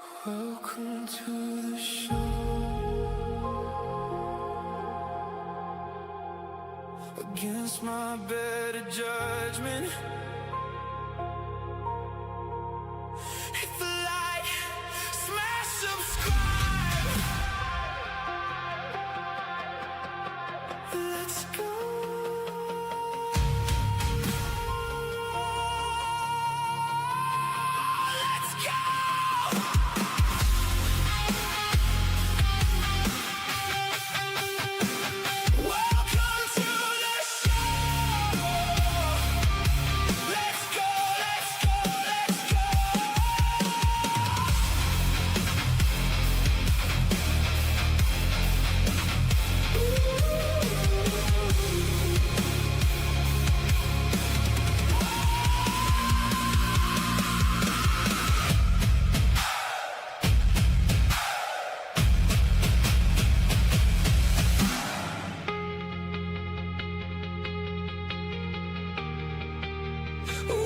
Welcome to the show. Against my better judgment, hit the like, smash subscribe. Let's go. Let's go. Welcome to the show. Let's go, let's go, let's go.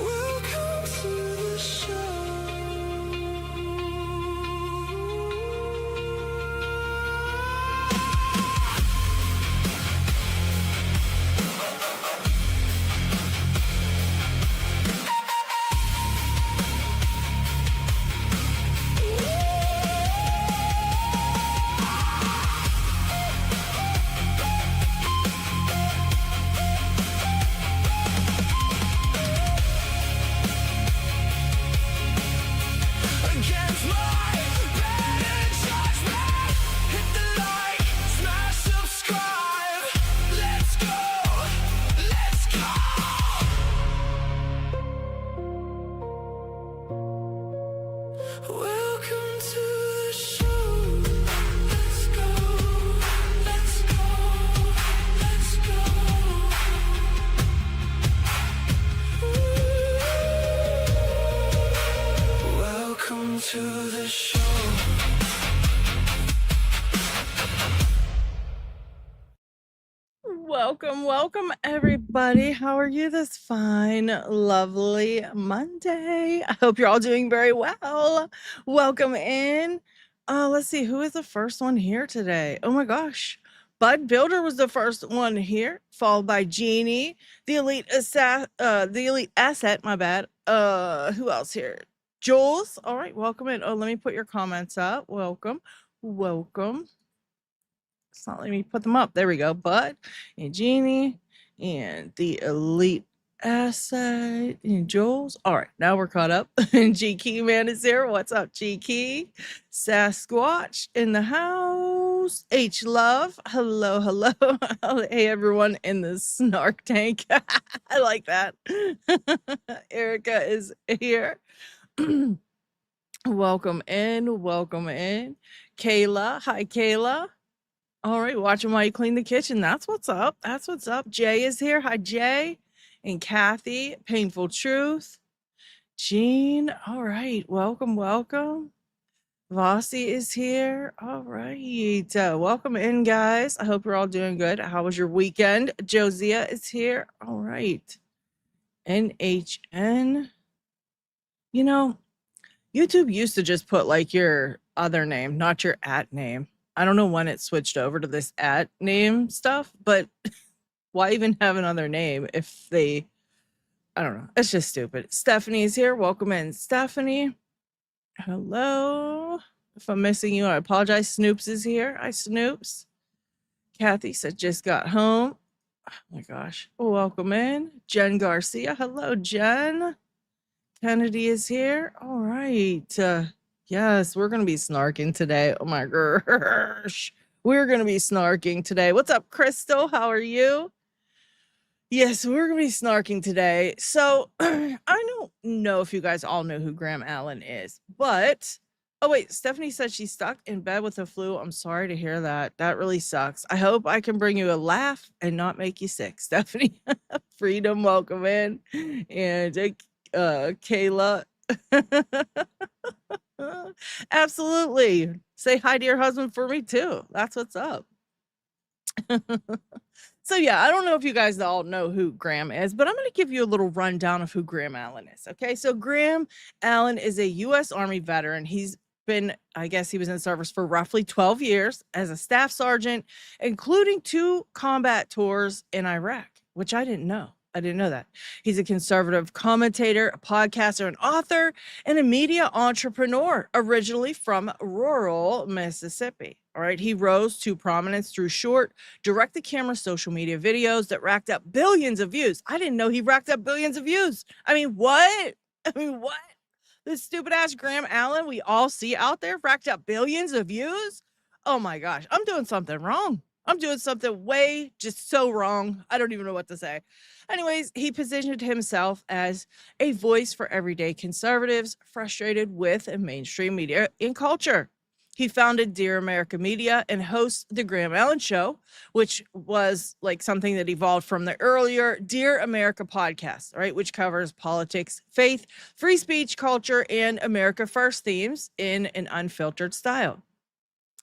Welcome to the show. Against my better judgment, hit the like, smash subscribe. Let's go, let's go. Welcome to the show. Let's go, let's go, let's go. Welcome to the show. Welcome, everybody. How are you this fine, lovely Monday? I hope you're all doing very well. Welcome in. Let's see, who is the first one here today? Oh my gosh. Bud Builder was the first one here, followed by Jeannie, the elite asset, my bad. Who else here? Jules. All right, welcome in. Oh, let me put your comments up. Welcome. It's not letting me put them up. There we go. Bud and Jeannie and the elite asset and Jules. All right, now we're caught up. And G Key Man is here. What's up, G Key? Sasquatch in the house. H Love. Hello. Hey, everyone in the snark tank. I like that. Erika is here. Welcome in. Kayla. Hi, Kayla. All right, watching while you clean the kitchen. That's what's up. Jay is here. Hi, Jay. And Kathy, Painful Truth. Jean, all right. Welcome. Vossi is here. All right. Welcome in, guys. I hope you're all doing good. How was your weekend? Josiah is here. All right. NHN. You know, YouTube used to just put like your other name, not your @ name. I don't know when it switched over to this @ name stuff, but why even have another name if I don't know. It's just stupid. Stephanie's here. Welcome in, Stephanie. Hello. If I'm missing you, I apologize. Snoops is here. Hi, Snoops. Kathy said just got home. Oh my gosh. Welcome in. Jen Garcia. Hello, Jen. Kennedy is here. All right. Yes, we're going to be snarking today. Oh my gosh. We're going to be snarking today. What's up, Crystal? How are you? Yes, we're going to be snarking today. So I don't know if you guys all know who Graham Allen is, but oh wait, Stephanie said she's stuck in bed with the flu. I'm sorry to hear that. That really sucks. I hope I can bring you a laugh and not make you sick, Stephanie. Freedom, welcome in. And Kayla. Absolutely. Say hi to your husband for me too. That's what's up. So yeah, I don't know if you guys all know who Graham is, but I'm going to give you a little rundown of who Graham Allen is. Okay, so Graham Allen is a U.S. Army veteran. He's I guess he was in service for roughly 12 years as a staff sergeant, including 2 combat tours in Iraq, which I didn't know. I didn't know that. He's a conservative commentator, a podcaster, an author, and a media entrepreneur, originally from rural Mississippi. All right. He rose to prominence through short, direct to camera social media videos that racked up billions of views. I didn't know he racked up billions of views. I mean, what? What? This stupid ass Graham Allen we all see out there racked up billions of views. Oh my gosh, I'm doing something wrong. I'm doing something way just so wrong. I don't even know what to say. Anyways, he positioned himself as a voice for everyday conservatives frustrated with mainstream media and culture. He founded Dear America Media and hosts The Graham Allen Show, which was like something that evolved from the earlier Dear America podcast, right? Which covers politics, faith, free speech, culture, and America First themes in an unfiltered style.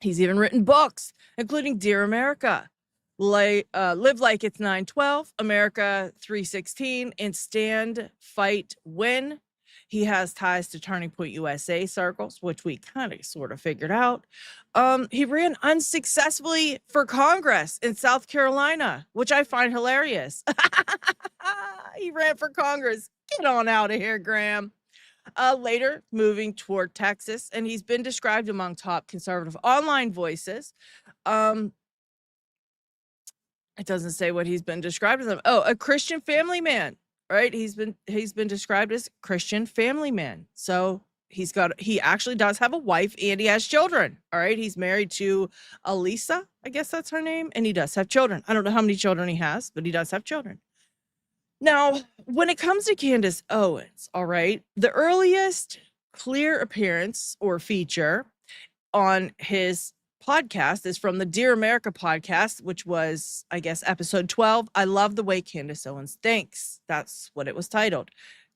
He's even written books, including Dear America, Live Like It's 9/12, America 316, and Stand, Fight, Win. He has ties to Turning Point USA circles, which we kind of sort of figured out. He ran unsuccessfully for Congress in South Carolina, which I find hilarious. He ran for Congress. Get on out of here, Graham. Later, moving toward Texas, and he's been described among top conservative online voices. It doesn't say what he's been described as. Oh, a Christian family man. Right, he's been described as Christian family man. So he actually does have a wife and he has children. All right, he's married to Elisa, I guess that's her name, and he does have children. I don't know how many children he has, but he does have children. Now, when it comes to Candace Owens, all right, the earliest clear appearance or feature on his podcast is from the Dear America podcast, which was, I guess, episode 12. I love the way Candace Owens thinks. That's what it was titled.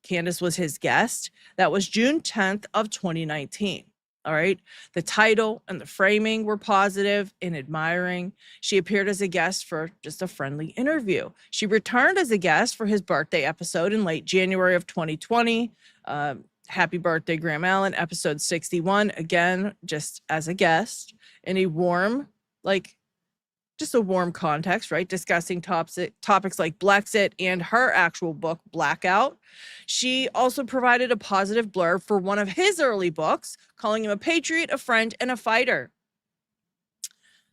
Candace was his guest. That was June 10th of 2019. All right. The title and the framing were positive and admiring. She appeared as a guest for just a friendly interview. She returned as a guest for his birthday episode in late January of 2020. Happy birthday, Graham Allen, episode 61, again, just as a guest in a warm, just a warm context, right? Discussing topics like Brexit and her actual book, Blackout. She also provided a positive blurb for one of his early books, calling him a patriot, a friend, and a fighter.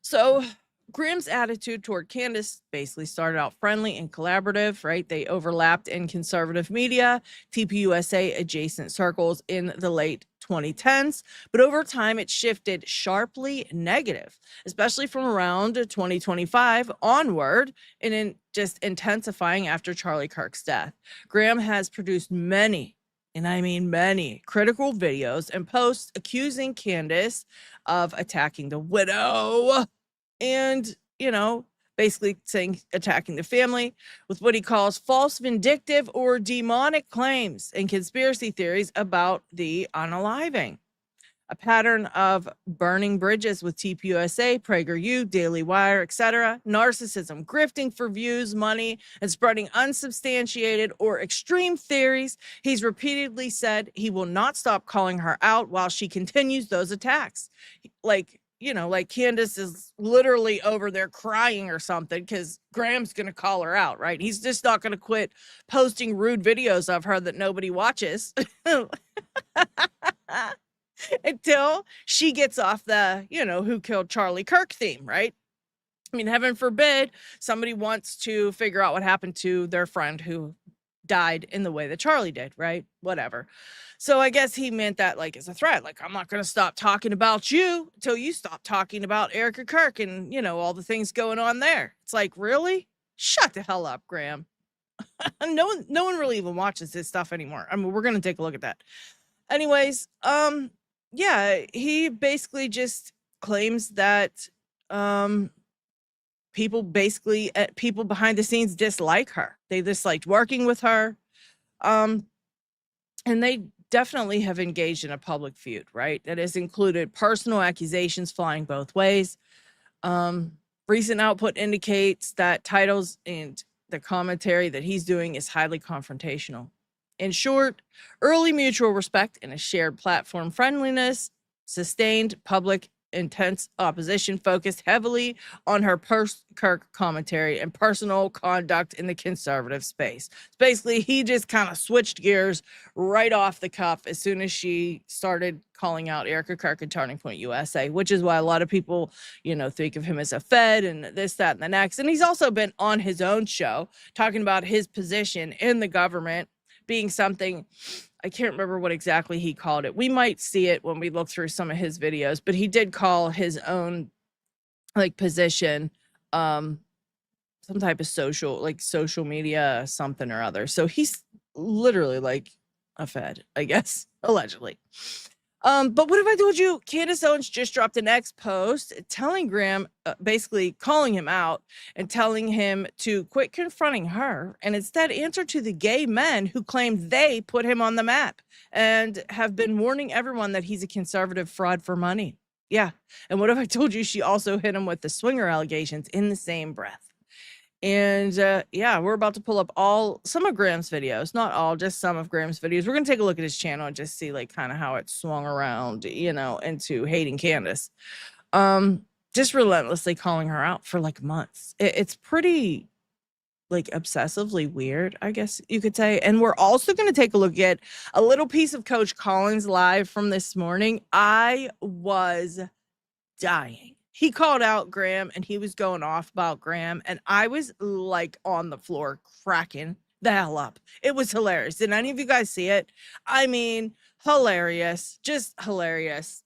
So Graham's attitude toward Candace basically started out friendly and collaborative, right? They overlapped in conservative media, TPUSA adjacent circles in the late 2010s, but over time it shifted sharply negative, especially from around 2025 onward, and in just intensifying after Charlie Kirk's death. Graham has produced many, and I mean many, critical videos and posts accusing Candace of attacking the widow and, basically saying attacking the family with what he calls false, vindictive, or demonic claims and conspiracy theories about the unaliving. A pattern of burning bridges with TPUSA, PragerU, Daily Wire, etc., narcissism, grifting for views, money, and spreading unsubstantiated or extreme theories. He's repeatedly said he will not stop calling her out while she continues those attacks. Like Candace is literally over there crying or something because Graham's going to call her out, right? He's just not going to quit posting rude videos of her that nobody watches until she gets off the, who killed Charlie Kirk theme, right? I mean, heaven forbid somebody wants to figure out what happened to their friend who died in the way that Charlie did, right? Whatever. So I guess he meant that as a threat, I'm not going to stop talking about you until you stop talking about Erika Kirk and, all the things going on there. It's like, really? Shut the hell up, Graham. No one really even watches this stuff anymore. I mean, we're going to take a look at that. Anyways, he basically just claims that people behind the scenes dislike her. They disliked working with her. And they definitely have engaged in a public feud, right? That has included personal accusations flying both ways. Recent output indicates that titles and the commentary that he's doing is highly confrontational. In short, early mutual respect and a shared platform friendliness sustained public intense opposition focused heavily on her Kirk commentary and personal conduct in the conservative space. Basically, he just kind of switched gears right off the cuff as soon as she started calling out Erika Kirk and Turning Point USA, which is why a lot of people, think of him as a Fed and this, that, and the next. And he's also been on his own show talking about his position in the government being something, I can't remember what exactly he called it. We might see it when we look through some of his videos, but he did call his own position some type of social media something or other. So he's literally like a Fed, I guess, allegedly. But what if I told you Candace Owens just dropped an X post telling Graham, basically calling him out and telling him to quit confronting her and instead answer to the gay men who claim they put him on the map and have been warning everyone that he's a conservative fraud for money. Yeah. And what if I told you she also hit him with the swinger allegations in the same breath? And we're about to pull up some of Graham's videos, not all, just some of Graham's videos. We're going to take a look at his channel and just see kind of how it swung around, into hating Candace. Just relentlessly calling her out for months. It's pretty obsessively weird, I guess you could say. And we're also going to take a look at a little piece of Coach Collins live from this morning. I was dying. He called out Graham and he was going off about Graham. And I was on the floor cracking the hell up. It was hilarious. Did any of you guys see it? I mean, hilarious, just hilarious.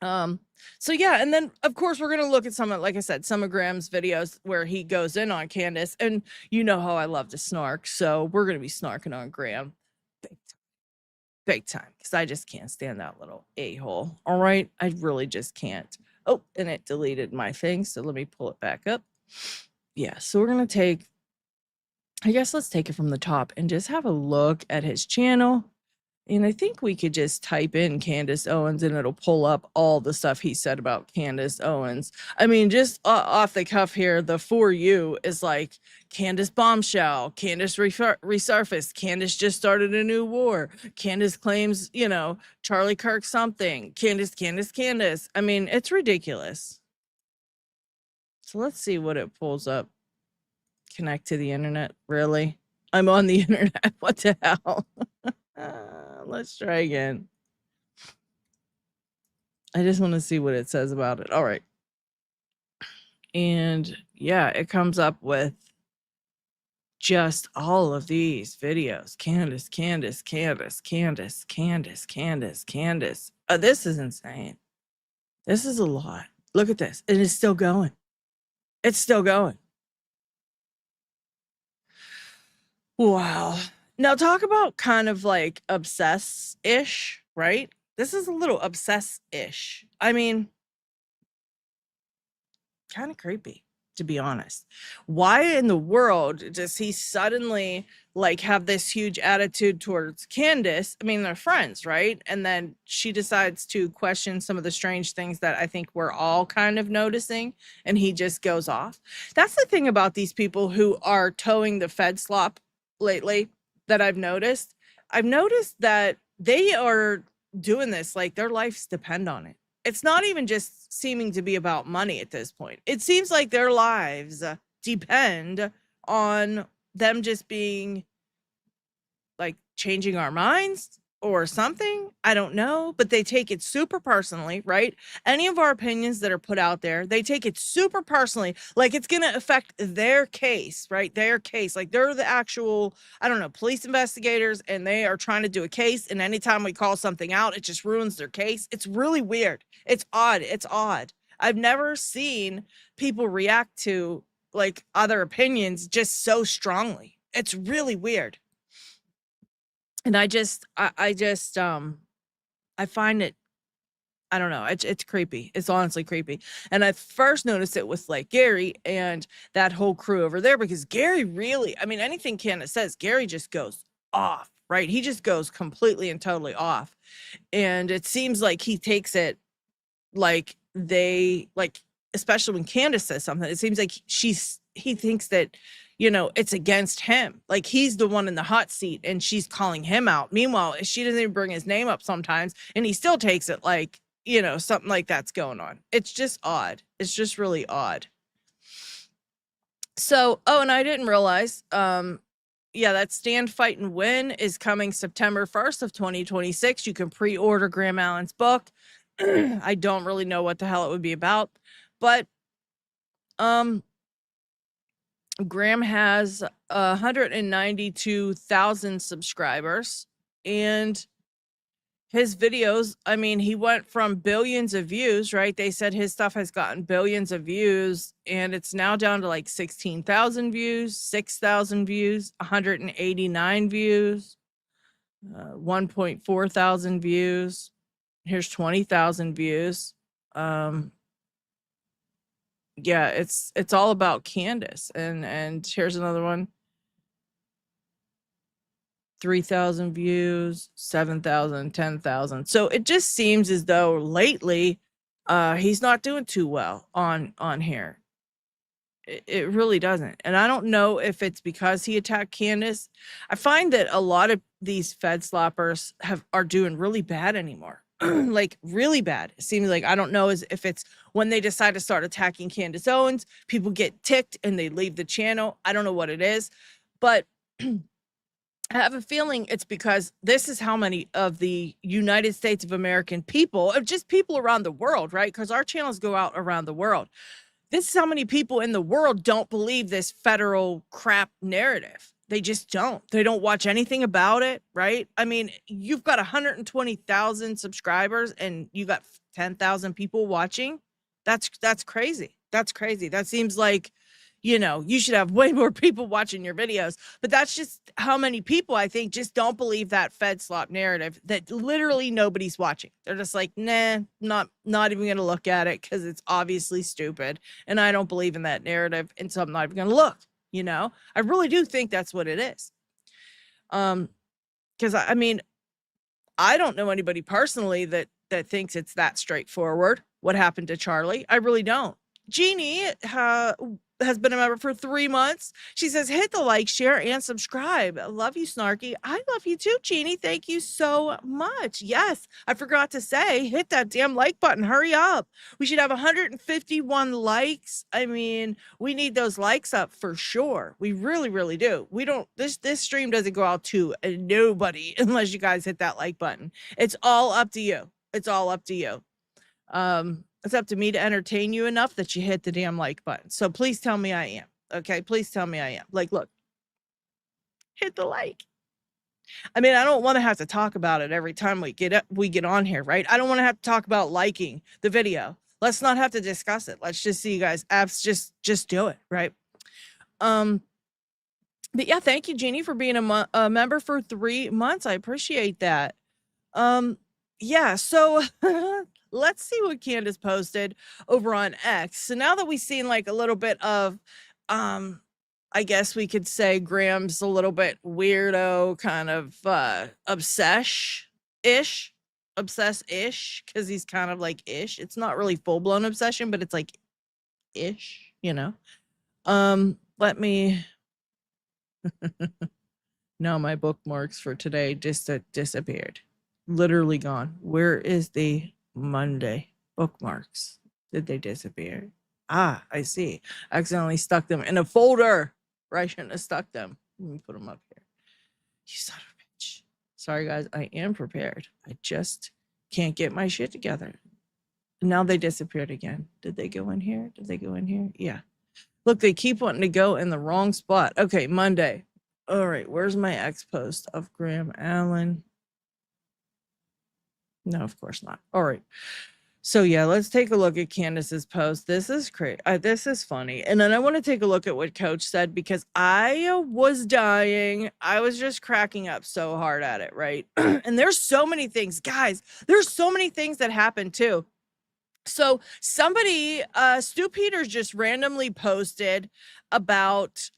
So yeah. And then of course we're going to look at some of Graham's videos where he goes in on Candace, and you know how I love to snark. So we're going to be snarking on Graham big time. Cause I just can't stand that little a-hole. All right. I really just can't. Oh, and it deleted my thing. So let me pull it back up. Yeah. So we're going to let's take it from the top and just have a look at his channel. And I think we could just type in Candace Owens and it'll pull up all the stuff he said about Candace Owens. I mean, just off the cuff here, the For You is Candace bombshell, Candace resurfaced, Candace just started a new war, Candace claims, Charlie Kirk something, Candace. I mean, it's ridiculous. So let's see what it pulls up. Connect to the internet. Really? I'm on the internet. What the hell? Let's try again. I just want to see what it says about it. All right. And yeah, it comes up with just all of these videos. Candace. This is insane. This is a lot. Look at this. It is still going. It's still going. Wow. Now talk about kind of obsess-ish, right? This is a little obsess-ish. I mean, kind of creepy, to be honest. Why in the world does he suddenly have this huge attitude towards Candace? I mean, they're friends, right? And then she decides to question some of the strange things that I think we're all kind of noticing, and he just goes off. That's the thing about these people who are towing the Fed slop lately that I've noticed that they are doing this their lives depend on it. It's not even just seeming to be about money at this point. It seems like their lives depend on them just being changing our minds or something. I don't know, but they take it super personally, right? Any of our opinions that are put out there, they take it super personally, it's going to affect their case, right? Their case, they're the actual, I don't know, police investigators, and they are trying to do a case. And anytime we call something out, it just ruins their case. It's really weird. It's odd. I've never seen people react to other opinions just so strongly. It's really weird. And I find it, I don't know, it's creepy. It's honestly creepy. And I first noticed it with Gary and that whole crew over there, because Gary really, I mean, anything Candace says, Gary just goes off, right? He just goes completely and totally off. And it seems like he takes it especially when Candace says something, it seems like he thinks that, it's against him. He's the one in the hot seat and she's calling him out. Meanwhile, she doesn't even bring his name up sometimes. And he still takes it something like that's going on. It's just odd. It's just really odd. So, and I didn't realize, that Stand, Fight, and Win is coming September 1st of 2026. You can pre-order Graham Allen's book. I don't really know what the hell it would be about, but Graham has 192,000 subscribers, and his videos, I mean, he went from billions of views, right? They said his stuff has gotten billions of views, and it's now down to like 16,000 views, 6,000 views, 189 views, 1.4 thousand views. Here's 20,000 views. It's all about Candace. And here's another one. 3,000 views, 7,000, 10,000. So it just seems as though lately he's not doing too well on here. It really doesn't. And I don't know if it's because he attacked Candace. I find that a lot of these Fed sloppers are doing really bad anymore. Like really bad. It seems like, I don't know if it's when they decide to start attacking Candace Owens, people get ticked and they leave the channel. I don't know what it is, but I have a feeling it's because this is how many of the United States of American people, or just people around the world, right? Because our channels go out around the world. This is how many people in the world don't believe this federal crap narrative. They just don't. They don't watch anything about it, right? I mean, you've got 120,000 subscribers and you got 10,000 people watching. That's crazy. That's crazy. That seems like, you should have way more people watching your videos, but that's just how many people I think just don't believe that Fed slop narrative that literally nobody's watching. They're just like, nah, not even going to look at it because it's obviously stupid. And I don't believe in that narrative. And so I'm not even going to look, I really do think that's what it is. Cause I mean, I don't know anybody personally that thinks it's that straightforward. What happened to Charlie? I really don't. Jeannie, has been a member for 3 months. She says, hit the like, share, and subscribe. I love you, Snarky. I love you too, Jeannie. Thank you so much. Yes, I forgot to say, hit that damn like button. Hurry up. We should have 151 likes. I mean, we need those likes up for sure. We really, really do. We don't, this stream doesn't go out to nobody unless you guys hit that like button. It's all up to you. It's all up to you. It's up to me to entertain you enough that you hit the damn like button. So please tell me I am. Okay, please tell me I am. Like, look, hit the like. I mean, I don't want to have to talk about it every time we get on here, right? I don't want to have to talk about liking the video. Let's not have to discuss it. Let's just see you guys. Apps, just do it, right? But yeah, thank you, Jeannie, for being a member for 3 months. I appreciate that. Yeah, so let's see what Candace posted over on X. So now that we've seen like a little bit of, I guess we could say Graham's a little bit weirdo, kind of obsessed-ish, because he's kind of like ish. It's not really full-blown obsession, but it's like ish, Let me... No, my bookmarks for today just disappeared. Literally gone. Where is the Monday bookmarks? Did they disappear? Ah, I see. I accidentally stuck them in a folder where I shouldn't have stuck them. Let me put them up here. You son of a bitch. Sorry, guys. I am prepared. I just can't get my shit together. Now they disappeared again. Did they go in here? Did they go in here? Yeah. Look, they keep wanting to go in the wrong spot. Okay, Monday. All right, where's my X post of Graham Allen? No, of course not. All right. So yeah, let's take a look at Candace's post. This is crazy. This is funny. And then I want to take a look at what Coach said because I was dying. I was just cracking up so hard at it, right? And there's so many things, guys. There's so many things that happen too. So somebody, Stu Peters just randomly posted about,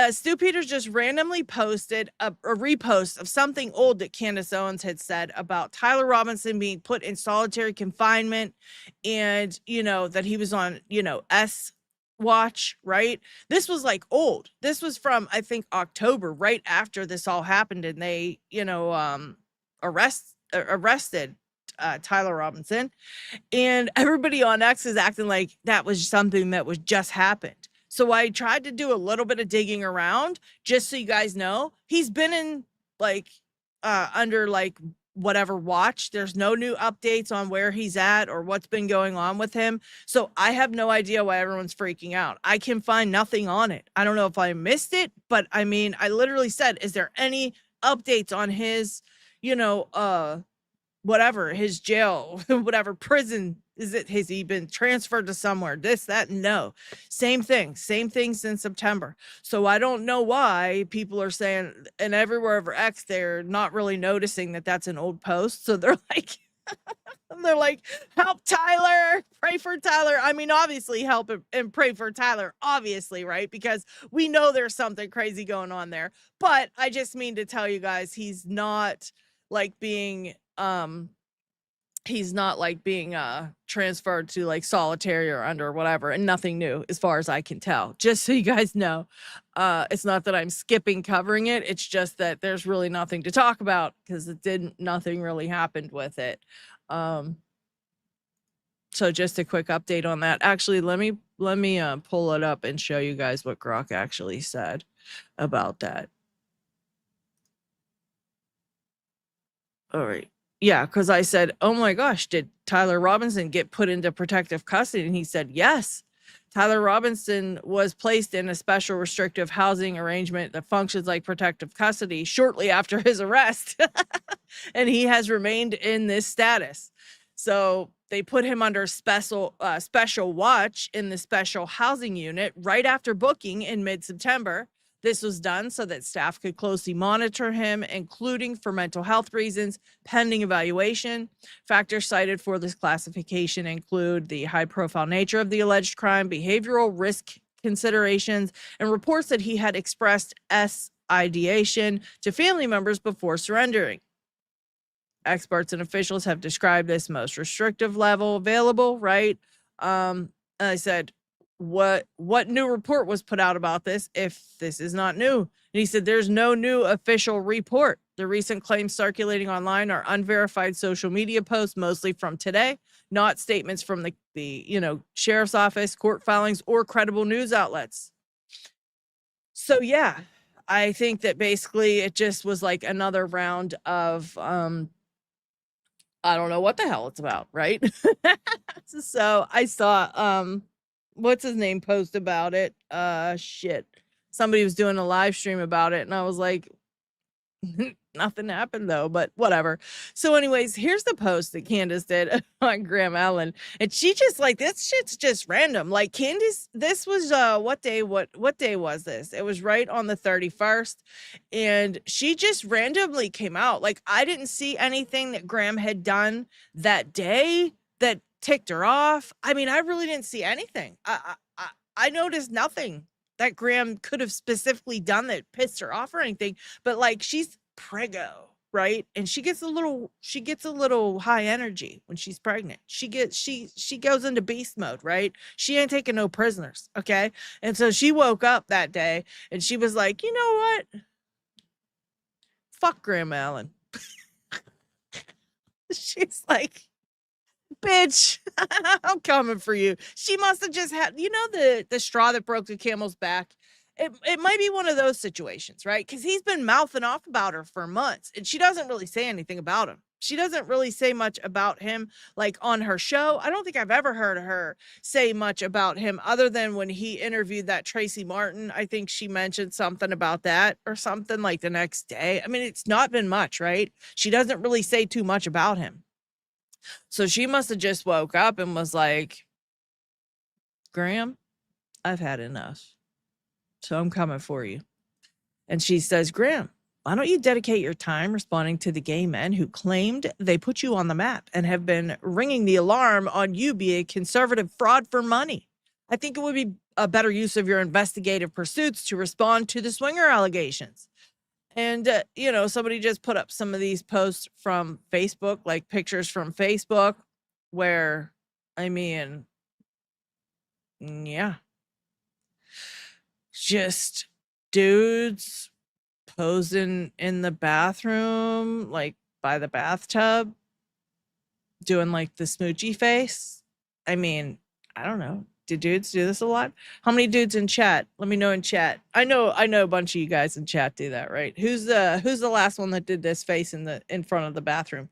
Stu Peters just randomly posted a repost of something old that Candace Owens had said about Tyler Robinson being put in solitary confinement and, that he was on, S watch, right? This was like old. This was from, I think, October, right after this all happened and they, arrested Tyler Robinson, and everybody on X is acting like that was something that was just happened. So I tried to do a little bit of digging around, just so you guys know. He's been in like under like whatever watch. There's no new updates on where he's at or what's been going on with him. So I have no idea why everyone's freaking out. I can find nothing on it. I don't know if I missed it, but I mean, I literally said, is there any updates on his, whatever, his jail, whatever prison? Is it, has he been transferred to somewhere? This, that, no. Same thing since September. So I don't know why people are saying, and everywhere over X, they're not really noticing that that's an old post. So they're like, help Tyler, pray for Tyler. I mean, obviously help and pray for Tyler, obviously, right? Because we know there's something crazy going on there. But I just mean to tell you guys, he's not like being transferred to like solitary or under whatever, and nothing new as far as I can tell. Just so you guys know, it's not that I'm skipping covering it. It's just that there's really nothing to talk about because nothing really happened with it. So just a quick update on that. Actually, let me pull it up and show you guys what Grok actually said about that. All right. Yeah, because I said, oh my gosh, did Tyler Robinson get put into protective custody? And he said, yes. Tyler Robinson was placed in a special restrictive housing arrangement that functions like protective custody shortly after his arrest. And he has remained in this status. So they put him under special watch in the special housing unit right after booking in mid-September. This was done so that staff could closely monitor him, including for mental health reasons, pending evaluation. Factors cited for this classification include the high-profile nature of the alleged crime, behavioral risk considerations, and reports that he had expressed ideation to family members before surrendering. Experts and officials have described this most restrictive level available, right? And I said, what new report was put out about this if this is not new? And he said, there's no new official report. The recent claims circulating online are unverified social media posts, mostly from today, not statements from the sheriff's office, court filings, or credible news outlets. So yeah, I think that basically it just was like another round of I don't know what the hell it's about, right? So I saw what's his name post about it. Somebody was doing a live stream about it, and I was like, nothing happened though, but whatever. So anyways, here's the post that Candace did on Graham Allen, and she just like, this shit's just random. Like, Candace, this was what day was this? It was right on the 31st, and she just randomly came out. Like, I didn't see anything that Graham had done that day that ticked her off. I mean, I really didn't see anything. I noticed nothing that Graham could have specifically done that pissed her off or anything, but like, she's preggo, right? And she gets a little high energy when she's pregnant. She goes into beast mode, right? She ain't taking no prisoners, okay? And so she woke up that day and she was like, you know what? Fuck Graham Allen. She's like, bitch, I'm coming for you. She must have just had, the straw that broke the camel's back. It might be one of those situations, right? Because he's been mouthing off about her for months, and she doesn't really say anything about him. She doesn't really say much about him, like on her show. I don't think I've ever heard her say much about him other than when he interviewed that Tracy Martin. I think she mentioned something about that or something like the next day. I mean, it's not been much, right? She doesn't really say too much about him. So she must have just woke up and was like, Graham, I've had enough. So I'm coming for you. And she says, Graham, why don't you dedicate your time responding to the gay men who claimed they put you on the map and have been ringing the alarm on you being a conservative fraud for money? I think it would be a better use of your investigative pursuits to respond to the swinger allegations. And, somebody just put up some of these posts from Facebook, like pictures from Facebook where, I mean, yeah, just dudes posing in the bathroom, like by the bathtub doing like the smoochy face. I mean, I don't know. Do dudes do this a lot? How many dudes in chat? Let me know in chat. I know a bunch of you guys in chat do that, right? Who's the last one that did this face in front of the bathroom?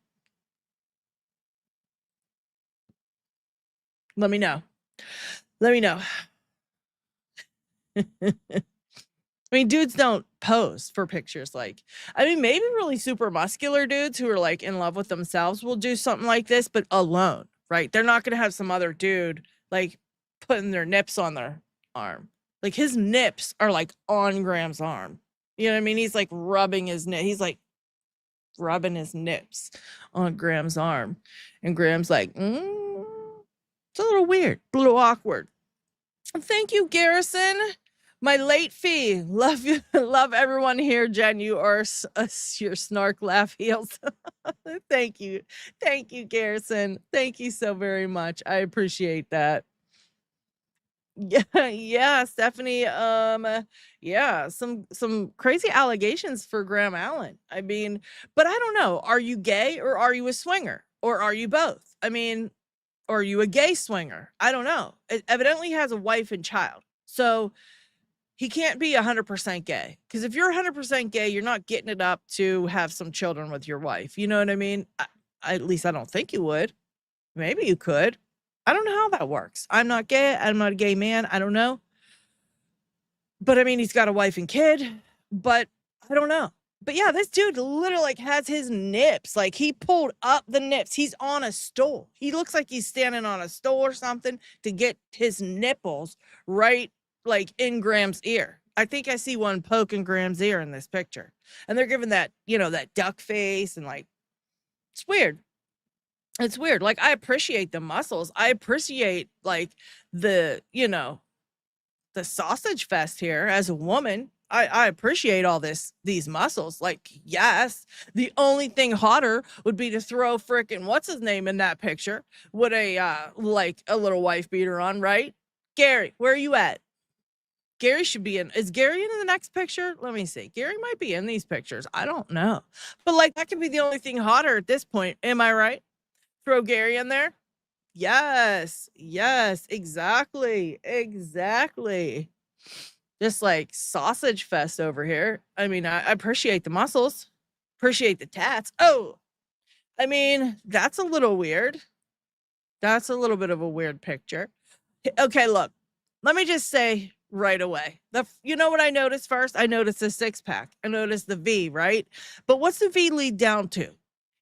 Let me know. Let me know. I mean, dudes don't pose for pictures. Like, I mean, maybe really super muscular dudes who are like in love with themselves will do something like this, but alone, right? They're not going to have some other dude like putting their nips on their arm. Like his nips are like on Graham's arm. You know what I mean? He's like rubbing his nip. He's like rubbing his nips on Graham's arm. And Graham's like, it's a little weird, a little awkward. Thank you, Garrison. My late fee. Love you. Love everyone here, Jen. You are your snark laugh heals. Thank you. Thank you, Garrison. Thank you so very much. I appreciate that. Yeah, Stephanie. Yeah, some crazy allegations for Graham Allen. I mean, but I don't know. Are you gay or are you a swinger? Or are you both? I mean, or are you a gay swinger? I don't know. It evidently has a wife and child. So he can't be 100% gay. Because if you're 100% gay, you're not getting it up to have some children with your wife. You know what I mean? At least I don't think you would. Maybe you could. I don't know how that works. I'm not gay. I'm not a gay man. I don't know. But I mean, he's got a wife and kid. But I don't know. But yeah, this dude literally like has his nips. Like he pulled up the nips. He's on a stool. He looks like he's standing on a stool or something to get his nipples right like in Graham's ear. I think I see one poking Graham's ear in this picture. And they're giving that, you know, that duck face and like, it's weird. It's weird. Like I appreciate the muscles. I appreciate like the, you know, the sausage fest here as a woman. I appreciate all these muscles. Like, yes, the only thing hotter would be to throw frickin' what's his name in that picture with a like a little wife beater on, right? Gary, where are you at? Gary should be in. Is Gary in the next picture? Let me see. Gary might be in these pictures. I don't know. But like that could be the only thing hotter at this point. Am I right? Throw Gary in there? Yes. Yes, exactly. Exactly. Just like sausage fest over here. I mean, I appreciate the muscles, appreciate the tats. Oh, I mean, that's a little weird. That's a little bit of a weird picture. Okay, look, let me just say right away. You know what I noticed first? I noticed the six pack. I noticed the V, right? But what's the V lead down to?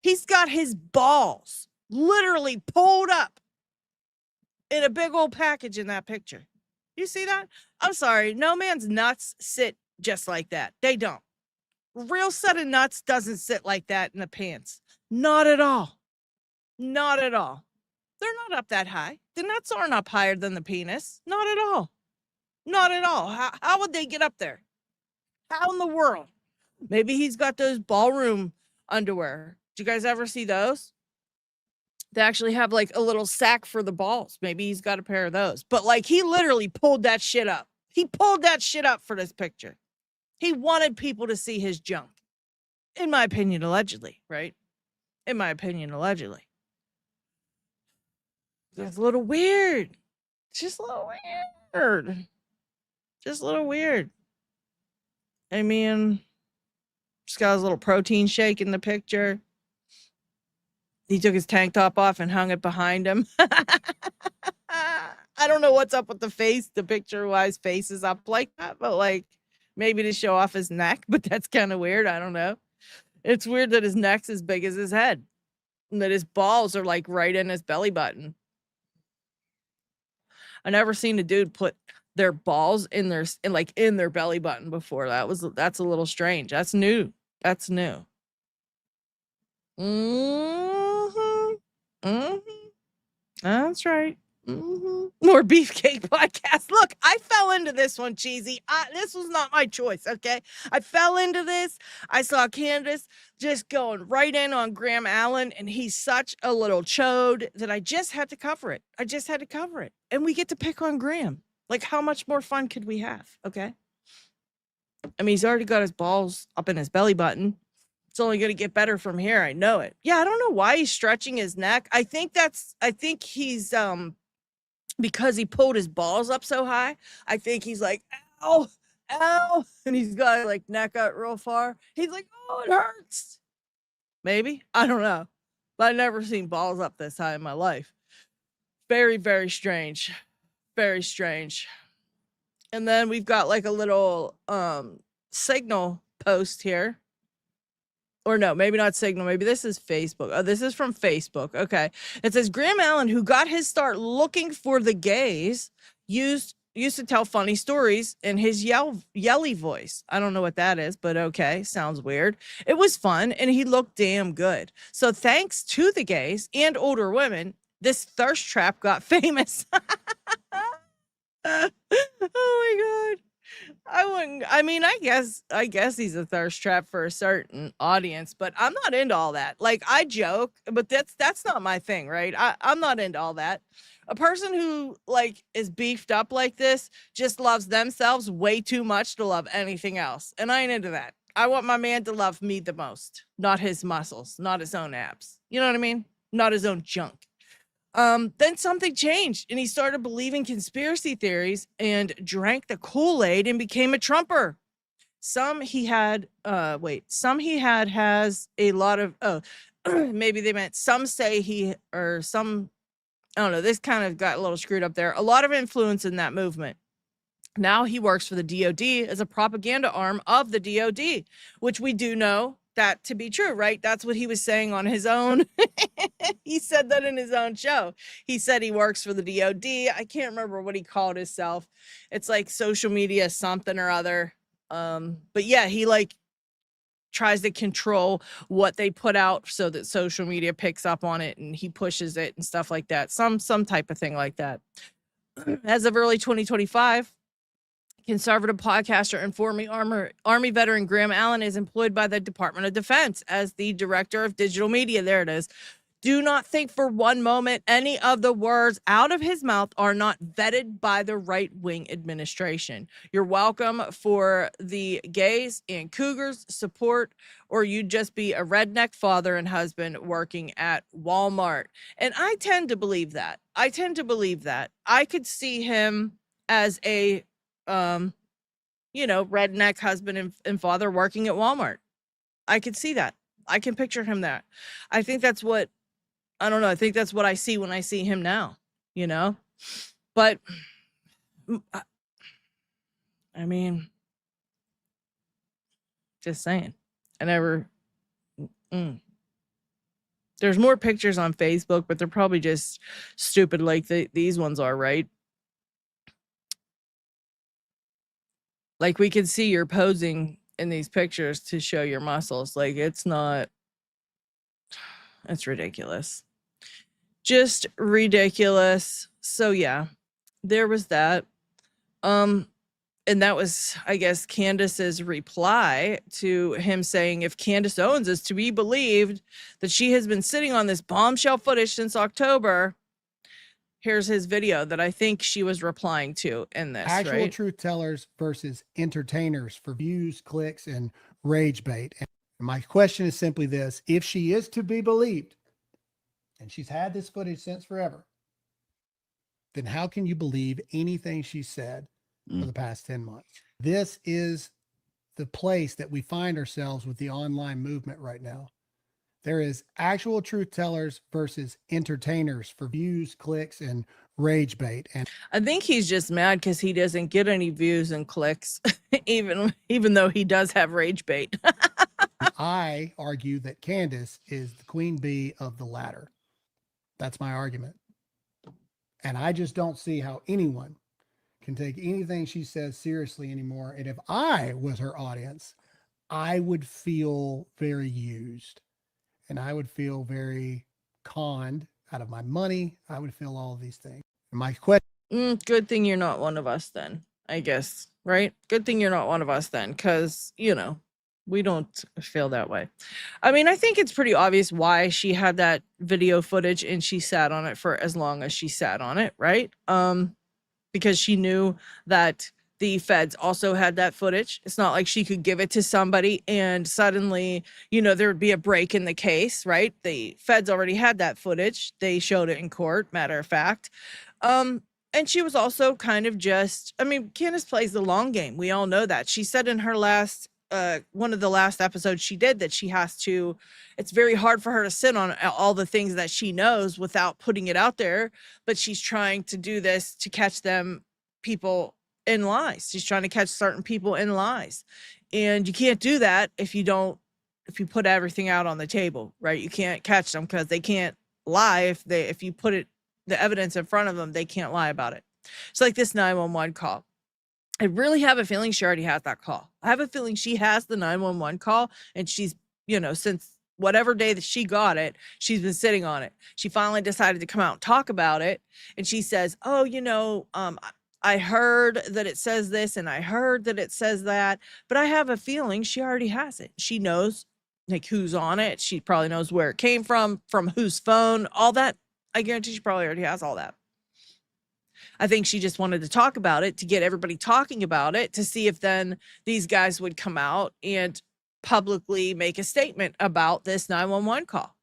He's got his balls literally pulled up in a big old package in that picture. You see that? I'm sorry. No man's nuts sit just like that. They don't. Real set of nuts doesn't sit like that in the pants. Not at all. Not at all. They're not up that high. The nuts aren't up higher than the penis. Not at all. Not at all. How would they get up there? How in the world? Maybe he's got those ballroom underwear. Did you guys ever see those? They actually have like a little sack for the balls. Maybe he's got a pair of those. But like he literally pulled that shit up. He pulled that shit up for this picture. He wanted people to see his junk. In my opinion, allegedly, right? In my opinion, allegedly. It's a little weird. Just a little weird. Just a little weird. I mean, just got his little protein shake in the picture. He took his tank top off and hung it behind him. I don't know what's up with the face. The picture-wise face is up like that, but like maybe to show off his neck, but that's kind of weird. I don't know. It's weird that his neck's as big as his head and that his balls are like right in his belly button. I never seen a dude put their balls in their belly button before. That's a little strange. That's new. That's new. That's right. More Beefcake podcast. Look, I fell into this one, Cheesy. This was not my choice, okay? I fell into this. I saw Candace just going right in on Graham Allen, and he's such a little chode that I just had to cover it. And we get to pick on Graham. Like, how much more fun could we have, okay? I mean, he's already got his balls up in his belly button. It's only going to get better from here. I know it. Yeah, I don't know why he's stretching his neck. I think he's because he pulled his balls up so high. I think he's like, ow, ow. And he's got like neck out real far. He's like, oh, it hurts. Maybe. I don't know. But I've never seen balls up this high in my life. Very, very strange. Very strange. And then we've got like a little signal post here. Or no, maybe not Signal. Maybe this is Facebook. Oh, this is from Facebook. Okay. It says Graham Allen, who got his start looking for the gays, used to tell funny stories in his yelly voice. I don't know what that is, but okay. Sounds weird. It was fun and he looked damn good. So thanks to the gays and older women, this thirst trap got famous. Oh my God. I guess he's a thirst trap for a certain audience, but I'm not into all that. Like, I joke, but that's not my thing, right? I'm not into all that. A person who like is beefed up like this just loves themselves way too much to love anything else. And I ain't into that. I want my man to love me the most, not his muscles, not his own abs. You know what I mean? Not his own junk. Then something changed and he started believing conspiracy theories and drank the Kool-Aid and became a Trumper. Some he had has a lot of, maybe they meant some say he, or some, I don't know, this kind of got a little screwed up there. A lot of influence in that movement. Now he works for the DOD as a propaganda arm of the DOD, which we do know that to be true, right? That's what he was saying on his own. He said that in his own show. He said he works for the DOD. I can't remember what he called himself. It's like social media something or other. But yeah, he like tries to control what they put out so that social media picks up on it and he pushes it and stuff like that. Some type of thing like that. As of early 2025, conservative podcaster and former Army veteran Graham Allen is employed by the Department of Defense as the director of digital media. There it is. Do not think for one moment any of the words out of his mouth are not vetted by the right-wing administration. You're welcome for the gays and cougars support, or you'd just be a redneck father and husband working at Walmart. And I tend to believe that. I could see him as a redneck husband and father working at Walmart. I could see that. I can picture him that. I think that's what I think that's what I see when I see him now, but I mean, just saying, there's more pictures on Facebook, but they're probably just stupid like these ones are, right? Like, we can see you're posing in these pictures to show your muscles. Like, it's ridiculous. Just ridiculous. So yeah, there was that. And that was, I guess, Candace's reply to him saying, if Candace Owens is to be believed that she has been sitting on this bombshell footage since October, here's his video that I think she was replying to in this. Actual truth tellers versus entertainers for views, clicks, and rage bait. And my question is simply this: if she is to be believed, and she's had this footage since forever, then how can you believe anything she said for the past 10 months? This is the place that we find ourselves with the online movement right now. There is actual truth tellers versus entertainers for views, clicks, and rage bait. And I think he's just mad because he doesn't get any views and clicks, even though he does have rage bait. I argue that Candace is the queen bee of the latter. That's my argument. And I just don't see how anyone can take anything she says seriously anymore. And if I was her audience, I would feel very used. And I would feel very conned out of my money. I would feel all of these things. And my question. Good thing you're not one of us then, I guess, right? Good thing you're not one of us then, because, we don't feel that way. I mean, I think it's pretty obvious why she had that video footage and she sat on it for as long as she sat on it, right? Because she knew that The feds also had that footage. It's not like she could give it to somebody and suddenly, there would be a break in the case, right? The feds already had that footage. They showed it in court, matter of fact. And she was also kind of Candace plays the long game. We all know that. She said in her one of the last episodes she did that it's very hard for her to sit on all the things that she knows without putting it out there. But she's trying to do this to catch people in lies. She's trying to catch certain people in lies. And you can't do that if you put everything out on the table, right? You can't catch them because they can't lie. If you put the evidence in front of them, they can't lie about it. It's like this 911 call. I really have a feeling she already has that call. I have a feeling she has the 911 call, and she's, since whatever day that she got it, she's been sitting on it. She finally decided to come out and talk about it. And she says, I heard that it says this and I heard that it says that, but I have a feeling she already has it. She knows like who's on it. She probably knows where it came from whose phone, all that. I guarantee she probably already has all that. I think she just wanted to talk about it to get everybody talking about it, to see if then these guys would come out and publicly make a statement about this 911 call.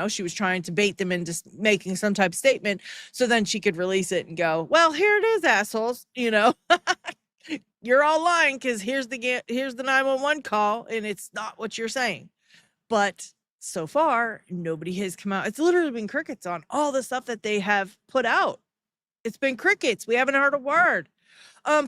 She was trying to bait them into making some type of statement so then she could release it and go, well, here it is, assholes. You're all lying because here's the 911 call and it's not what you're saying. But so far, nobody has come out. It's literally been crickets on all the stuff that they have put out. It's been crickets. We haven't heard a word.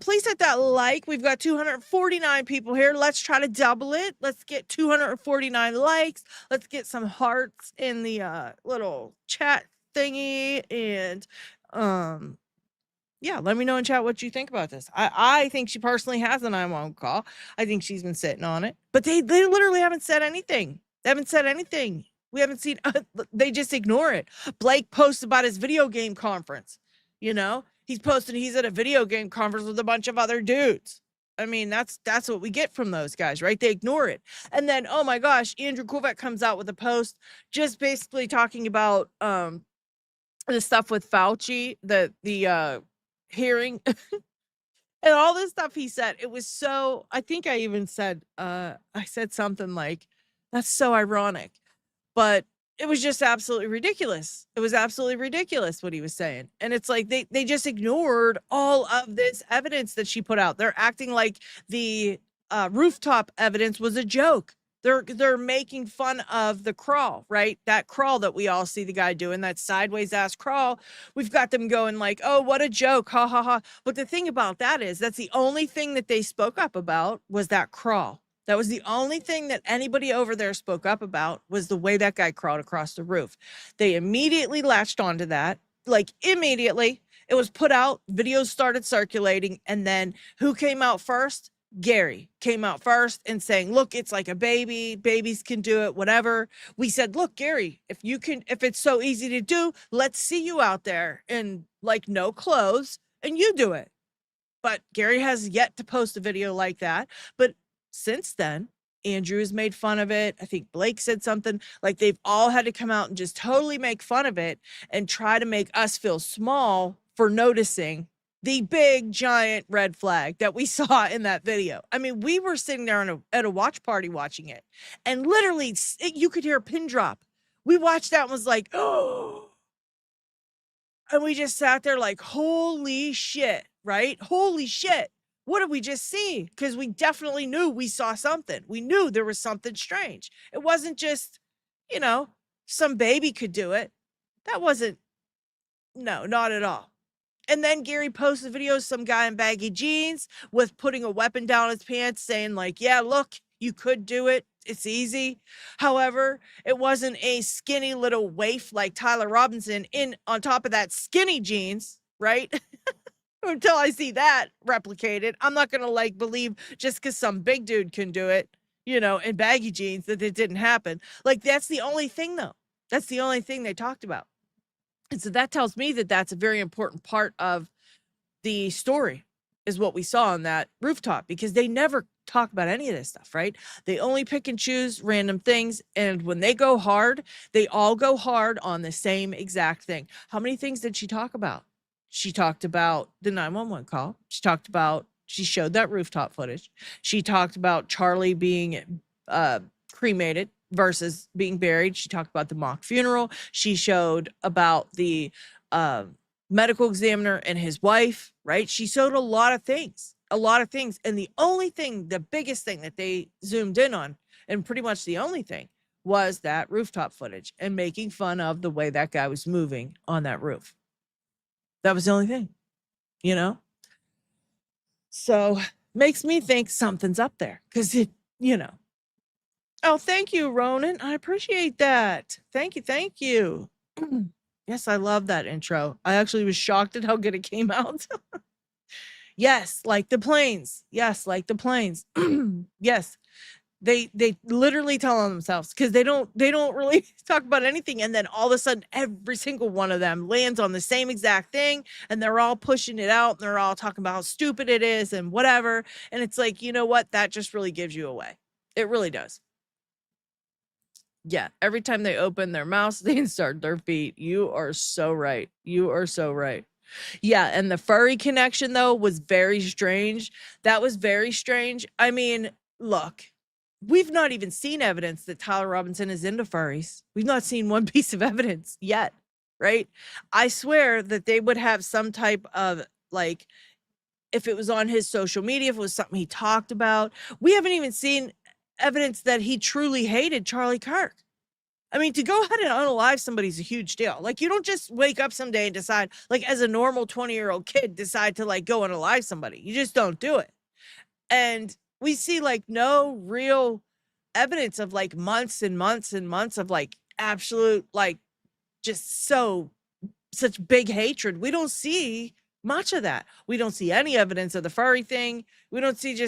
Please hit that like. We've got 249 people here. Let's try to double it. Let's get 249 likes. Let's get some hearts in the little chat thingy. And let me know in chat what you think about this. I think she personally has a 911 call. I think she's been sitting on it. But they literally haven't said anything. They haven't said anything. We haven't seen they just ignore it. Blake posts about his video game conference. He's posting he's at a video game conference with a bunch of other dudes. I mean, that's what we get from those guys, right? They ignore it. And then, oh my gosh, Andrew Kovac comes out with a post just basically talking about the stuff with Fauci, the hearing and all this stuff he said. It was so, I think I even said, I said something like, that's so ironic. But it was just absolutely ridiculous. It was absolutely ridiculous what he was saying. And it's like they just ignored all of this evidence that she put out. They're acting like the rooftop evidence was a joke. They're making fun of the crawl, right? That crawl that we all see the guy doing, that sideways ass crawl. We've got them going like, oh, what a joke. Ha ha ha. But the thing about that is that's the only thing that they spoke up about was that crawl. That was the only thing that anybody over there spoke up about was the way that guy crawled across the roof. They immediately latched onto that, like immediately. It was put out, videos started circulating, and then who came out first? Gary came out first and saying, look, it's like a baby, babies can do it, whatever. We said, look, Gary, if it's so easy to do, let's see you out there in like no clothes and you do it. But Gary has yet to post a video like that. But since then, Andrew has made fun of it. I think Blake said something like they've all had to come out and just totally make fun of it and try to make us feel small for noticing the big giant red flag that we saw in that video. I mean, we were sitting there at a watch party watching it, and literally you could hear a pin drop. We watched that and was like, oh, and we just sat there like, holy shit, right? Holy shit. What did we just see? Because we definitely knew we saw something. We knew there was something strange. It wasn't just, some baby could do it. That wasn't, no, not at all. And then Gary posted a video of some guy in baggy jeans with putting a weapon down his pants saying like, yeah, look, you could do it. It's easy. However, it wasn't a skinny little waif like Tyler Robinson on top of that skinny jeans, right? Until I see that replicated, I'm not going to believe just because some big dude can do it, in baggy jeans that it didn't happen. Like, that's the only thing though. That's the only thing they talked about. And so that tells me that that's a very important part of the story is what we saw on that rooftop, because they never talk about any of this stuff, right? They only pick and choose random things. And when they go hard, they all go hard on the same exact thing. How many things did she talk about? She talked about the 911 call. She talked about She showed that rooftop footage. She talked about Charlie being cremated versus being buried. She talked about the mock funeral. She showed about the medical examiner and his wife, right? She showed a lot of things. And the only thing, the biggest thing that they zoomed in on, and pretty much the only thing, was that rooftop footage and making fun of the way that guy was moving on that roof. That was the only thing, you know? So makes me think something's up there because it, you know. Oh, thank you, Ronan. I appreciate that. Thank you. Thank you. Yes, I love that intro. I actually was shocked at how good it came out. Yes, like the planes. Yes, like the planes. Yes. They literally tell on themselves because they don't really talk about anything, and then all of a sudden every single one of them lands on the same exact thing, and they're all pushing it out, and they're all talking about how stupid it is and whatever, and it's like, you know what, that just really gives you away. It really does. Yeah, every time they open their mouths, they start their feet. You are so right. You are so right. Yeah, and the furry connection though was very strange. That was very strange. I mean, look, we've not even seen evidence that Tyler Robinson is into furries. We've not seen one piece of evidence yet, right? I swear that they would have some type of, like, if it was on his social media, if it was something he talked about. We haven't even seen evidence that he truly hated Charlie Kirk. I mean, to go ahead and unalive somebody's a huge deal. Like, you don't just wake up someday and decide, like, as a normal 20-year-old kid, decide to, like, go unalive somebody. You just don't do it. And we see, like, no real evidence of, like, months and months and months of, like, absolute, like, just such big hatred. We don't see much of that. We don't see any evidence of the furry thing. We don't see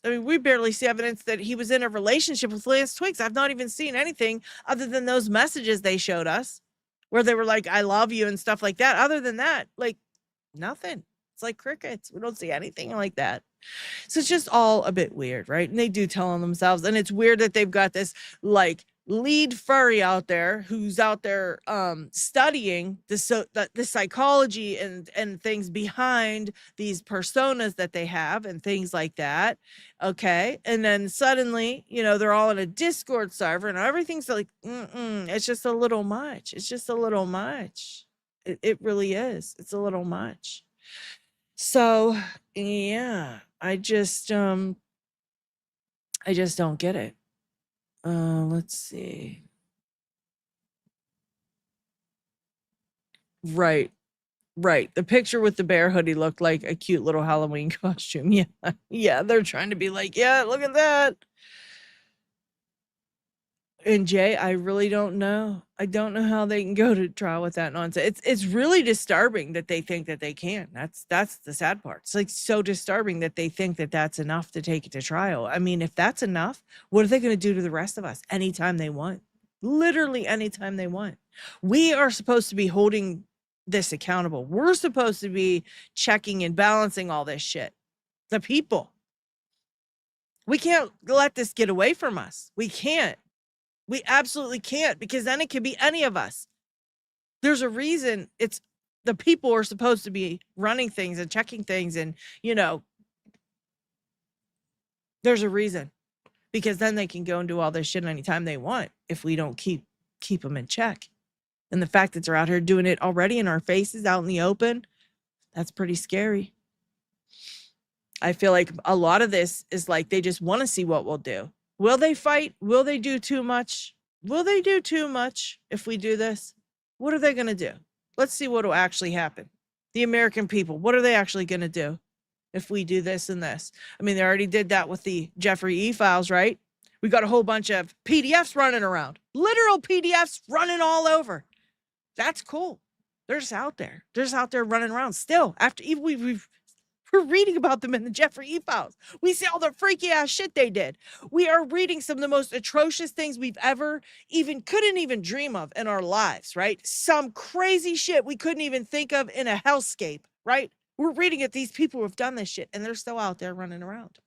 we barely see evidence that he was in a relationship with Lance Twigs. I've not even seen anything other than those messages they showed us where they were like, I love you and stuff like that. Other than that, like, nothing. It's like crickets. We don't see anything like that. So it's just all a bit weird, right? And they do tell on themselves. And it's weird that they've got this, like, lead furry out there who's out there studying the psychology and things behind these personas that they have and things like that. Okay. And then suddenly, you know, they're all in a Discord server and everything's like, it's just a little much. It's just a little much. It really is. It's a little much. So yeah, I just don't get it. Let's see. Right. The picture with the bear hoodie looked like a cute little Halloween costume. Yeah. Yeah, they're trying to be like, yeah, look at that. And Jay, I really don't know. I don't know how they can go to trial with that nonsense. It's really disturbing that they think that they can. That's the sad part. It's like so disturbing that they think that that's enough to take it to trial. I mean, if that's enough, what are they going to do to the rest of us anytime they want? Literally anytime they want. We are supposed to be holding this accountable. We're supposed to be checking and balancing all this shit. The people. We can't let this get away from us. We can't. We absolutely can't, because then it could be any of us. There's a reason it's the people are supposed to be running things and checking things, and, you know, there's a reason, because then they can go and do all this shit anytime they want if we don't keep them in check. And the fact that they're out here doing it already in our faces out in the open, that's pretty scary. I feel like a lot of this is like they just want to see what we'll do. Will they fight? Will they do too much? Will they do too much if we do this? What are they going to do? Let's see what will actually happen. The American people, what are they actually going to do if we do this and this? I mean, they already did that with the Jeffrey E. files, right? We got a whole bunch of PDFs running around. Literal PDFs running all over. That's cool. They're just out there. They're just out there running around still. After even we're reading about them in the Jeffrey E. files. We see all the freaky ass shit they did. We are reading some of the most atrocious things we've ever couldn't even dream of in our lives, right? Some crazy shit we couldn't even think of in a hellscape, right? We're reading it. These people who have done this shit, and they're still out there running around.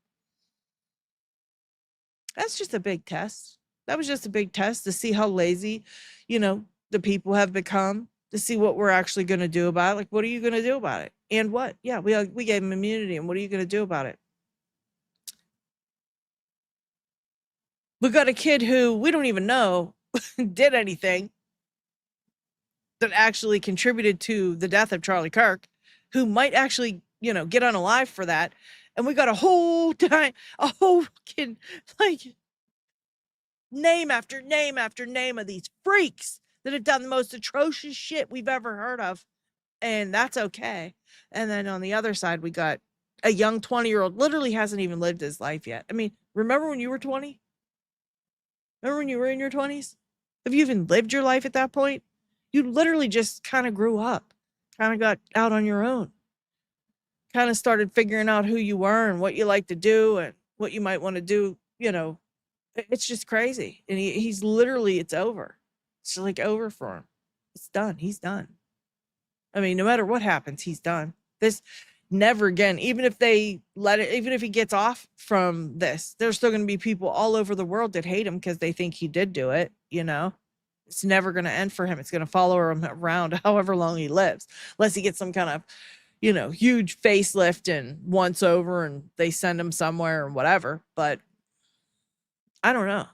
That's just a big test. That was just a big test to see how lazy, you know, the people have become to see what we're actually going to do about it. Like, what are you going to do about it? And what? Yeah, we gave him immunity, and what are you going to do about it? We got a kid who we don't even know did anything that actually contributed to the death of Charlie Kirk, who might actually, get unalive for that. And we got a whole kid, like, name after name after name of these freaks that have done the most atrocious shit we've ever heard of. And that's okay. And then on the other side, we got a young 20-year-old, literally hasn't even lived his life yet. I mean, remember when you were 20? Remember when you were in your 20s? Have you even lived your life at that point? You literally just kind of grew up, kind of got out on your own, kind of started figuring out who you were and what you like to do and what you might want to do. It's just crazy. And he's literally, it's over. It's like over for him. It's done. He's done. I mean, no matter what happens, he's done. This never again, even if they let it, even if he gets off from this, there's still going to be people all over the world that hate him because they think he did do it. It's never going to end for him. It's going to follow him around however long he lives, unless he gets some kind of, huge facelift and once over and they send him somewhere or whatever. But I don't know.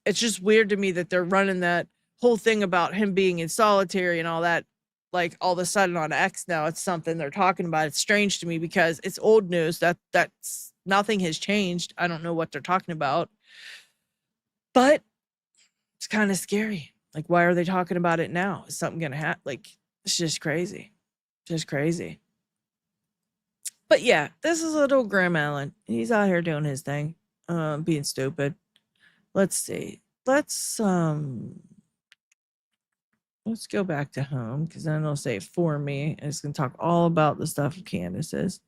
It's just weird to me that they're running that whole thing about him being in solitary and all that. Like all of a sudden on X now, it's something they're talking about. It's strange to me because it's old news. That's nothing has changed. I don't know what they're talking about, but it's kind of scary. Like, why are they talking about it now? Is something going to happen? Like, it's just crazy. Just crazy. But yeah, this is little Graham Allen. He's out here doing his thing, being stupid. Let's see. Let's go back to home because then it'll say for me. And it's going to talk all about the stuff of Candace's.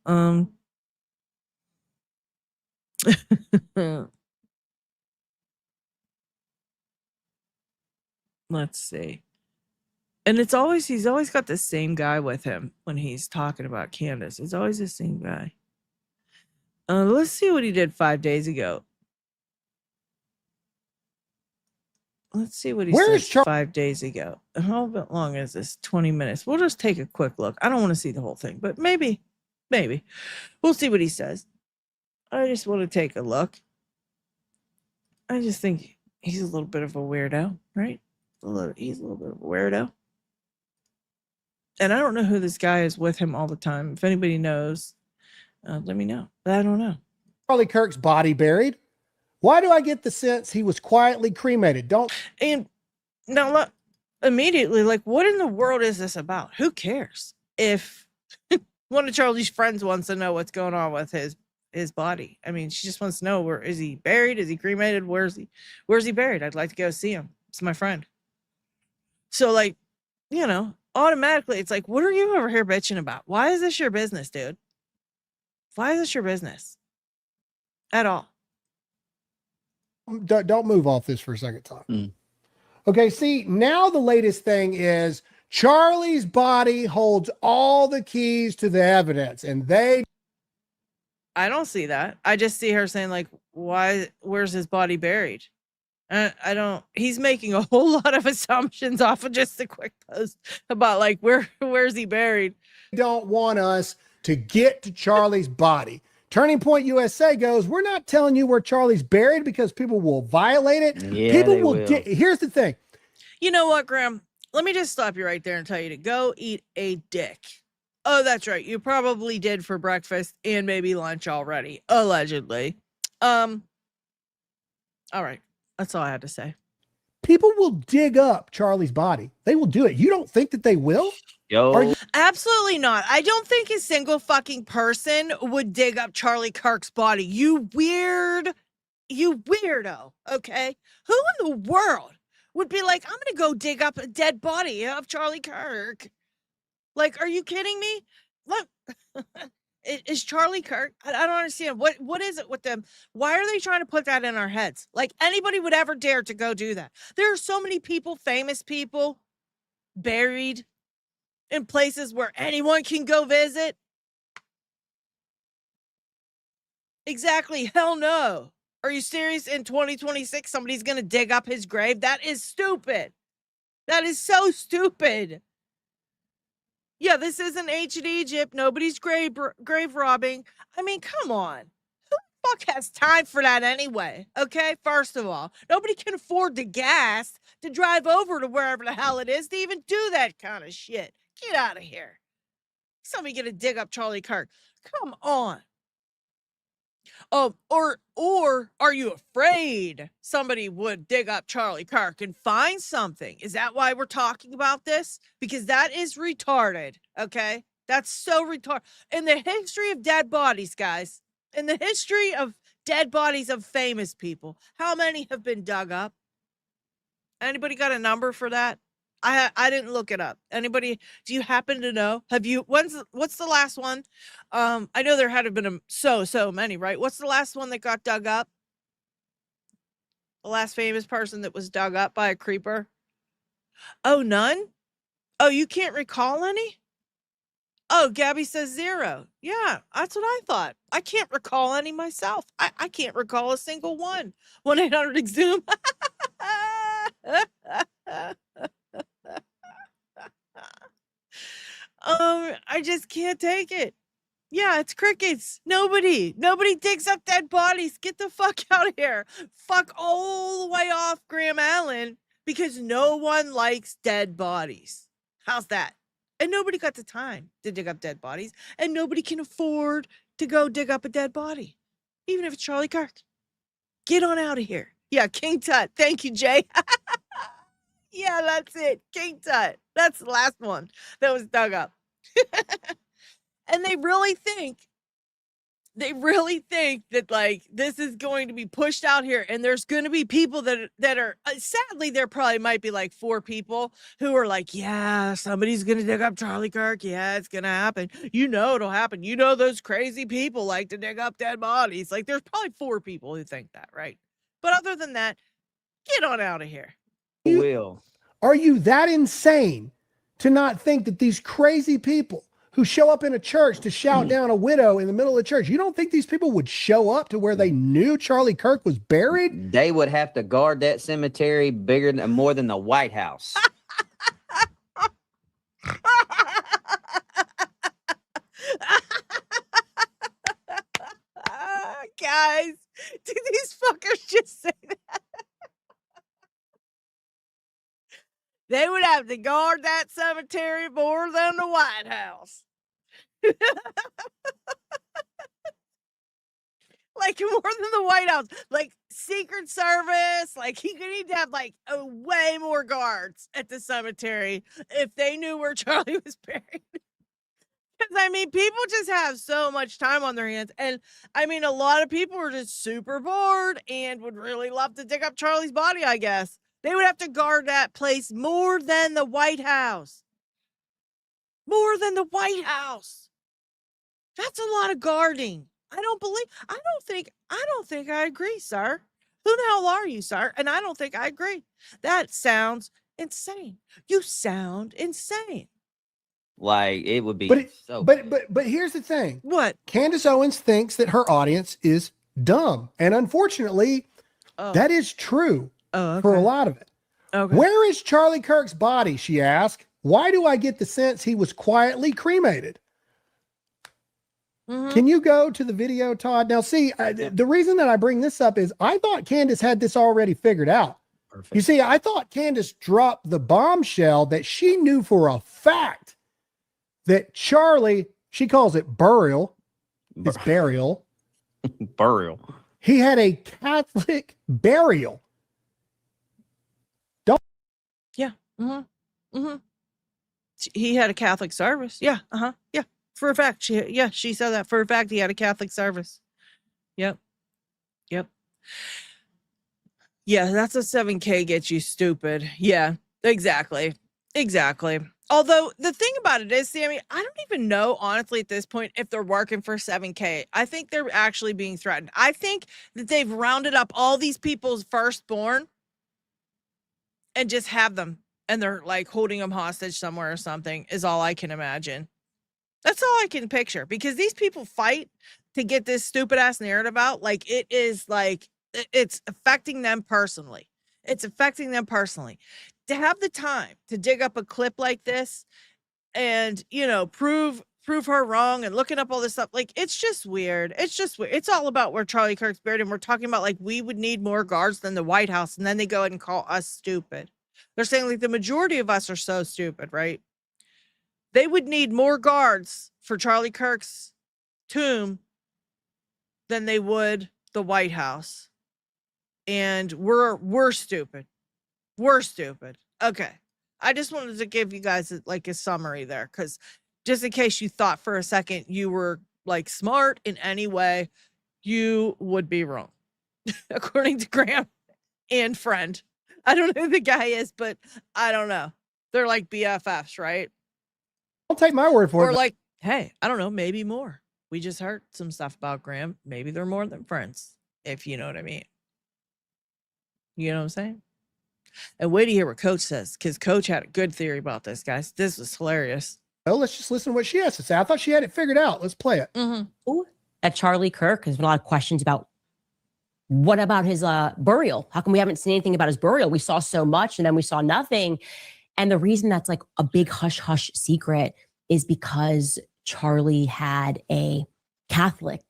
Let's see. And he's always got the same guy with him when he's talking about Candace. It's always the same guy. Let's see what he did 5 days ago. Let's see what he said 5 days ago. How long is this? 20 minutes. We'll just take a quick look. I don't want to see the whole thing, but maybe. We'll see what he says. I just want to take a look. I just think he's a little bit of a weirdo, right? He's a little bit of a weirdo. And I don't know who this guy is with him all the time. If anybody knows, let me know. But I don't know. Charlie Kirk's body buried. Why do I get the sense he was quietly cremated? And now look, immediately, like, what in the world is this about? Who cares? If one of Charlie's friends wants to know what's going on with his body. I mean, she just wants to know, where is he buried? Is he cremated? Where's he buried? I'd like to go see him. It's my friend. So, like, automatically it's like, what are you over here bitching about? Why is this your business, dude? Why is this your business at all? Don't move off this for a second, Tom. Okay, see, now the latest thing is Charlie's body holds all the keys to the evidence, and I don't see that. I just see her saying, like, where's his body buried? He's making a whole lot of assumptions off of just a quick post about, like, where's he buried? don't want us to get to Charlie's body. Turning Point USA goes, we're not telling you where Charlie's buried because people will violate it. Yeah, people they will. Here's the thing. You know what, Graham? Let me just stop you right there and tell you to go eat a dick. Oh, that's right. You probably did for breakfast and maybe lunch already, allegedly. All right. That's all I had to say. People will dig up Charlie's body. They will do it. You don't think that they will? Yo, Absolutely not. I don't think a single fucking person would dig up Charlie Kirk's body. You weirdo. Okay. Who in the world would be like, I'm going to go dig up a dead body of Charlie Kirk? Like, are you kidding me? Look, is Charlie Kirk? I don't understand. What is it with them? Why are they trying to put that in our heads? Like, anybody would ever dare to go do that. There are so many people, famous people, buried in places where anyone can go visit. Exactly. Hell no. Are you serious? In 2026, somebody's going to dig up his grave? That is stupid. That is so stupid. Yeah, this isn't ancient Egypt. Nobody's grave robbing. I mean, come on. Who the fuck has time for that anyway? Okay, first of all, nobody can afford the gas to drive over to wherever the hell it is to even do that kind of shit. Get out of here. Somebody gonna dig up Charlie Kirk. Come on. Or are you afraid somebody would dig up Charlie Kirk and find something? Is that why we're talking about this? Because that is retarded, okay? That's so retarded. In the history of dead bodies, guys, in the history of dead bodies of famous people, how many have been dug up? Anybody got a number for that? I didn't look it up. Anybody, do you happen to know? What's the last one? I know there had to been so many, right? What's the last one that got dug up? The last famous person that was dug up by a creeper? Oh, none? Oh, you can't recall any? Oh, Gabby says 0. Yeah, that's what I thought. I can't recall any myself. I can't recall a single one. 1-800-XOOM. I just can't take it. Yeah, it's crickets. Nobody digs up dead bodies. Get the fuck out of here. Fuck all the way off Graham Allen because no one likes dead bodies. How's that? And nobody got the time to dig up dead bodies, and nobody can afford to go dig up a dead body, even if it's Charlie Kirk. Get on out of here. Yeah, King Tut. Thank you, Jay. Yeah, that's it. King Tut. That's the last one that was dug up. And they really think that like this is going to be pushed out here, and there's going to be people that are sadly there probably might be like 4 people who are like, yeah, somebody's going to dig up Charlie Kirk. Yeah, it's going to happen. You know it'll happen. You know those crazy people like to dig up dead bodies. Like there's probably 4 people who think that, right? But other than that, get on out of here. Are you that insane to not think that these crazy people who show up in a church to shout down a widow in the middle of the church, you don't think these people would show up to where they knew Charlie Kirk was buried? They would have to guard that cemetery more than the White House. Guys, did these fuckers just say that? They would have to guard that cemetery more than the White House. Like more than the White House. Like Secret Service. Like he could need to have like way more guards at the cemetery if they knew where Charlie was buried. Because I mean, people just have so much time on their hands. And I mean, a lot of people are just super bored and would really love to dig up Charlie's body, I guess. They would have to guard that place more than the White House. More than the White House. That's a lot of guarding. I don't think I agree, sir. Who the hell are you, sir? And I don't think I agree. That sounds insane. You sound insane. Like it would be But here's the thing. What? Candace Owens thinks that her audience is dumb. And unfortunately, that is true for a lot of it. Okay. Where is Charlie Kirk's body? She asked. Why do I get the sense he was quietly cremated? Mm-hmm. Can you go to the video, Todd? Now, see, the reason that I bring this up is I thought Candace had this already figured out. Perfect. You see, I thought Candace dropped the bombshell that she knew for a fact that Charlie, she calls it burial. It's burial. Burial. He had a Catholic burial. Yeah. Mm-hmm. Mm-hmm. He had a Catholic service. Yeah. Uh-huh. Yeah. For a fact. She said that for a fact he had a Catholic service. Yep. Yeah, that's a 7K gets you stupid. Yeah, exactly. Although the thing about it is, Sammy, I don't even know, honestly, at this point, if they're working for 7K. I think they're actually being threatened. I think that they've rounded up all these people's firstborn and just have them. And they're like holding them hostage somewhere or something is all I can imagine. That's all I can picture, because these people fight to get this stupid ass narrative out. Like it is like, it's affecting them personally. It's affecting them personally. To have the time to dig up a clip like this and, you know, prove her wrong and looking up all this stuff, like, it's just weird. It's just weird. It's all about where Charlie Kirk's buried, and we're talking about like we would need more guards than the White House, and then they go ahead and call us stupid. They're saying like the majority of us are so stupid, right? They would need more guards for Charlie Kirk's tomb than they would the White House. And we're stupid. We're stupid. Okay. I just wanted to give you guys like a summary there, because just in case you thought for a second you were like smart in any way, you would be wrong. According to Graham and friend. I don't know who the guy is, but I don't know. They're like BFFs, right? Don't take my word for it. Or like, hey, I don't know, maybe more. We just heard some stuff about Graham. Maybe they're more than friends, if you know what I mean. You know what I'm saying? And wait to hear what Coach says, because Coach had a good theory about this, guys. This was hilarious. Oh, let's just listen to what she has to say. I thought she had it figured out. Let's play it. Mm-hmm. At Charlie Kirk, there's been a lot of questions about what about his burial? How come we haven't seen anything about his burial? We saw so much and then we saw nothing. And the reason that's like a big hush hush secret is because Charlie had a Catholic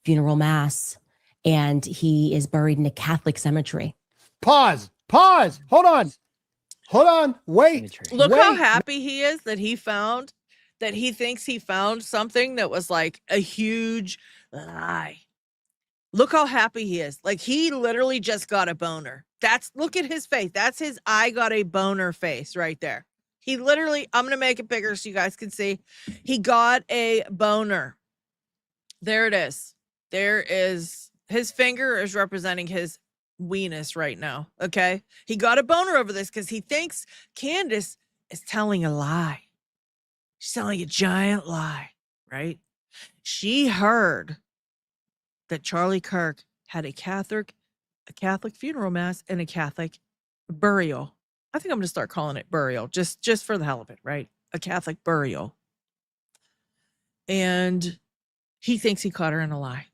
funeral mass and he is buried in a Catholic cemetery. Pause. Hold on. Wait. Look how happy he is that he thinks he found something that was like a huge lie. Look how happy he is. Like, he literally just got a boner. Look at his face. That's his I got a boner face right there. He literally, I'm going to make it bigger so you guys can see. He got a boner. There it is. There is, his finger is representing his weenus right now. Okay. He got a boner over this because he thinks Candace is telling a lie. She's telling a giant lie, right? She heard that Charlie Kirk had a Catholic funeral mass and a Catholic burial. I think I'm going to start calling it burial, just for the hell of it, right? A Catholic burial. And he thinks he caught her in a lie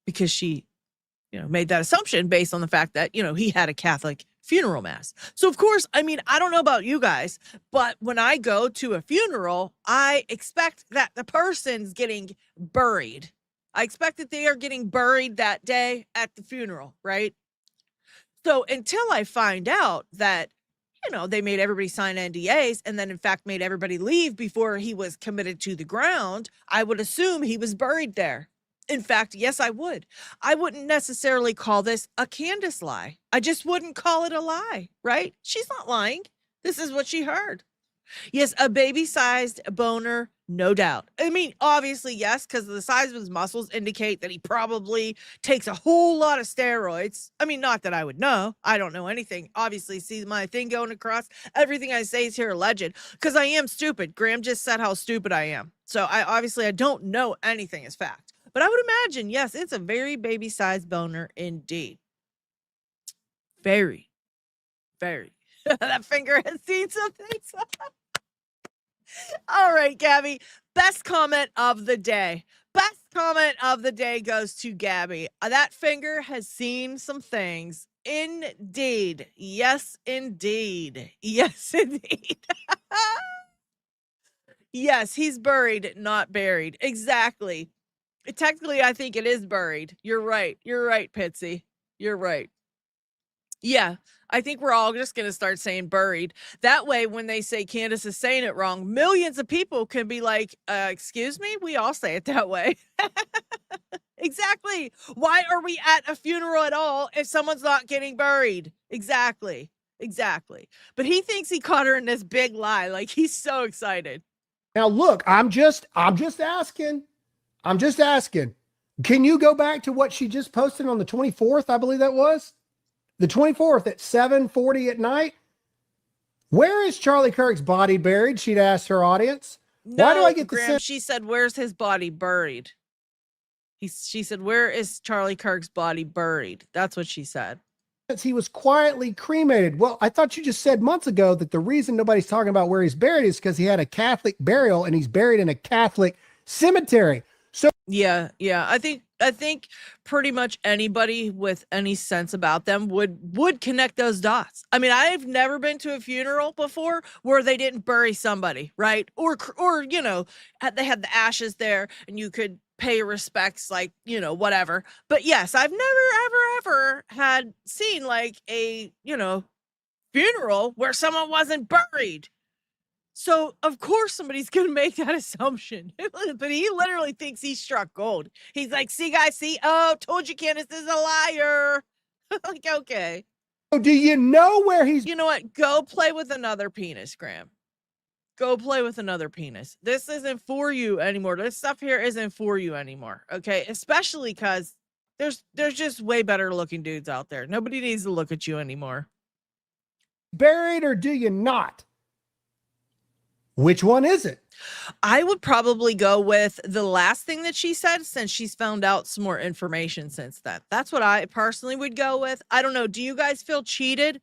because she, made that assumption based on the fact that, he had a Catholic funeral mass. So of course, I mean, I don't know about you guys, but when I go to a funeral, I expect that the person's getting buried. I expect that they are getting buried that day at the funeral, right? So until I find out that, they made everybody sign NDAs and then in fact made everybody leave before he was committed to the ground, I would assume he was buried there. In fact, yes, I would. I wouldn't necessarily call this a Candace lie. I just wouldn't call it a lie, right? She's not lying. This is what she heard. Yes, a baby-sized boner, no doubt. I mean, obviously, yes, because the size of his muscles indicate that he probably takes a whole lot of steroids. I mean, not that I would know. I don't know anything. Obviously, see my thing going across. Everything I say is here alleged because I am stupid. Graham just said how stupid I am. So I don't know anything as fact. But I would imagine, yes, it's a very baby-sized boner indeed. Very, very. That finger has seen something. All right, Gabby. Best comment of the day. Best comment of the day goes to Gabby. That finger has seen some things. Indeed. Yes, indeed. Yes, indeed. Yes, he's buried, not buried. Exactly. Technically, I think it is buried. You're right. You're right, Pitsy. You're right. Yeah, I think we're all just going to start saying buried. That way, when they say Candace is saying it wrong, millions of people can be like, excuse me? We all say it that way. Exactly. Why are we at a funeral at all if someone's not getting buried? Exactly. But he thinks he caught her in this big lie. Like, he's so excited. Now, look, I'm just asking. Can you go back to what she just posted on the 24th? I believe that was the 24th at 7:40 at night. Where is Charlie Kirk's body buried? She'd asked her audience. No, why do I get the Graham, she said, where's his body buried? She said, where is Charlie Kirk's body buried? That's what she said. He was quietly cremated. Well, I thought you just said months ago that the reason nobody's talking about where he's buried is because he had a Catholic burial and he's buried in a Catholic cemetery. So yeah, I think I think pretty much anybody with any sense about them would connect those dots. I mean, I've never been to a funeral before where they didn't bury somebody, right? Or you know, they had the ashes there and you could pay respects, like, you know, whatever. But yes, I've never ever had seen like a, you know, funeral where someone wasn't buried. So of course somebody's gonna make that assumption. But he literally thinks he struck gold. He's like, see guys, see, oh, told you Candace is a liar. Like, okay. So do you know where he's You know what? Go play with another penis, Graham. Go play with another penis. This isn't for you anymore. This stuff here isn't for you anymore. Okay. Especially because there's just way better looking dudes out there. Nobody needs to look at you anymore. buried or do you not? Which one is it? I would probably go with the last thing that she said, since she's found out some more information since then. That's what I personally would go with. I don't know. Do you guys feel cheated?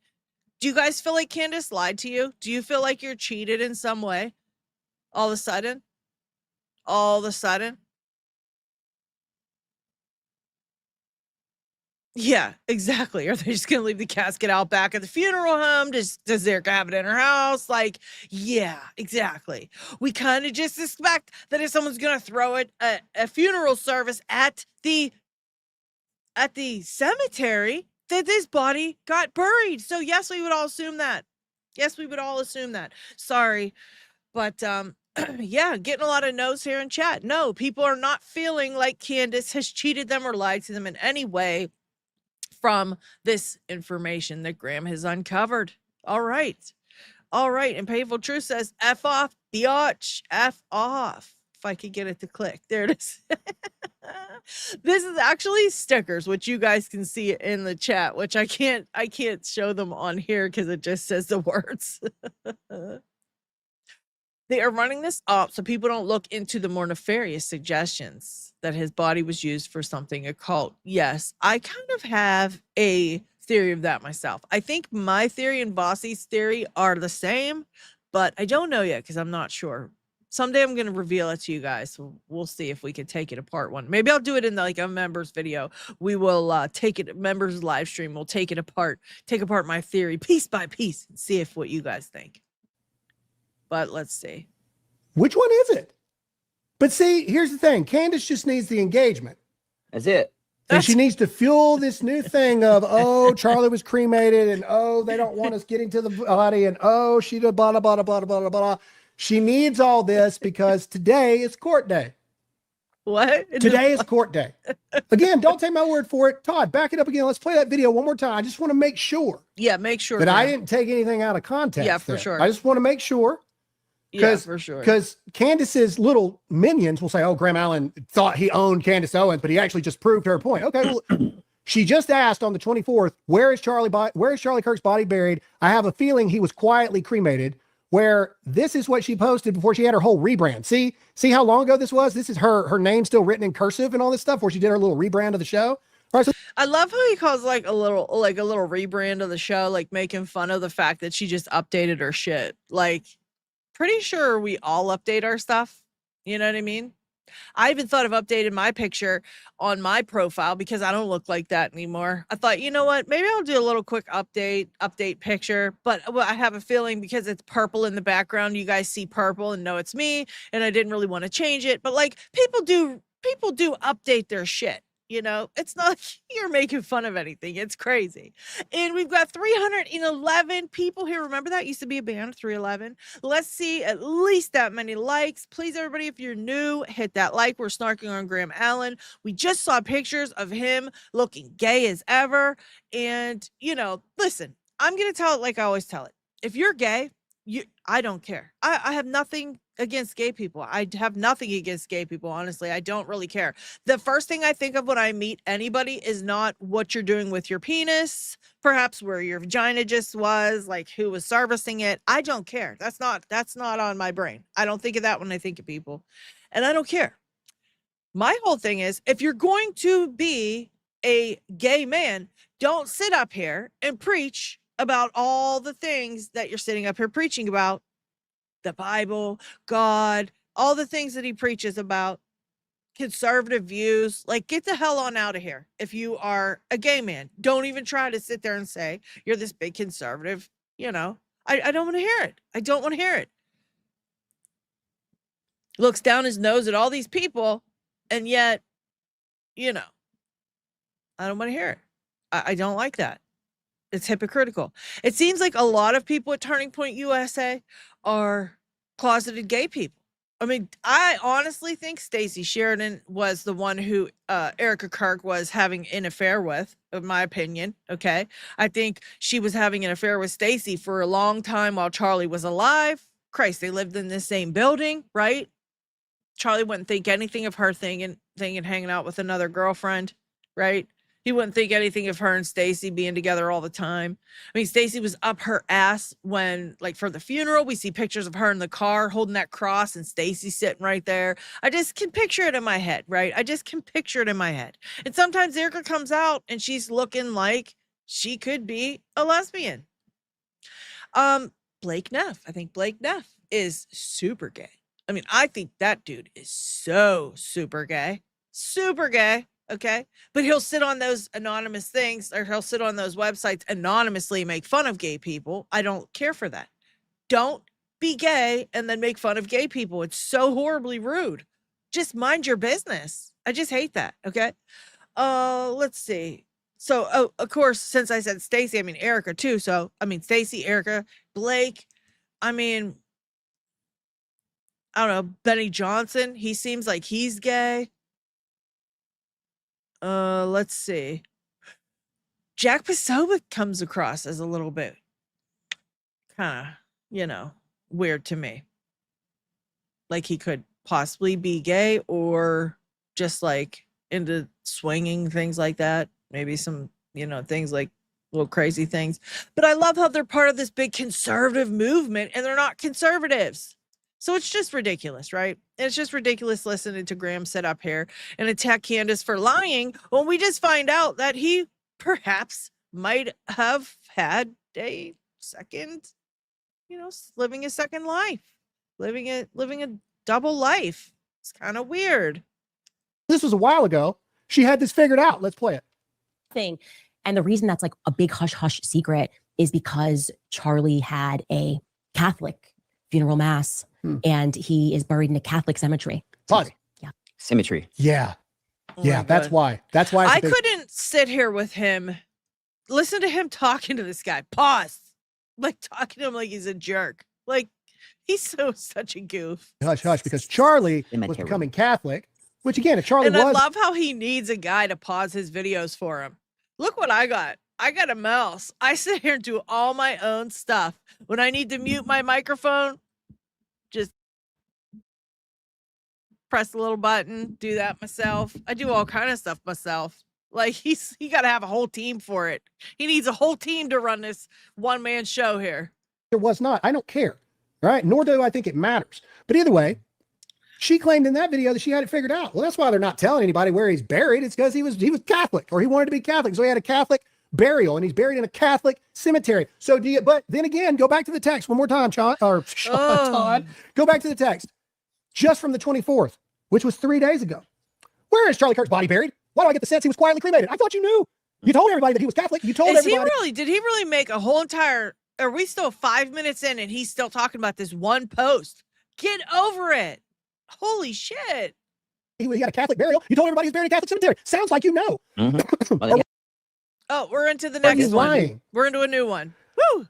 Do you guys feel like Candace lied to you? Do you feel like you're cheated in some way? All of a sudden? All of a sudden? Yeah, exactly. Are they just going to leave the casket out back at the funeral home? Does Erika have it in her house? Like, yeah, exactly. We kind of just expect that if someone's going to throw it a funeral service at the cemetery, that this body got buried. So yes, we would all assume that. Yes, we would all assume that. Sorry, but yeah, getting a lot of no's here in chat. No, people are not feeling like Candace has cheated them or lied to them in any way from this information that Graham has uncovered. All right. All right. And Painful Truth says, F off, biatch, F off. If I could get it to click. There it is. This is actually stickers, which you guys can see in the chat, which I can't show them on here because it just says the words. They are running this up so people don't look into the more nefarious suggestions that his body was used for something occult. Yes, I kind of have a theory of that myself. I think my theory and Bossy's theory are the same, but I don't know yet because I'm not sure. Someday I'm going to reveal it to you guys. So we'll see if we can take it apart one. Maybe I'll do it in like a members video. We will take it, members live stream. We'll take it apart, take apart my theory piece by piece and see if what you guys think. But let's see. Which one is it? But see, here's the thing. Candace just needs the engagement. That's it. And she needs to fuel this new thing of, oh, Charlie was cremated, and oh, they don't want us getting to the body, and oh, she did blah, blah, blah, blah, blah, blah, blah. She needs all this because today is court day. What? Today is court day. Again, don't take my word for it. Todd, back it up again. Let's play that video one more time. I just want to make sure. Yeah, make sure that I didn't take anything out of context. Yeah, for there. sure. I just want to make sure. Yeah, for sure. Because Candace's little minions will say, oh, Graham Allen thought he owned Candace Owens, but he actually just proved her point. Okay, well, she just asked on the 24th, where is Charlie Kirk's body buried? I have a feeling he was quietly cremated, where this is what she posted before she had her whole rebrand. See how long ago this was? This is her name still written in cursive and all this stuff, where she did her little rebrand of the show. All right, so I love how he calls like a little rebrand of the show, like making fun of the fact that she just updated her shit. Like, pretty sure we all update our stuff. You know what I mean? I even thought of updating my picture on my profile because I don't look like that anymore. I thought, you know what? Maybe I'll do a little quick update picture. But I have a feeling because it's purple in the background, you guys see purple and know it's me. And I didn't really want to change it. But like people do update their shit. You know, it's not like you're making fun of anything. It's crazy. And we've got 311 people here. Remember that used to be a band, 311. Let's see at least that many likes. Please, everybody, if you're new, hit that like. We're snarking on Graham Allen. We just saw pictures of him looking gay as ever. And, you know, listen, I'm going to tell it like I always tell it. If you're gay, I don't care. I have nothing against gay people. I have nothing against gay people. Honestly, I don't really care. The first thing I think of when I meet anybody is not what you're doing with your penis, perhaps where your vagina just was, like who was servicing it. I don't care. That's not on my brain. I don't think of that when I think of people, and I don't care. My whole thing is, if you're going to be a gay man, don't sit up here and preach about all the things that you're sitting up here preaching about. The Bible, God, all the things that he preaches about. conservative views, like get the hell on out of here. If you are a gay man, don't even try to sit there and say you're this big conservative. You know, I don't want to hear it. I don't want to hear it. Looks down his nose at all these people, and yet, you know, I don't want to hear it. I don't like that. It's hypocritical. It seems like a lot of people at Turning Point USA are closeted gay people. I mean, I honestly think Stacey Sheridan was the one who Erika Kirk was having an affair with, in my opinion. Okay. I think she was having an affair with Stacey for a long time while Charlie was alive. Christ, they lived in the same building, right? Charlie wouldn't think anything of her thinking hanging out with another girlfriend, right? He wouldn't think anything of her and Stacey being together all the time. I mean, Stacey was up her ass when, like, for the funeral, we see pictures of her in the car holding that cross and Stacey sitting right there. I just can picture it in my head, right? I just can picture it in my head. And sometimes Erika comes out and she's looking like she could be a lesbian. Blake Neff. I think Blake Neff is super gay. I mean, I think that dude is so super gay. Super gay. Okay. But he'll sit on those anonymous things, or he'll sit on those websites anonymously, make fun of gay people. I don't care for that. Don't be gay and then make fun of gay people. It's so horribly rude. Just mind your business. I just hate that. Okay. Let's see. So, of course, since I said Stacey, I mean Erika too. So, I mean Stacey, Erika, Blake. I mean, I don't know, Benny Johnson. He seems like he's gay. Let's see. Jack Posobiec comes across as a little bit kind of, you know, weird to me. Like he could possibly be gay or just like into swinging, things like that. Maybe some, you know, things like little crazy things. But I love how they're part of this big conservative movement and they're not conservatives. So it's just ridiculous, right? It's just ridiculous listening to Graham sit up here and attack Candace for lying when we just find out that he perhaps might have had a second, you know, living a second life, living a double life. It's kind of weird. This was a while ago. She had this figured out. Let's play it. Thing. And the reason that's like a big hush hush secret is because Charlie had a Catholic funeral mass and he is buried in a Catholic cemetery. Pause. Yeah. Symmetry. Yeah. Oh Yeah. my That's God. why. That's why. I couldn't sit here with him, listen to him talking to this guy. Pause. Like talking to him like he's a jerk. Like he's such a goof. Hush, hush, because Charlie was Cemetery. becoming Catholic, which again, if Charlie And I was, love how he needs a guy to pause his videos for him. Look what I got. I got a mouse. I sit here and do all my own stuff. When I need to mute my microphone, just press the little button, do that myself. I do all kind of stuff myself. Like he got to have a whole team for it. He needs a whole team to run this one-man show here. there was not. I don't care. All right. Nor do I think it matters. But either way, she claimed in that video that she had it figured out. Well, that's why they're not telling anybody where he's buried. It's because he was Catholic, or he wanted to be Catholic. So he had a Catholic burial and he's buried in a Catholic cemetery. So but then again, go back to the text one more time, Todd. Go back to the text just from the 24th, which was 3 days ago. Where is Charlie Kirk's body buried? Why do I get the sense he was quietly cremated? I thought you knew. You told everybody that he was Catholic. You told everybody. Did he really make a whole entire, are we still 5 minutes in and he's still talking about this one post? Get over it. Holy shit. He had a Catholic burial. You told everybody he was buried in a Catholic cemetery. Sounds like you know. Mm-hmm. Well, Oh, we're into the Are you next one. lying? We're into a new one. Woo.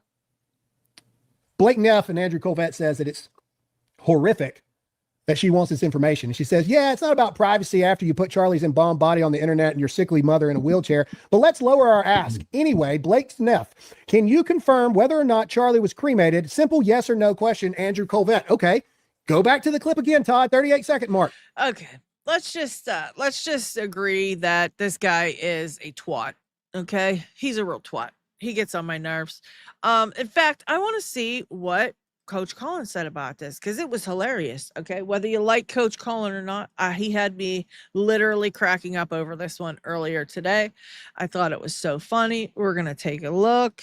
Blake Neff and Andrew Colvett says that it's horrific that she wants this information. And she says, yeah, it's not about privacy after you put Charlie's embalmed body on the internet and your sickly mother in a wheelchair, but let's lower our ask. Anyway, Blake Neff, can you confirm whether or not Charlie was cremated? Simple yes or no question, Andrew Colvett. Okay, go back to the clip again, Todd, 38-second mark. Okay. Let's just agree that this guy is a twat. Okay. He's a real twat. He gets on my nerves. In fact, I want to see what Coach Collins said about this because it was hilarious. Okay. Whether you like Coach Collins or not, he had me literally cracking up over this one earlier today. I thought it was so funny. We're going to take a look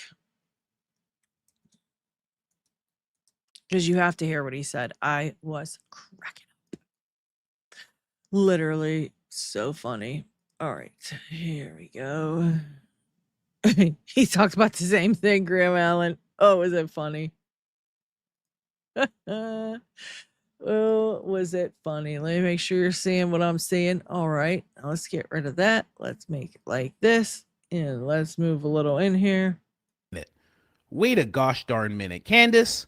because you have to hear what he said. I was cracking up. Literally so funny. All right, here we go. He talked about the same thing, Graham Allen. Oh, is it funny? Oh, was it funny? Let me make sure you're seeing what I'm seeing. All right, now let's get rid of that. Let's make it like this. And let's move a little in here. Wait a gosh darn minute. Candace?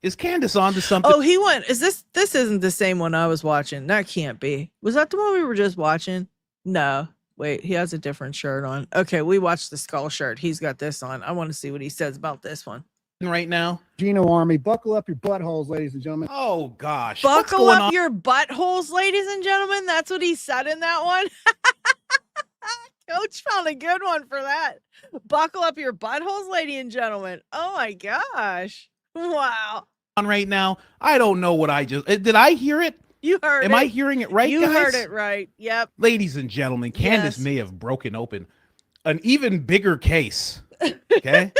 Is Candace on to something? Oh, he went. Is this isn't the same one I was watching. That can't be. Was that the one we were just watching? No. Wait, he has a different shirt on. Okay, we watched the skull shirt. He's got this on. I want to see what he says about this one. Right now? Gino Army, buckle up your buttholes, ladies and gentlemen. Oh, gosh. What's Buckle going up on? your buttholes, ladies and gentlemen. That's what he said in that one. Coach found a good one for that. Buckle up your buttholes, ladies and gentlemen. Oh my gosh. Wow. Right now? I don't know what I just... Did I hear it? You heard it. Am I hearing it right, You guys? heard it right. Yep. Ladies and gentlemen, Candace Yes. may have broken open an even bigger case. Okay?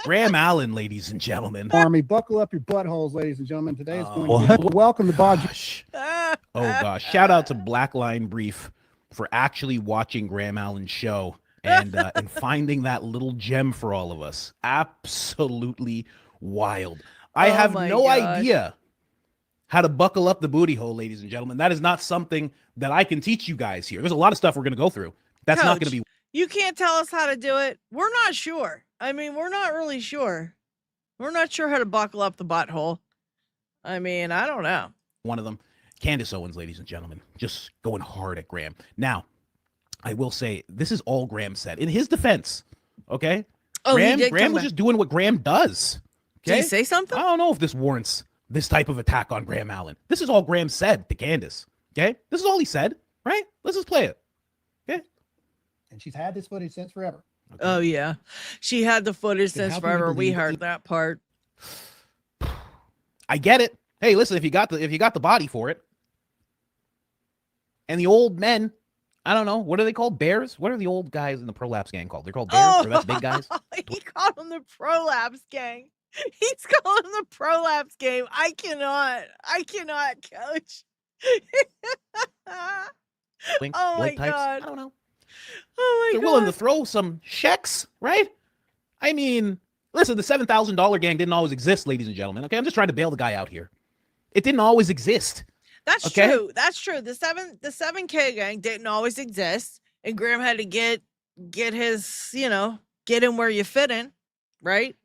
Graham Allen, ladies and gentlemen. Army, buckle up your buttholes, ladies and gentlemen. Today is going Oh. to be welcome to Bob. Gosh. Oh, gosh. Shout out to Black Line Brief for actually watching Graham Allen's show and finding that little gem for all of us. Absolutely wild. I Oh have my no gosh. idea how to buckle up the booty hole, ladies and gentlemen. That is not something that I can teach you guys here. There's a lot of stuff we're going to go through. That's not going to Coach, be... You can't tell us how to do it. We're not sure. I mean, we're not really sure. We're not sure how to buckle up the butthole. I mean, I don't know. one of them. Candace Owens, ladies and gentlemen, just going hard at Graham. Now, I will say, this is all Graham said. In his defense, okay? Oh, Graham, he did Graham come was back. just doing what Graham does. Did Okay? he say something? I don't know if this warrants this type of attack on Graham Allen. This is all Graham said to Candace. Okay? This is all he said, right? Let's just play it. Okay? And she's had this footage since forever. Okay. Oh yeah, she had the footage Then since how can you forever. We believe heard it? that part. I get it. Hey, listen, if you got the body for it, and the old men, I don't know, what are they called? Bears? What are the old guys in the prolapse gang called? They're called bears, or that's big guys. He called them the prolapse gang. He's calling them the prolapse game. I cannot, coach. Wink, Oh my blood types. I God. don't know. Oh my They're god. willing to throw some checks, right? I mean, listen, the $7,000 gang didn't always exist, ladies and gentlemen. Okay, I'm just trying to bail the guy out here. It didn't always exist. That's Okay. true. That's true. The 7K gang didn't always exist, and Graham had to get his, get in where you fit in, right?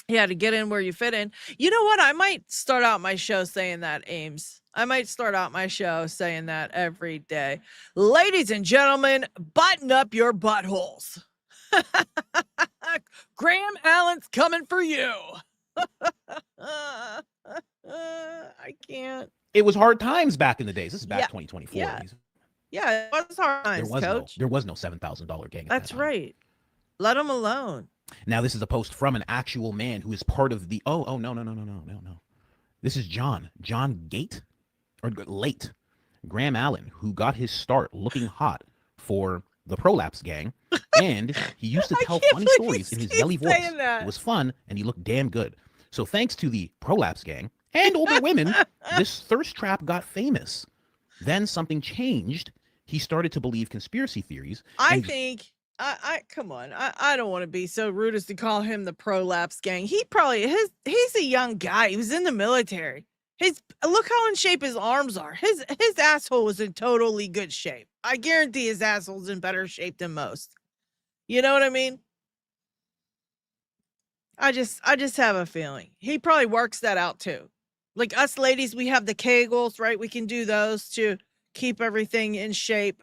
He had to get in where you fit in. You know what? I might start out my show saying that, Ames. I might start out my show saying that every day. Ladies and gentlemen, button up your buttholes. Graham Allen's coming for you. I can't. It was hard times back in the days. This is back Yeah, 2024. yeah. Yeah, it was hard times, coach. There was no $7,000 gang. At That's that time. right. Let him alone. Now this is a post from an actual man who is part of the. Oh no. This is John Gate or Late Graham Allen, who got his start looking hot for the Prolapse Gang, and he used to I tell can't funny believe stories in his he's yelly voice. saying that. It was fun, and he looked damn good. So thanks to the Prolapse Gang and older women, this thirst trap got famous. Then something changed. He started to believe conspiracy theories. I and think I come on. I don't want to be so rude as to call him the prolapse gang. He probably he's a young guy. He was in the military. Look how in shape his arms are. His asshole was in totally good shape. I guarantee his asshole's in better shape than most. You know what I mean? I just have a feeling. He probably works that out too. Like us ladies, we have the Kegels, right? We can do those to keep everything in shape.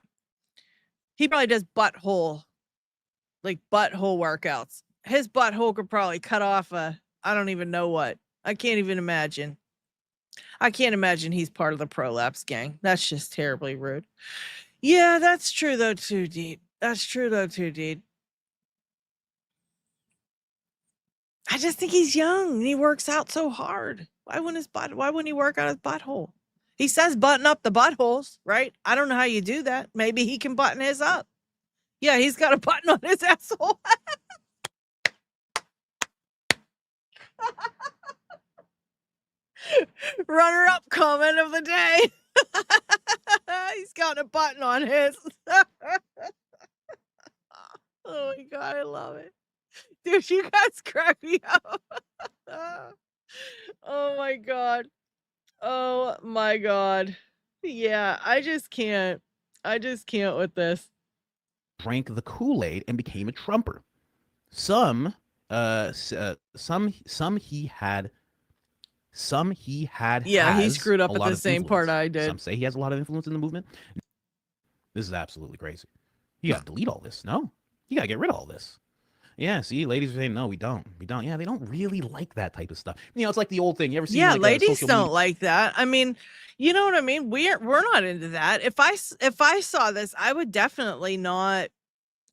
He probably does butthole workouts. His butthole could probably cut off I don't even know what. I can't even imagine. I can't imagine he's part of the prolapse gang. That's just terribly rude. Yeah, that's true though too, Deed. That's true though too, Deed. I just think he's young and he works out so hard. Why wouldn't he work out his butthole? He says button up the buttholes, right? I don't know how you do that. Maybe he can button his up. Yeah, he's got a button on his asshole. Runner-up comment of the day. He's got a button on his. Oh my God, I love it. Dude, you guys crack me up. Oh my God. Oh my God. Yeah, I just can't. I just can't with this. Drank the Kool-Aid and became a Trumper. Some he had Yeah, he has screwed up a at lot the of same part influence. I did. Some say he has a lot of influence in the movement. This is absolutely crazy. You gotta delete all this. No, you gotta get rid of all this. Yeah, see, ladies are saying no, we don't. Yeah, they don't really like that type of stuff. You know, it's like the old thing. You ever seen Yeah, like ladies social don't media? like that. I mean, you know what I mean? We're not into that. If I saw this, I would definitely not.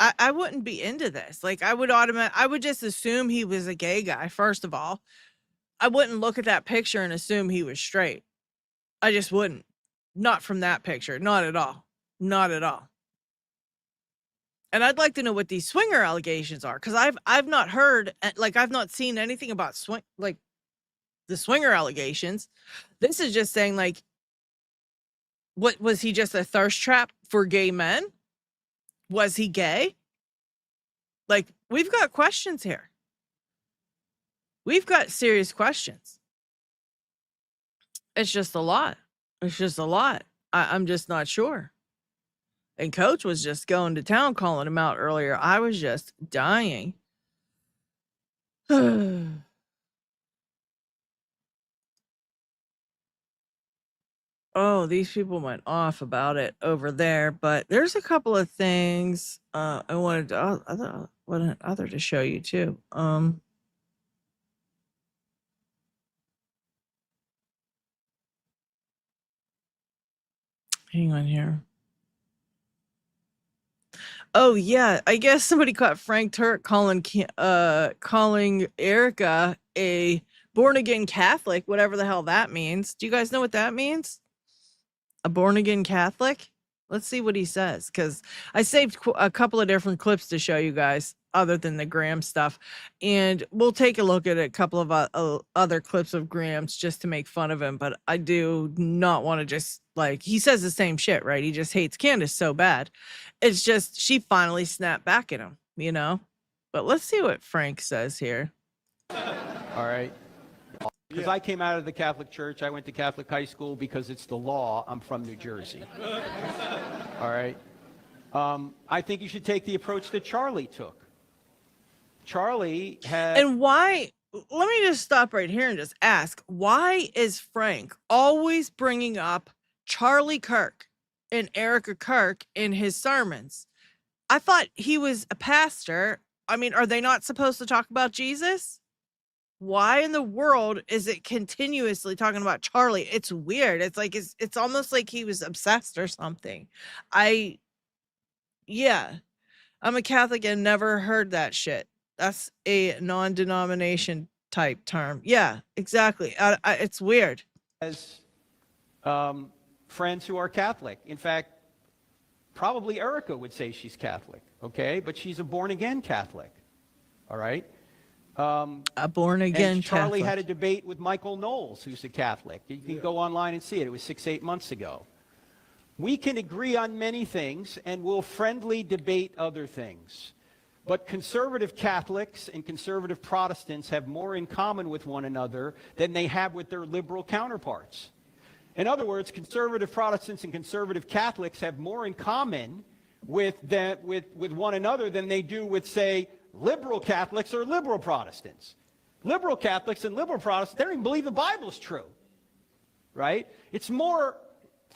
I wouldn't be into this. Like I would just assume he was a gay guy. First of all, I wouldn't look at that picture and assume he was straight. I just wouldn't. Not from that picture. Not at all. Not at all. And I'd like to know what these swinger allegations are, because I've not heard, like I've not seen anything about the swinger allegations. This is just saying like, what was he, just a thirst trap for gay men? Was he gay? Like, we've got questions here. We've got serious questions. It's just a lot. It's just a lot. I'm just not sure. And Coach was just going to town calling him out earlier. I was just dying. Oh, these people went off about it over there, but there's a couple of things I wanted to show you too. Hang on here. Oh yeah, I guess somebody caught Frank Turk calling Erika a born again Catholic, whatever the hell that means. Do you guys know what that means? A born again Catholic? Let's see what he says, because I saved a couple of different clips to show you guys other than the Graham stuff, and we'll take a look at a couple of other clips of Graham's just to make fun of him. But I do not want to just, like, he says the same shit, right? He just hates Candace so bad. It's just she finally snapped back at him, you know. But let's see what Frank says here. All right. Because I came out of the Catholic Church. I went to Catholic high school because it's the law. I'm from New Jersey. All right. I think you should take the approach that Charlie took. Charlie had... And why, let me just stop right here and just ask, why is Frank always bringing up Charlie Kirk and Erika Kirk in his sermons? I thought he was a pastor. I mean, are they not supposed to talk about Jesus? Why in the world is it continuously talking about Charlie? It's weird. It's like, it's almost like he was obsessed or something. Yeah, I'm a Catholic and never heard that shit. That's a non-denomination type term. Yeah, exactly. It's weird. Has friends who are Catholic. In fact, probably Erika would say she's Catholic, okay? But she's a born-again Catholic, all right? A born-again Charlie Catholic. had a debate with Michael Knowles, who's a Catholic. You can go online and see it. It was 6-8 months ago. We can agree on many things, and we'll friendly debate other things. But conservative Catholics and conservative Protestants have more in common with one another than they have with their liberal counterparts. In other words, conservative Protestants and conservative Catholics have more in common with one another than they do with, say, liberal Catholics or liberal Protestants. Liberal Catholics and liberal Protestants, they don't even believe the Bible is true, right? It's more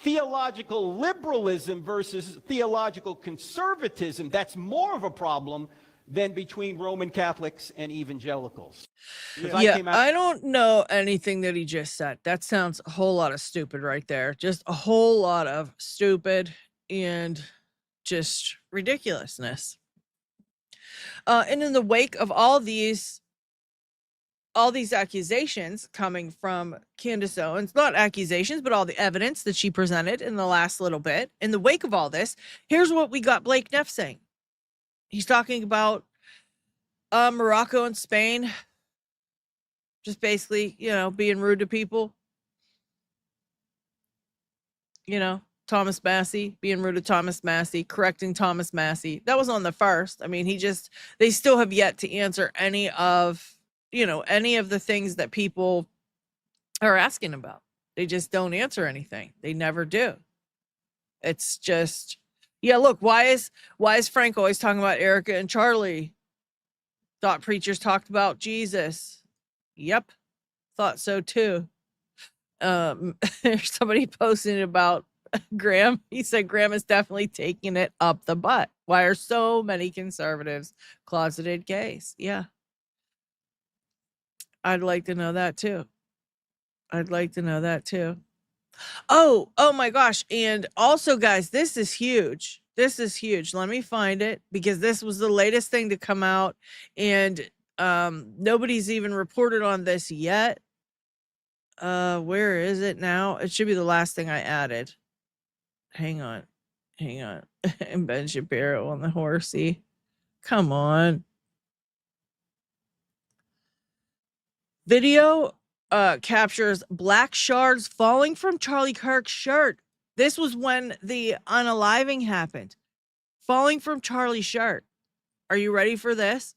theological liberalism versus theological conservatism that's more of a problem than between Roman Catholics and evangelicals. Yeah, I don't know anything that he just said. That sounds a whole lot of stupid right there. Just a whole lot of stupid and just ridiculousness. And in the wake of all these accusations coming from Candace Owens, not accusations, but all the evidence that she presented in the last little bit, in the wake of all this, here's what we got Blake Neff saying. He's talking about Morocco and Spain just basically, being rude to people, Thomas Massey, being rude to Thomas Massey, correcting Thomas Massey. That was on the first. I mean, they still have yet to answer any of the things that people are asking about. They just don't answer anything. They never do. It's just, yeah, look, why is Frank always talking about Erika and Charlie? Thought preachers talked about Jesus. Yep. Thought so too. There's somebody posting about Graham. He said Graham is definitely taking it up the butt. Why are so many conservatives closeted gays? Yeah. I'd like to know that too. Oh my gosh. And also, guys, this is huge. Let me find it, because this was the latest thing to come out, and nobody's even reported on this yet. Where is it now? It should be the last thing I added. Hang on. And Ben Shapiro on the horsey. Come on. Video captures black shards falling from Charlie Kirk's shirt. This was when the unaliving happened. Falling from Charlie's shirt. Are you ready for this?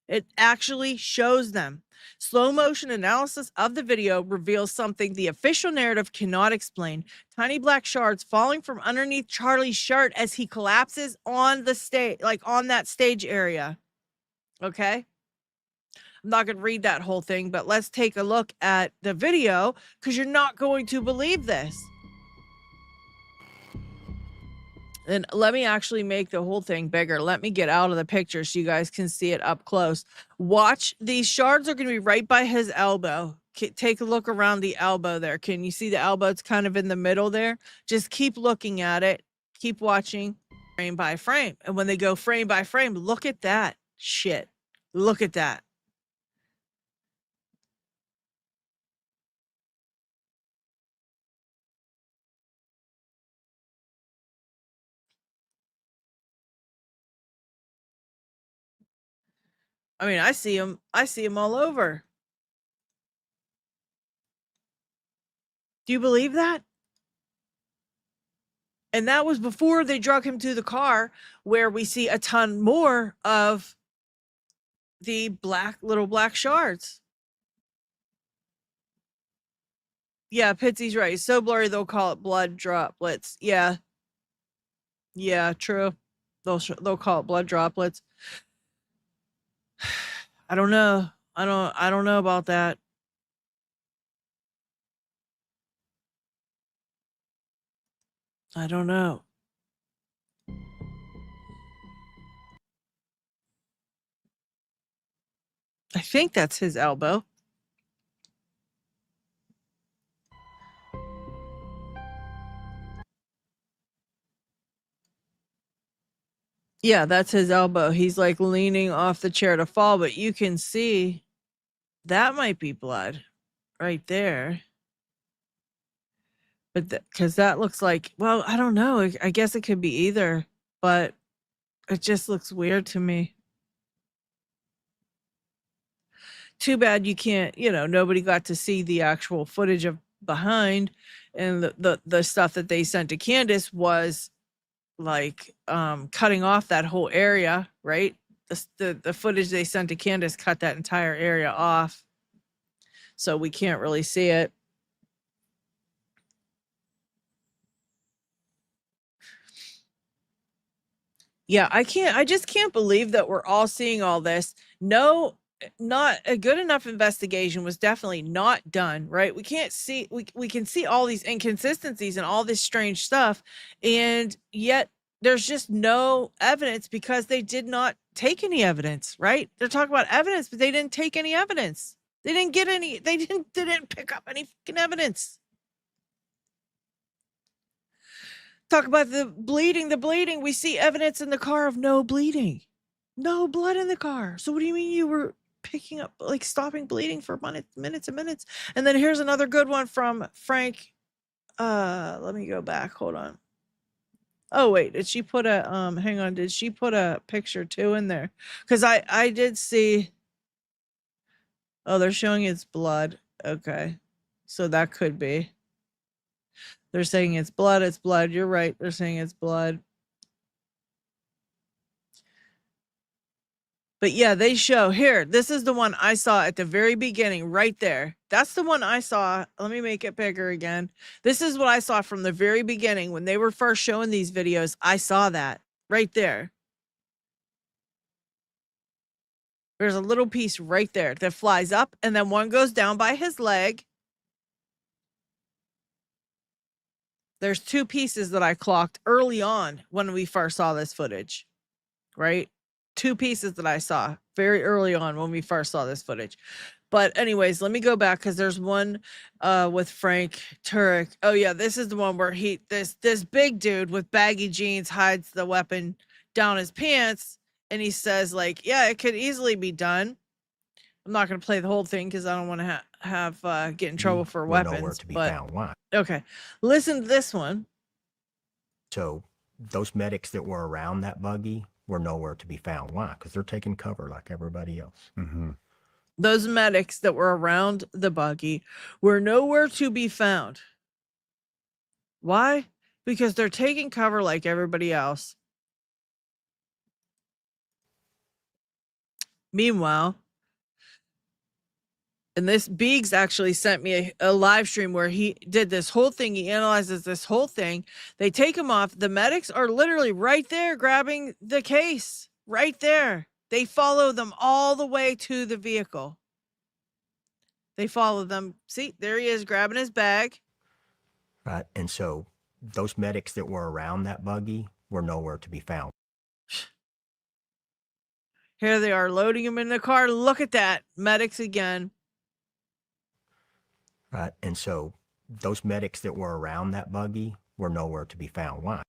It actually shows them. Slow motion analysis of the video reveals something the official narrative cannot explain. Tiny black shards falling from underneath Charlie's shirt as he collapses on the stage, like on that stage area. Okay? I'm not going to read that whole thing, but let's take a look at the video, because you're not going to believe this. And let me actually make the whole thing bigger. Let me get out of the picture so you guys can see it up close. Watch. These shards are going to be right by his elbow. Take a look around the elbow there. Can you see the elbow? It's kind of in the middle there. Just keep looking at it. Keep watching frame by frame. And when they go frame by frame, look at that shit. Look at that. I mean, I see him all over. Do you believe that? And that was before they drug him to the car, where we see a ton more of the little black shards. Yeah, Pitsy's right. It's so blurry they'll call it blood droplets. Yeah. Yeah, true. They'll call it blood droplets. I don't know. I don't know about that. I don't know. I think that's his elbow. Yeah, that's his elbow. He's like leaning off the chair to fall, but you can see that might be blood right there. But because that looks like, well, I don't know. I guess it could be either, but it just looks weird to me. Too bad you can't, nobody got to see the actual footage of behind, and the stuff that they sent to Candace was like cutting off that whole area, right? The footage they sent to Candace cut that entire area off, so we can't really see it. Yeah, I just can't believe that we're all seeing all this. No, not a good enough investigation was definitely not done, right? We can't see, we can see all these inconsistencies and all this strange stuff, and yet there's just no evidence because they did not take any evidence, right? They're talking about evidence, but they didn't take any evidence. They didn't get any, they didn't pick up any fucking evidence. Talk about the bleeding. We see evidence in the car of no bleeding, no blood in the car. So what do you mean you were picking up, like stopping bleeding for minutes and minutes? And then here's another good one from Frank. Let me go back. Hold on. Oh wait, did she put a hang on, did she put a picture too in there? Because I did see. Oh, they're showing it's blood. Okay. So that could be. They're saying it's blood. It's blood. You're right. They're saying it's blood. But yeah, they show here. This is the one I saw at the very beginning, right there. That's the one I saw. Let me make it bigger again. This is what I saw from the very beginning when they were first showing these videos. I saw that right there. There's a little piece right there that flies up, and then one goes down by his leg. There's two pieces that I clocked early on when we first saw this footage, right? Two pieces that I saw very early on when we first saw this footage. But anyways, let me go back because there's one with Frank Turek. Oh yeah, this is the one where this big dude with baggy jeans hides the weapon down his pants, and he says like, yeah, it could easily be done. I'm not going to play the whole thing because I don't want to have get in trouble for weapons. Nowhere to be but found. Why? okay, listen to this one. So those medics that were around that buggy were nowhere to be found. Why? Because they're taking cover like everybody else. Mm-hmm. Those medics that were around the buggy were nowhere to be found. Why? Because they're taking cover like everybody else. Meanwhile, and this Biggs actually sent me a live stream where he did this whole thing. He analyzes this whole thing. They take him off. The medics are literally right there grabbing the case. Right there. They follow them all the way to the vehicle. They follow them. See, there he is grabbing his bag. Right. And so those medics that were around that buggy were nowhere to be found. Here they are loading him in the car. Look at that. Medics again. Right. And so those medics that were around that buggy were nowhere to be found. Why?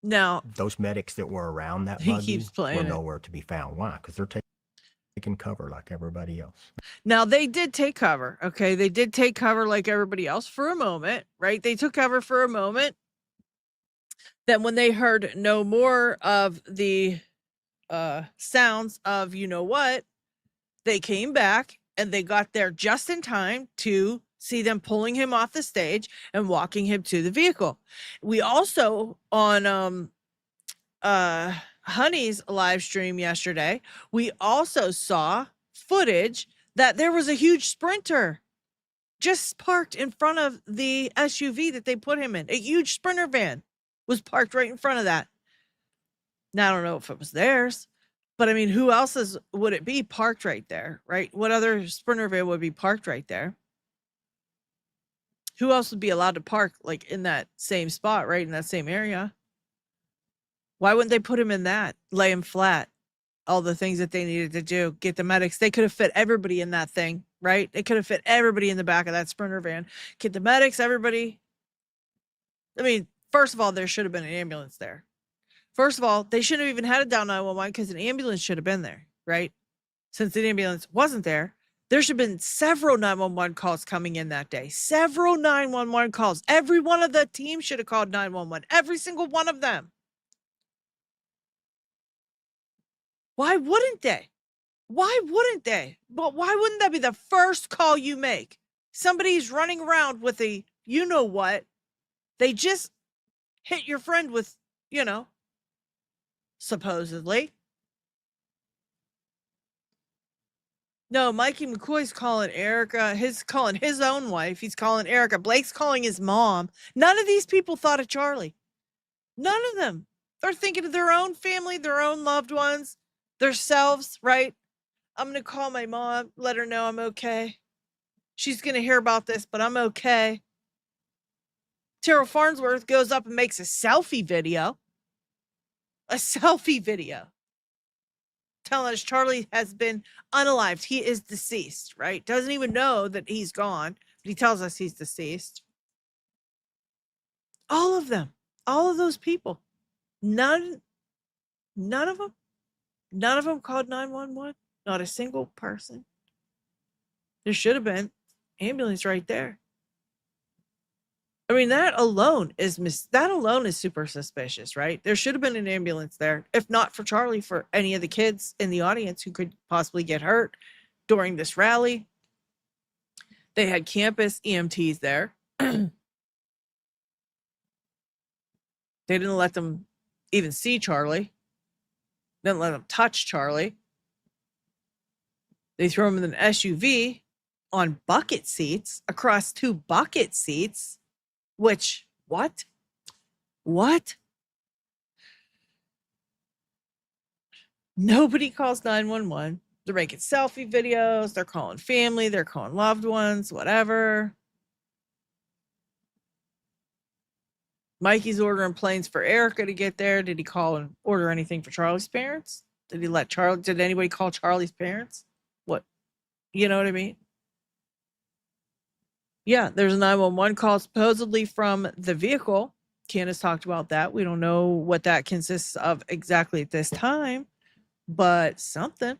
Now, Those medics that were around that He buggy keeps playing were it. nowhere to be found. Why? Because they're taking cover like everybody else. Now they did take cover. Okay. They did take cover like everybody else for a moment, right? They took cover for a moment. Then when they heard no more of the sounds of you know what, they came back and they got there just in time to see them pulling him off the stage and walking him to the vehicle. We also on Honey's live stream yesterday, we also saw footage that there was a huge Sprinter just parked in front of the SUV that they put him in. A huge Sprinter van was parked right in front of that. Now, I don't know if it was theirs, but I mean, who else would it be parked right there, right? What other Sprinter van would be parked right there? Who else would be allowed to park like in that same spot, right? In that same area? Why wouldn't they put him in that? Lay him flat. All the things that they needed to do. Get the medics. They could have fit everybody in that thing, right? They could have fit everybody in the back of that Sprinter van. Get the medics, everybody. I mean, first of all, there should have been an ambulance there. First of all, they shouldn't have even had it down 911 because an ambulance should have been there, right? Since the ambulance wasn't there, there should have been several 911 calls coming in that day. Several 911 calls. Every one of the teams should have called 911. Every single one of them. Why wouldn't they? Why wouldn't they? But why wouldn't that be the first call you make? Somebody's running around with a you know what? They just hit your friend with, you know, supposedly. No, Mikey McCoy's calling Erika. He's calling his own wife. He's calling Erika. Blake's calling his mom. None of these people thought of Charlie. None of them. They're thinking of their own family, their own loved ones, themselves, right? I'm going to call my mom, let her know I'm okay. She's going to hear about this, but I'm okay. Terrell Farnsworth goes up and makes a selfie video. A selfie video. Telling us Charlie has been unalived. He is deceased, right? Doesn't even know that he's gone, but he tells us he's deceased. All of them. All of those people. None of them called 911. Not a single person. There should have been ambulance right there. I mean, that alone is super suspicious, right? There should have been an ambulance there, if not for Charlie, for any of the kids in the audience who could possibly get hurt during this rally. They had campus EMTs there. They didn't let them even see Charlie. Didn't let them touch Charlie. They threw him in an SUV on bucket seats across 2 bucket seats, which, what? What? Nobody calls 911. They're making selfie videos. They're calling family. They're calling loved ones, whatever. Mikey's ordering planes for Erika to get there. Did he call and order anything for Charlie's parents? Did he let Charlie, did anybody call Charlie's parents? What? You know what I mean? Yeah, there's a 911 call supposedly from the vehicle. Candace talked about that. We don't know what that consists of exactly at this time, but something.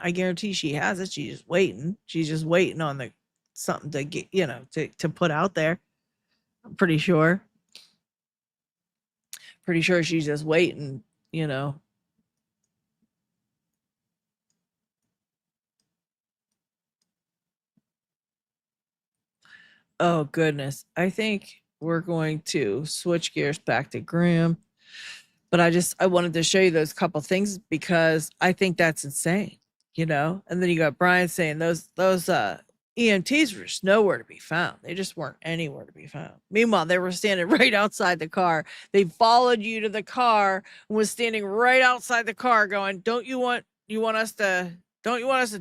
I guarantee she has it. She's just waiting. She's just waiting on the something to get, to put out there. I'm pretty sure. Pretty sure she's just waiting, Oh goodness. I think we're going to switch gears back to Graham. But I wanted to show you those couple things because I think that's insane, And then you got Brian saying those EMTs were just nowhere to be found. They just weren't anywhere to be found. Meanwhile, they were standing right outside the car. They followed you to the car and was standing right outside the car going, don't you want us to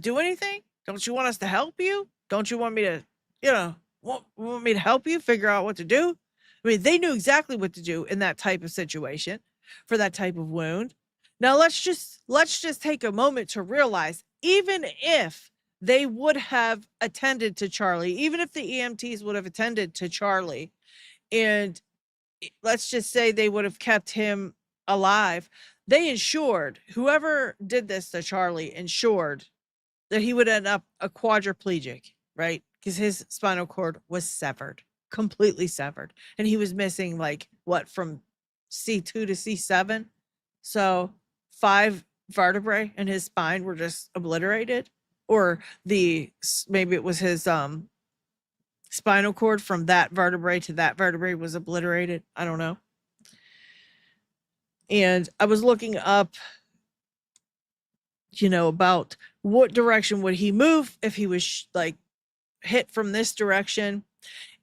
do anything? Don't you want us to help you? Don't you want me to, want me to help you figure out what to do? I mean, they knew exactly what to do in that type of situation for that type of wound. Now let's just take a moment to realize, even if they would have attended to Charlie, even if the EMTs would have attended to Charlie, and let's just say they would have kept him alive, they ensured, whoever did this to Charlie ensured that he would end up a quadriplegic, right? Because his spinal cord was severed, completely severed. And he was missing from C2 to C7. So 5 vertebrae in his spine were just obliterated. Or maybe it was his spinal cord from that vertebrae to that vertebrae was obliterated. I don't know. And I was looking up, about what direction would he move if he was hit from this direction.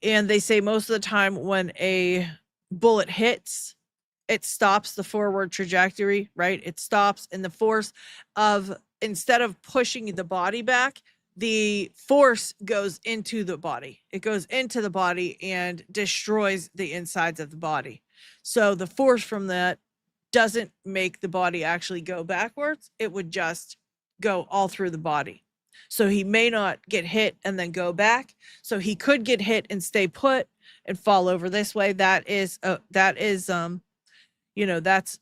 And they say most of the time when a bullet hits, it stops the forward trajectory, right? It stops, and the force of, instead of pushing the body back, the force goes into the body. It goes into the body and destroys the insides of the body. So the force from that doesn't make the body actually go backwards. It would just go all through the body. So he may not get hit and then go back. So he could get hit and stay put and fall over this way. That's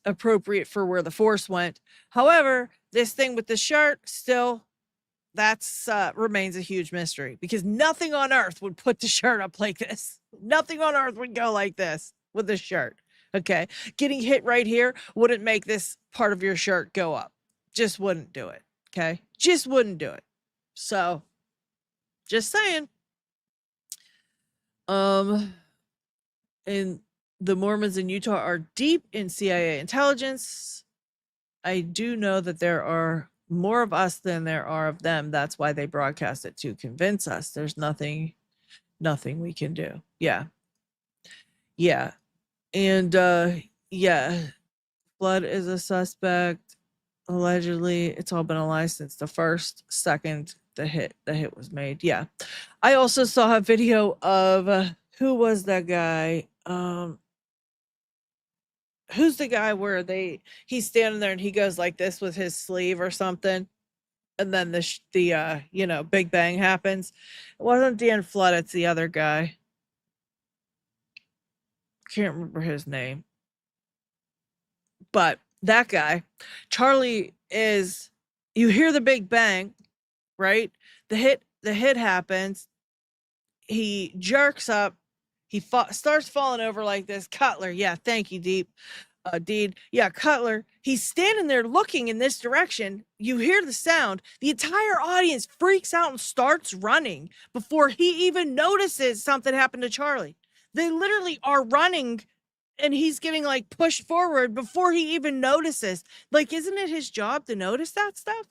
appropriate for where the force went. However, this thing with the shirt still, that's remains a huge mystery, because nothing on earth would put the shirt up like this. Nothing on earth would go like this with the shirt. Okay. Getting hit right here wouldn't make this part of your shirt go up. Just wouldn't do it. Okay. Just wouldn't do it. So just saying. And the Mormons in Utah are deep in CIA intelligence. I do know that there are more of us than there are of them. That's why they broadcast it, to convince us. There's nothing we can do. Yeah. And Flood is a suspect. Allegedly, it's all been a lie since the second the hit was made. Yeah. I also saw a video of who was that guy? Who's the guy where he's standing there and he goes like this with his sleeve or something, and then the Big Bang happens. It wasn't Dan Flood, it's the other guy. Can't remember his name. But that guy, Charlie, is, you hear the Big Bang, right? The hit happens. He jerks up. He starts falling over like this. Cutler, yeah, thank you, Deep. Deed. Yeah, Cutler. He's standing there looking in this direction. You hear the sound. The entire audience freaks out and starts running before he even notices something happened to Charlie. They literally are running and he's getting like pushed forward before he even notices. Like, isn't it his job to notice that stuff?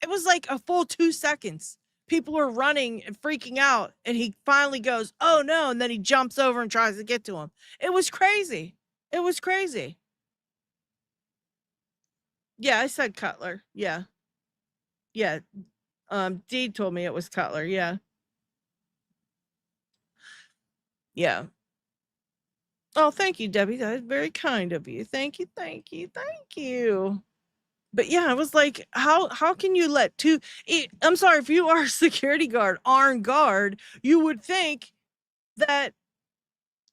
It was like a full 2 seconds. People are running and freaking out, and he finally goes, "Oh no," and then he jumps over and tries to get to him. It was crazy. It was crazy. Yeah, I said Cutler. Yeah. Yeah. Deed told me it was Cutler. Yeah. Yeah. Oh, thank you, Debbie. That is very kind of you. Thank you, thank you, thank you. But yeah, I was like, how can you let two? I'm sorry, if you are a security guard, armed guard, you would think that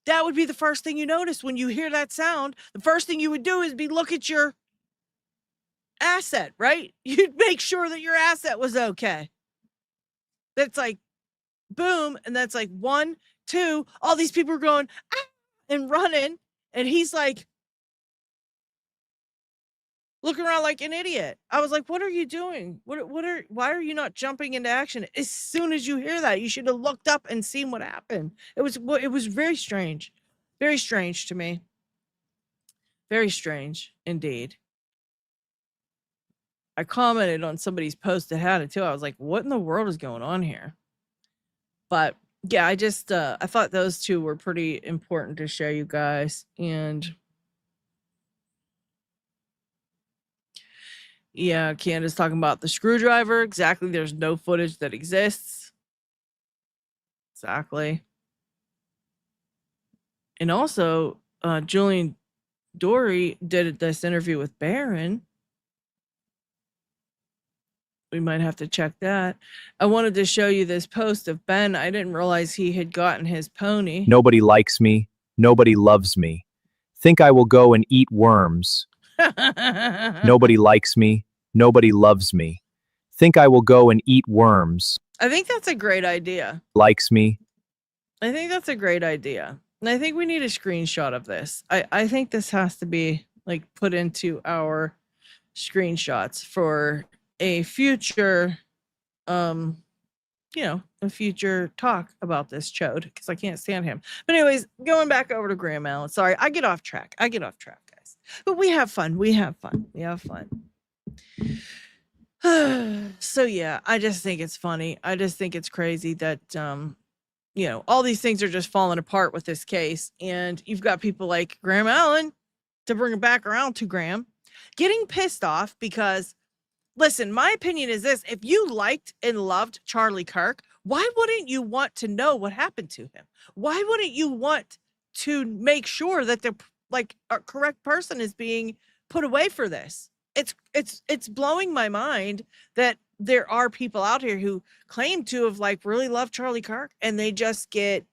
that would be the first thing you notice when you hear that sound. The first thing you would do is look at your asset, right? You'd make sure that your asset was okay. That's like, boom, and that's like 1, 2. All these people are going ah, and running, and he's like looking around like an idiot. I was like, what are you doing? Why are you not jumping into action? As soon as you hear that, you should have looked up and seen what happened. It was very strange. Very strange to me. Very strange indeed. I commented on somebody's post that had it too. I was like, what in the world is going on here? But yeah, I just I thought those two were pretty important to show you guys. And yeah, Candace talking about the screwdriver. Exactly. There's no footage that exists. Exactly. And also, Julian Dory did this interview with Barron. We might have to check that. I wanted to show you this post of Ben. I didn't realize he had gotten his pony. Nobody likes me. Nobody loves me. Think I will go and eat worms. Nobody likes me. Nobody loves me. Think I will go and eat worms. I think that's a great idea. Likes me. I think that's a great idea. And I think we need a screenshot of this. I think this has to be like put into our screenshots for a future, a future talk about this chode, because I can't stand him. But anyways, going back over to Graham Allen. Sorry, I get off track, guys. But we have fun. So yeah, I just think it's funny. I just think it's crazy that all these things are just falling apart with this case, and you've got people like Graham Allen, to bring it back around to Graham, getting pissed off because, listen, my opinion is this: if you liked and loved Charlie Kirk, why wouldn't you want to know what happened to him? Why wouldn't you want to make sure that the correct person is being put away for this? It's blowing my mind that there are people out here who claim to have really loved Charlie Kirk, and they just get,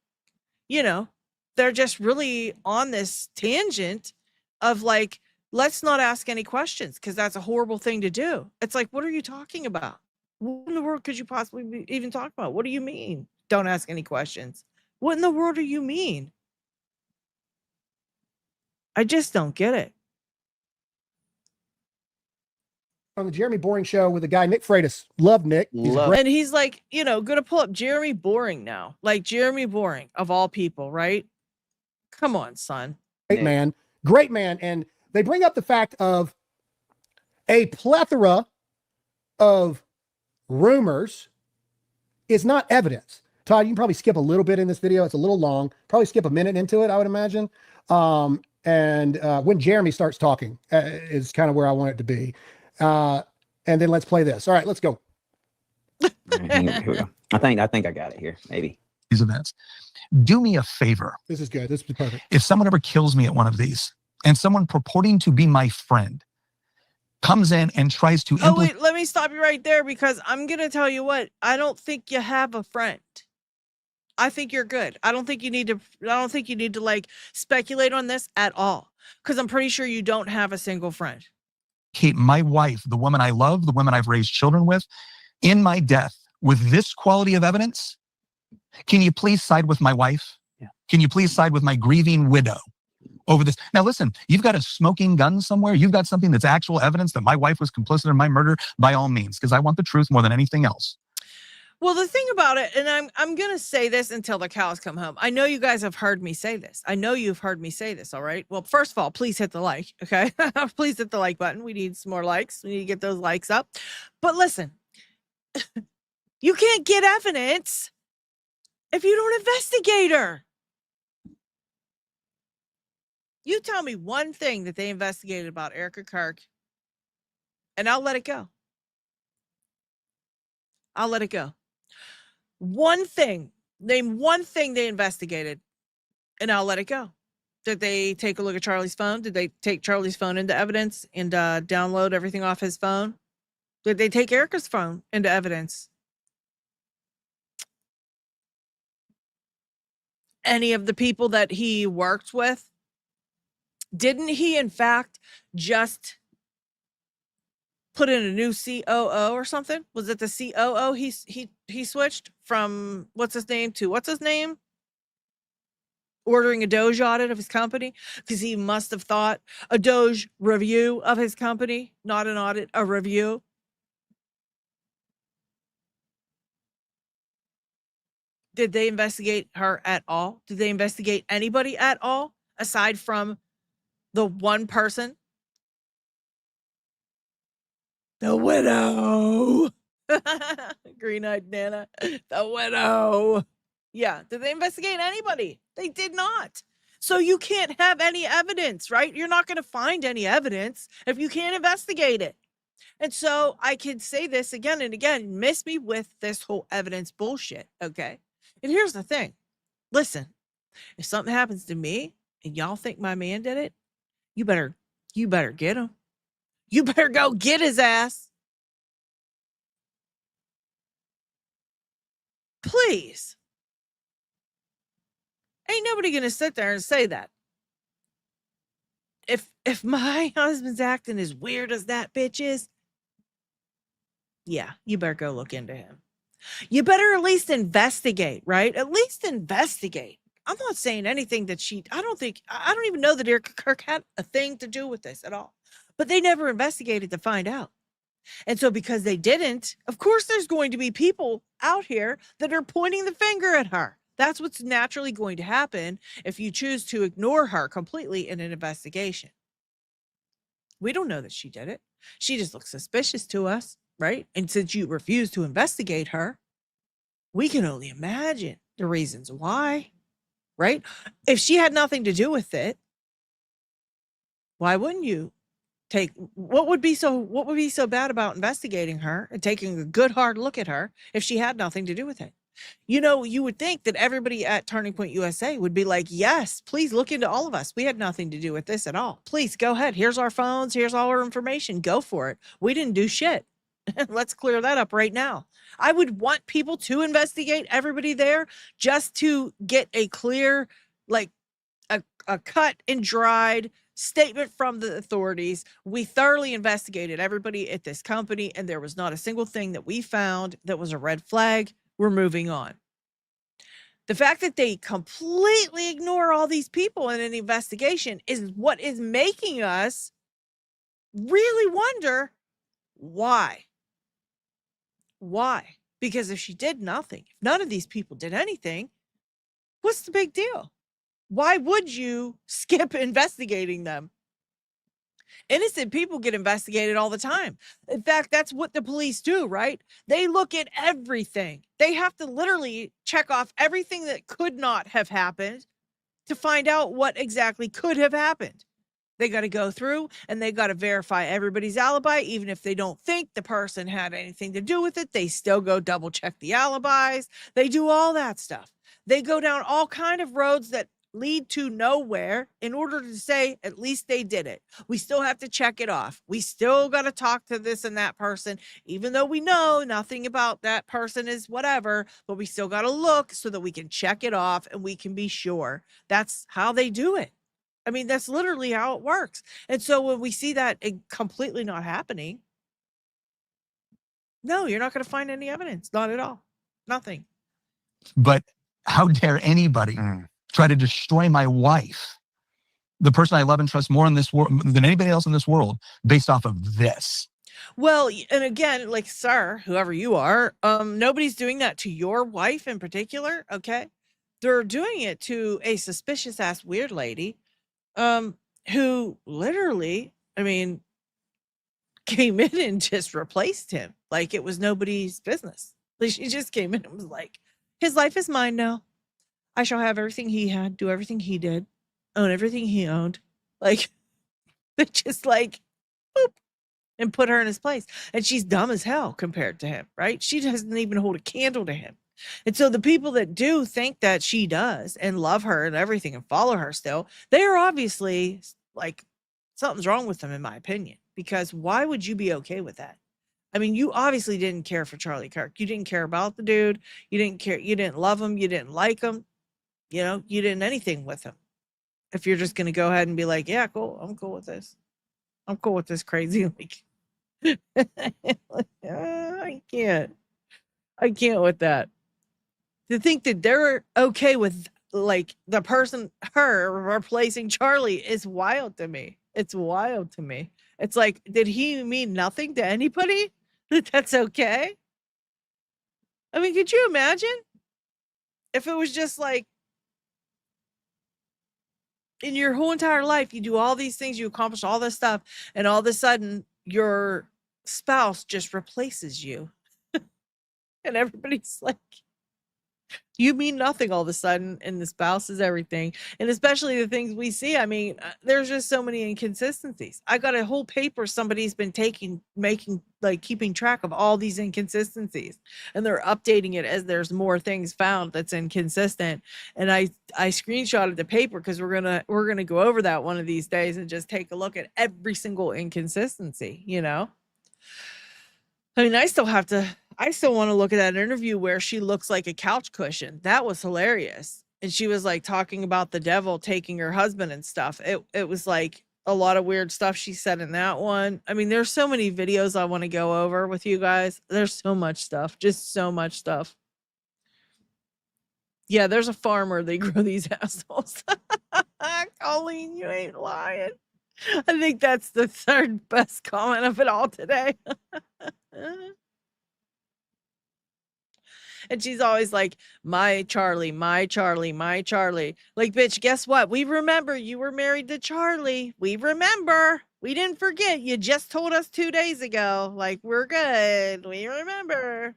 they're just really on this tangent of let's not ask any questions because that's a horrible thing to do. It's like, what are you talking about? What in the world could you possibly be even talking about? What do you mean? Don't ask any questions. What in the world do you mean? I just don't get it. On the Jeremy Boring show with the guy, Nick Freitas. Love Nick. And he's like, going to pull up Jeremy Boring now. Like Jeremy Boring, of all people, right? Come on, son. Great man. And they bring up the fact of a plethora of rumors is not evidence. Todd, you can probably skip a little bit in this video. It's a little long. Probably skip a minute into it, I would imagine. And when Jeremy starts talking is kind of where I want it to be. And then let's play this. All right, let's go. Here we go. I think I got it here. Maybe. These events. Do me a favor. This is good. This is perfect. If someone ever kills me at one of these, and someone purporting to be my friend comes in and tries to wait, let me stop you right there, because I'm going to tell you what, I don't think you have a friend. I think you're good. I don't think you need to speculate on this at all, because I'm pretty sure you don't have a single friend. My wife, the woman I love, the woman I've raised children with, in my death with this quality of evidence, can you please side with my wife? Yeah. Can you please side with my grieving widow over this. Now, listen, you've got a smoking gun somewhere. You've got something that's actual evidence that my wife was complicit in my murder, by all means, because I want the truth more than anything else. Well, the thing about it, and I'm going to say this until the cows come home. I know you guys have heard me say this. I know you've heard me say this, all right? Well, first of all, please hit the like, okay? Please hit the like button. We need some more likes. We need to get those likes up. But listen, you can't get evidence if you don't investigate her. You tell me one thing that they investigated about Erika Kirk, and I'll let it go. I'll let it go. One thing, name one thing they investigated, and I'll let it go. Did they take a look at Charlie's phone? Did they take Charlie's phone into evidence and download everything off his phone? Did they take Erika's phone into evidence? Any of the people that he worked with? Didn't he, in fact, just put in a new COO or something? Was it the COO he switched from what's his name to what's his name? Ordering a Doge audit of his company, because he must have thought a Doge review of his company, not an audit, a review. Did they investigate her at all? Did they investigate anybody at all aside from the one person? The widow. Green-eyed Nana. The widow. Yeah. Did they investigate anybody? They did not. So you can't have any evidence, right? You're not going to find any evidence if you can't investigate it. And so I can say this again and again, miss me with this whole evidence bullshit, okay? And here's the thing. Listen, if something happens to me and y'all think my man did it, you better get him. You better go get his ass. Please. Ain't nobody going to sit there and say that. If my husband's acting as weird as that bitch is, yeah, you better go look into him. You better at least investigate, right? At least investigate. I'm not saying anything that I don't even know that Erika Kirk had a thing to do with this at all. But they never investigated to find out. And so because they didn't, of course, there's going to be people out here that are pointing the finger at her. That's what's naturally going to happen if you choose to ignore her completely in an investigation. We don't know that she did it. She just looks suspicious to us, right? And since you refuse to investigate her, we can only imagine the reasons why, right? If she had nothing to do with it, why wouldn't you what would be so bad about investigating her and taking a good hard look at her if she had nothing to do with it? You know, you would think that everybody at Turning Point USA would be like, yes, please look into all of us. We had nothing to do with this at all. Please go ahead. Here's our phones. Here's all our information. Go for it. We didn't do shit. Let's clear that up right now. I would want people to investigate everybody there just to get a clear, like a cut and dried statement from the authorities. We thoroughly investigated everybody at this company, and there was not a single thing that we found that was a red flag. We're moving on. The fact that they completely ignore all these people in an investigation is what is making us really wonder why. Why? Because if she did nothing, if none of these people did anything, what's the big deal? Why would you skip investigating them? Innocent people get investigated all the time. In fact, that's what the police do, right? They look at everything. They have to literally check off everything that could not have happened to find out what exactly could have happened. They got to go through and they got to verify everybody's alibi. Even if they don't think the person had anything to do with it, they still go double check the alibis. They do all that stuff. They go down all kind of roads that lead to nowhere in order to say at least they did it. We still have to check it off. We still got to talk to this and that person, even though we know nothing about that person is whatever, but we still got to look so that we can check it off and we can be sure. That's how they do it. I mean, that's literally how it works. And so when we see that completely not happening, no, you're not going to find any evidence. Not at all. Nothing. But how dare anybody try to destroy my wife the person I love and trust more in this world than anybody else in this world based off of this. Well, and again, like, sir, whoever you are, nobody's doing that to your wife in particular. Okay. They're doing it to a suspicious ass weird lady, who literally, I mean, came in and just replaced him like it was nobody's business. Like, she just came in and was like, his life is mine now. I shall have everything he had, do everything he did, own everything he owned. Like, they just like, boop, and put her in his place. And she's dumb as hell compared to him, right? She doesn't even hold a candle to him. And so the people that do think that she does and love her and everything and follow her still, they are obviously like, something's wrong with them, in my opinion, because why would you be okay with that? I mean, you obviously didn't care for Charlie Kirk. You didn't care about the dude. You didn't care. You didn't love him. You didn't like him. You know, you didn't anything with him. If you're just going to go ahead and be like, yeah, cool. I'm cool with this. I'm cool with this crazy. Like, I can't with that. To think that they're okay with like the person, her replacing Charlie is wild to me. It's wild to me. It's like, did he mean nothing to anybody? That's okay. I mean, could you imagine if it was just like, in your whole entire life, you do all these things, you accomplish all this stuff, and all of a sudden your spouse just replaces you. And everybody's like, you mean nothing all of a sudden, and the spouse is everything. And especially the things we see. I mean, there's just so many inconsistencies. I got a whole paper somebody's been making, like, keeping track of all these inconsistencies, and they're updating it as there's more things found that's inconsistent. And I screenshotted the paper because we're gonna go over that one of these days and just take a look at every single inconsistency, you know? I mean, I still want to look at that interview where she looks like a couch cushion. That was hilarious. And she was like talking about the devil taking her husband and stuff. It was like a lot of weird stuff she said in that one. I mean, there's so many videos I want to go over with you guys. There's so much stuff, just so much stuff. Yeah, there's a farmer. They grow these assholes. Colleen, you ain't lying. I think that's the third best comment of it all today. And she's always like, my Charlie, my Charlie, my Charlie. Like, bitch, guess what? We remember you were married to Charlie. We remember. We didn't forget. You just told us 2 days ago. Like, we're good. We remember.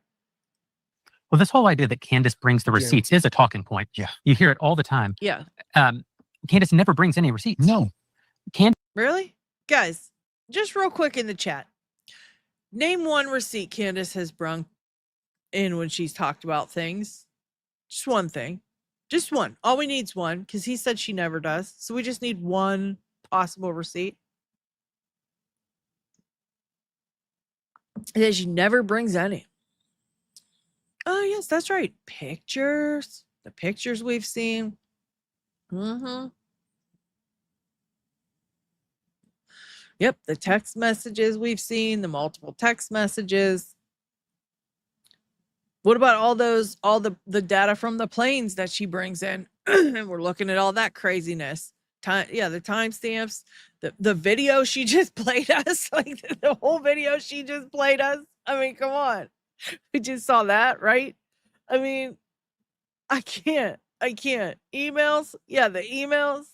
Well, this whole idea that Candace brings the receipts is a talking point. Yeah. You hear it all the time. Yeah. Candace never brings any receipts. No. Really? Guys, just real quick in the chat. Name one receipt Candace has brung in when she's talked about things. Just one thing. Just one. All we need is one, because he said she never does. So we just need one possible receipt. And she never brings any. Oh, yes, that's right. Pictures. The pictures we've seen. Mm-hmm. Yep, the text messages we've seen, the multiple text messages. What about all the data from the planes that she brings in? And we're looking at all that craziness. The timestamps, the video she just played us, like the whole video she just played us. I mean, come on. We just saw that, right? I mean, I can't. Emails. Yeah, the emails.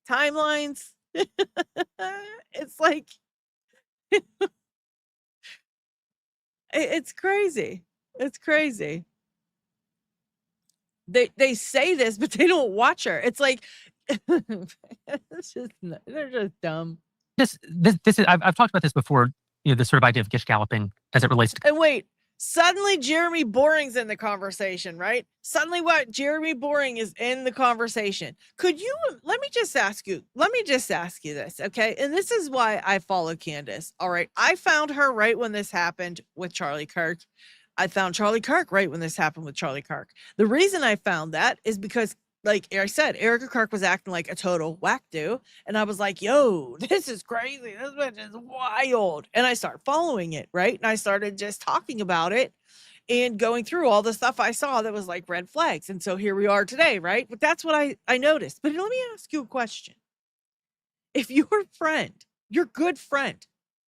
Timelines. It's like, it's crazy. It's crazy. They say this, but they don't watch her. It's like, they're just dumb. This is I've talked about this before. You know, this sort of idea of gish galloping as it relates to. And wait, suddenly Jeremy Boring's in the conversation, right? Suddenly what? Jeremy Boring is in the conversation. Let me just ask you this, okay? And this is why I follow Candace. All right. I found her right when this happened with Charlie Kirk. I found Charlie Kirk right when this happened with Charlie Kirk. The reason I found that is because, like I said, Erika Kirk was acting like a total whack-do. And I was like, yo, this is crazy. This bitch is wild. And I started following it, right? And I started just talking about it. and going through all the stuff I saw that was like red flags. And so here we are today, right? But that's what I noticed. But let me ask you a question. If your friend, your good friend,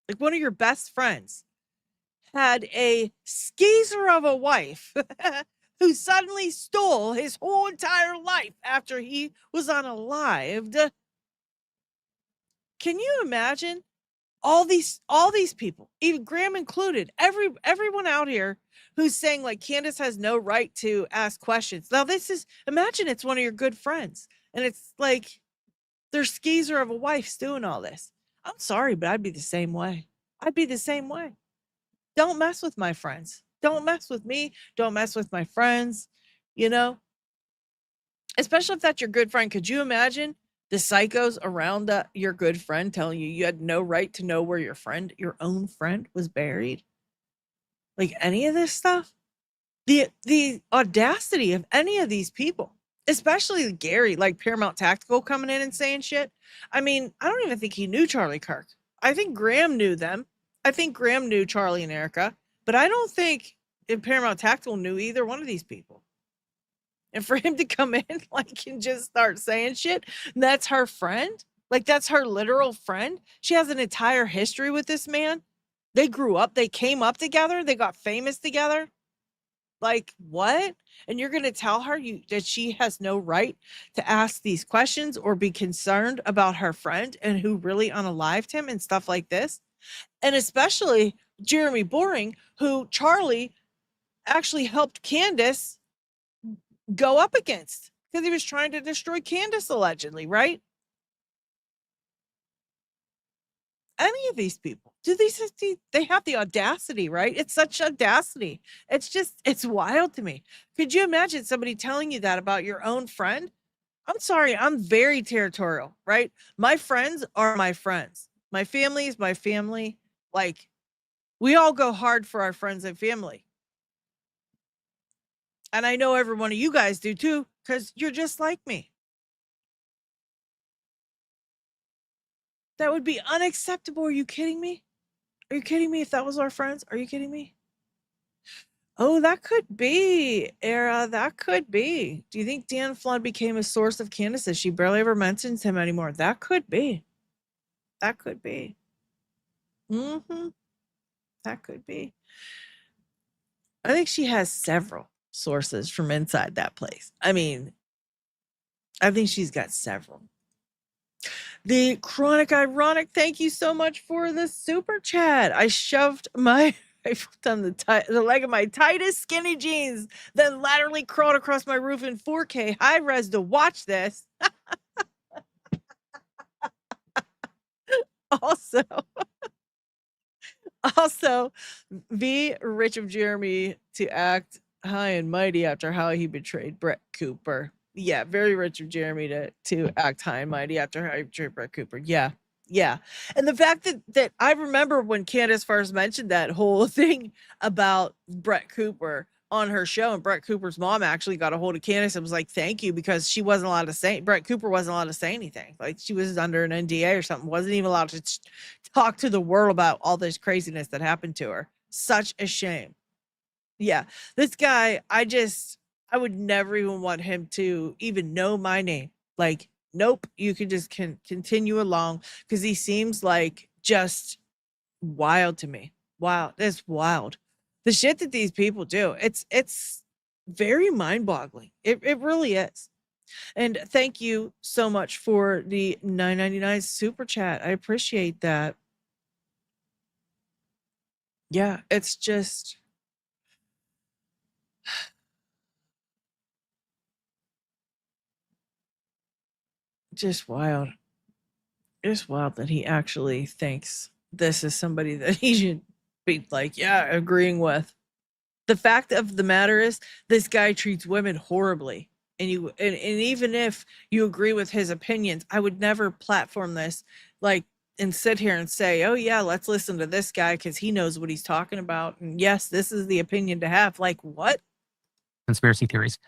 like one of your best friends, had a skeezer of a wife who suddenly stole his whole entire life after he was unalived, can you imagine all these people, even Graham included, everyone out here who's saying like Candace has no right to ask questions. Now imagine it's one of your good friends and it's like their skeezer of a wife's doing all this. I'm sorry, but I'd be the same way. I'd be the same way. Don't mess with my friends. Don't mess with me. Don't mess with my friends, you know? Especially if that's your good friend. Could you imagine the psychos around your good friend telling you had no right to know where your own friend was buried? Like any of this stuff? The audacity of any of these people, especially Gary, like Paramount Tactical coming in and saying shit. I mean, I don't even think he knew Charlie Kirk. I think Graham knew them. I think Graham knew Charlie and Erika, but I don't think Paramount Tactical knew either one of these people. And for him to come in like and just start saying shit, and that's her friend, like that's her literal friend. She has an entire history with this man. They grew up, they came up together, they got famous together. Like what? And you're going to tell her that she has no right to ask these questions or be concerned about her friend and who really unalived him and stuff like this? And especially Jeremy Boring, who Charlie actually helped Candace go up against because he was trying to destroy Candace allegedly, right? Any of these people, they have the audacity, right? It's such audacity. It's wild to me. Could you imagine somebody telling you that about your own friend? I'm sorry, I'm very territorial, right? My friends are my friends. My family is my family. Like, we all go hard for our friends and family. And I know every one of you guys do too, because you're just like me. That would be unacceptable. Are you kidding me? Are you kidding me if that was our friends? Are you kidding me? Oh, that could be, Era. That could be. Do you think Dan Flood became a source of Candace? She barely ever mentions him anymore. That could be. That could be. Mm-hmm. That could be. I think she has several sources from inside that place. I mean, I think she's got several. The Chronic Ironic, thank you so much for the super chat. I shoved my on the leg of my tightest skinny jeans, then laterally crawled across my roof in 4K high res to watch this. Also, V. Rich of Jeremy to act high and mighty after how he betrayed Brett Cooper. Yeah, very rich of Jeremy to act high and mighty after how he betrayed Brett Cooper. Yeah. And the fact that I remember when Candace first mentioned that whole thing about Brett Cooper on her show, and Brett Cooper's mom actually got a hold of Candace and was like, thank you, because she wasn't allowed to say, Brett Cooper wasn't allowed to say anything. Like she was under an NDA or something, wasn't even allowed to talk to the world about all this craziness that happened to her. Such a shame. Yeah, this guy, I would never even want him to even know my name. Like, nope, you can just continue along, because he seems like just wild to me. Wow, it's wild. The shit that these people do, it's very mind-boggling. It really is. And thank you so much for the $9.99 super chat. I appreciate that. Yeah, it's just wild. It's wild that he actually thinks this is somebody that he should be like, yeah, agreeing with. The fact of the matter is, this guy treats women horribly. And even if you agree with his opinions, I would never platform this like and sit here and say, oh yeah, let's listen to this guy because he knows what he's talking about. And yes, this is the opinion to have. Like, what? Conspiracy theories.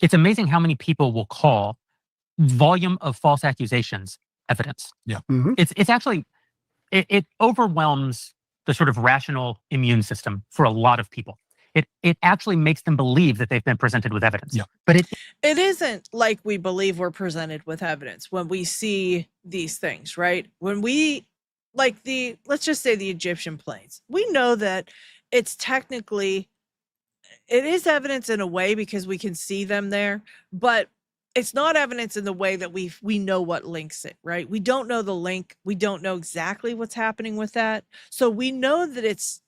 It's amazing how many people will call volume of false accusations evidence. Yeah. Mm-hmm. It's actually, it overwhelms the sort of rational immune system for a lot of people. It actually makes them believe that they've been presented with evidence. Yeah. But It isn't like we believe we're presented with evidence when we see these things, right? When we, like let's just say the Egyptian planes, we know that it's technically, it is evidence in a way because we can see them there, but it's not evidence in the way that we know what links it, right? We don't know the link. We don't know exactly what's happening with that. So we know that it's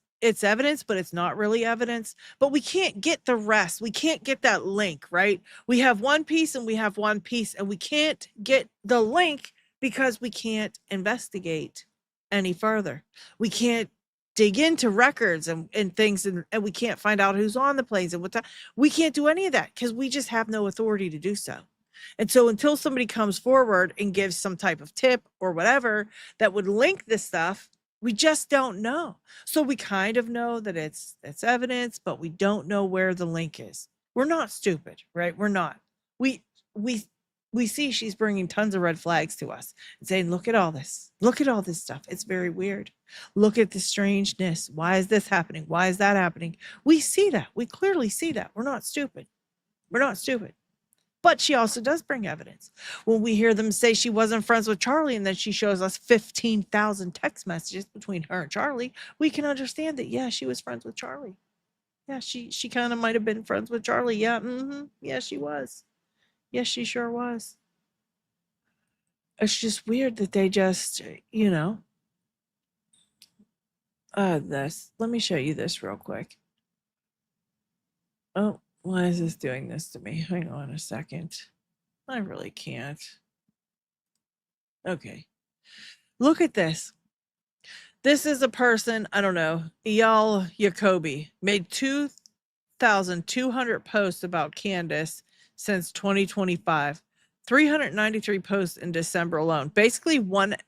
evidence, but it's not really evidence. But we can't get the rest. We can't get that link, right? We have one piece and we have one piece, and we can't get the link because we can't investigate any further. We can't dig into records and things, and we can't find out who's on the planes and what time. We can't do any of that because we just have no authority to do so. And so until somebody comes forward and gives some type of tip or whatever that would link this stuff, we just don't know. So we kind of know that it's evidence, but we don't know where the link is. We're not stupid, right? We're not. We see she's bringing tons of red flags to us and saying, look at all this. Look at all this stuff. It's very weird. Look at the strangeness. Why is this happening? Why is that happening? We see that. We clearly see that. We're not stupid. We're not stupid. But she also does bring evidence. When we hear them say she wasn't friends with Charlie, and then she shows us 15,000 text messages between her and Charlie, we can understand that, yeah, she was friends with Charlie. Yeah, she kind of might have been friends with Charlie. Yeah, yeah, she was. Yes, she sure was. It's just weird that they just, this. Let me show you this real quick. Oh, why is this doing this to me? Hang on a second. I really can't. Okay. Look at this. This is a person, I don't know, Eyal Jacoby, made 2,200 posts about Candace since 2025. 393 posts in December alone. Basically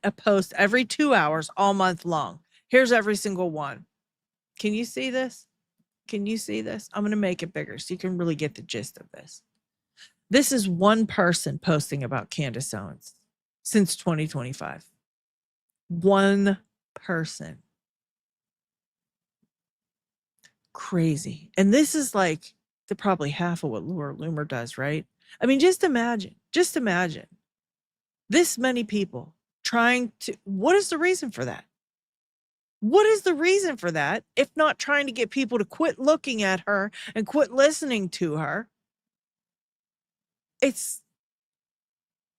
a post every 2 hours all month long. Here's every single one. Can you see this? Can you see this? I'm going to make it bigger so you can really get the gist of this. This is one person posting about Candace Owens since 2025. One person. Crazy. And this is like probably half of what Laura Loomer does, right? I mean, just imagine this many people trying to, what is the reason for that? What is the reason for that, if not trying to get people to quit looking at her and quit listening to her?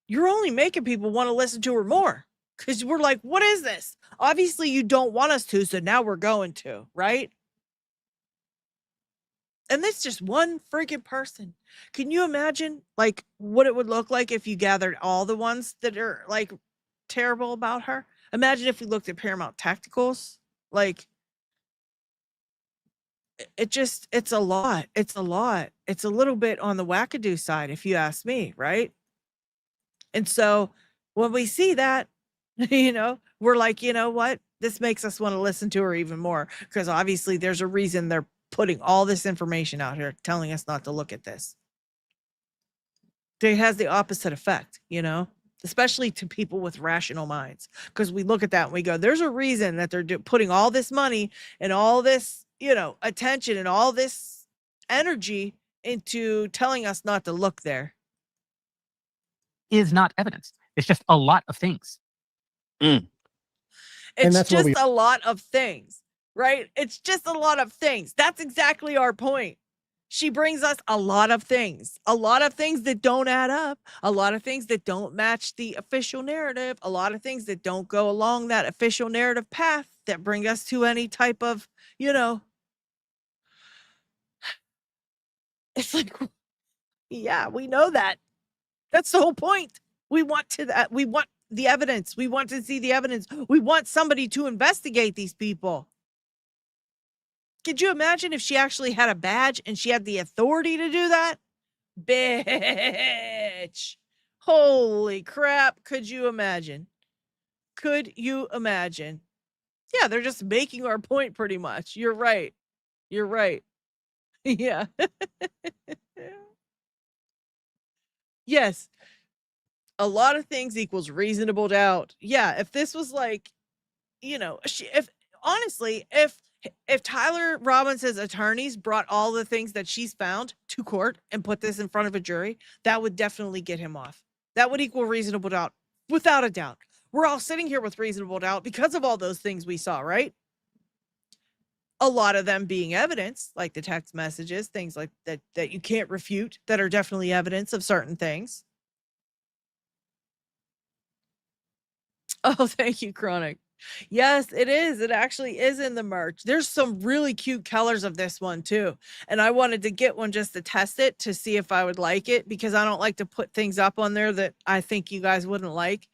You're only making people want to listen to her more, because we're like, what is this? Obviously you don't want us to, so now we're going to, right? And that's just one freaking person. Can you imagine like what it would look like if you gathered all the ones that are like terrible about her? Imagine if we looked at Paramount Tacticals. Like, it's a lot. It's a lot. It's a little bit on the wackadoo side, if you ask me, right? And so when we see that, we're like, you know what? This makes us want to listen to her even more, because obviously there's a reason they're putting all this information out here telling us not to look at this. It has the opposite effect, especially to people with rational minds, because we look at that and we go, there's a reason that they're putting all this money and all this, attention and all this energy into telling us not to look there. Is not evidence. It's just a lot of things. It's just a lot of things, right? It's just a lot of things. That's exactly our point. She brings us a lot of things that don't add up, a lot of things that don't match the official narrative, a lot of things that don't go along that official narrative path that bring us to any type of, it's like, yeah, we know that. That's the whole point. We want the evidence. We want to see the evidence. We want somebody to investigate these people. Could you imagine if she actually had a badge and she had the authority to do that? Bitch. Holy crap. Could you imagine? Could you imagine? Yeah, they're just making our point pretty much. You're right. You're right. Yeah. Yes. A lot of things equals reasonable doubt. Yeah, if this was like, if If Tyler Robinson's attorneys brought all the things that she's found to court and put this in front of a jury, that would definitely get him off. That would equal reasonable doubt, without a doubt. We're all sitting here with reasonable doubt because of all those things we saw, right? A lot of them being evidence, like the text messages, things like that you can't refute, that are definitely evidence of certain things. Oh, thank you, Chronic. Yes, it is. It actually is in the merch. There's some really cute colors of this one too. And I wanted to get one just to test it to see if I would like it, because I don't like to put things up on there that I think you guys wouldn't like.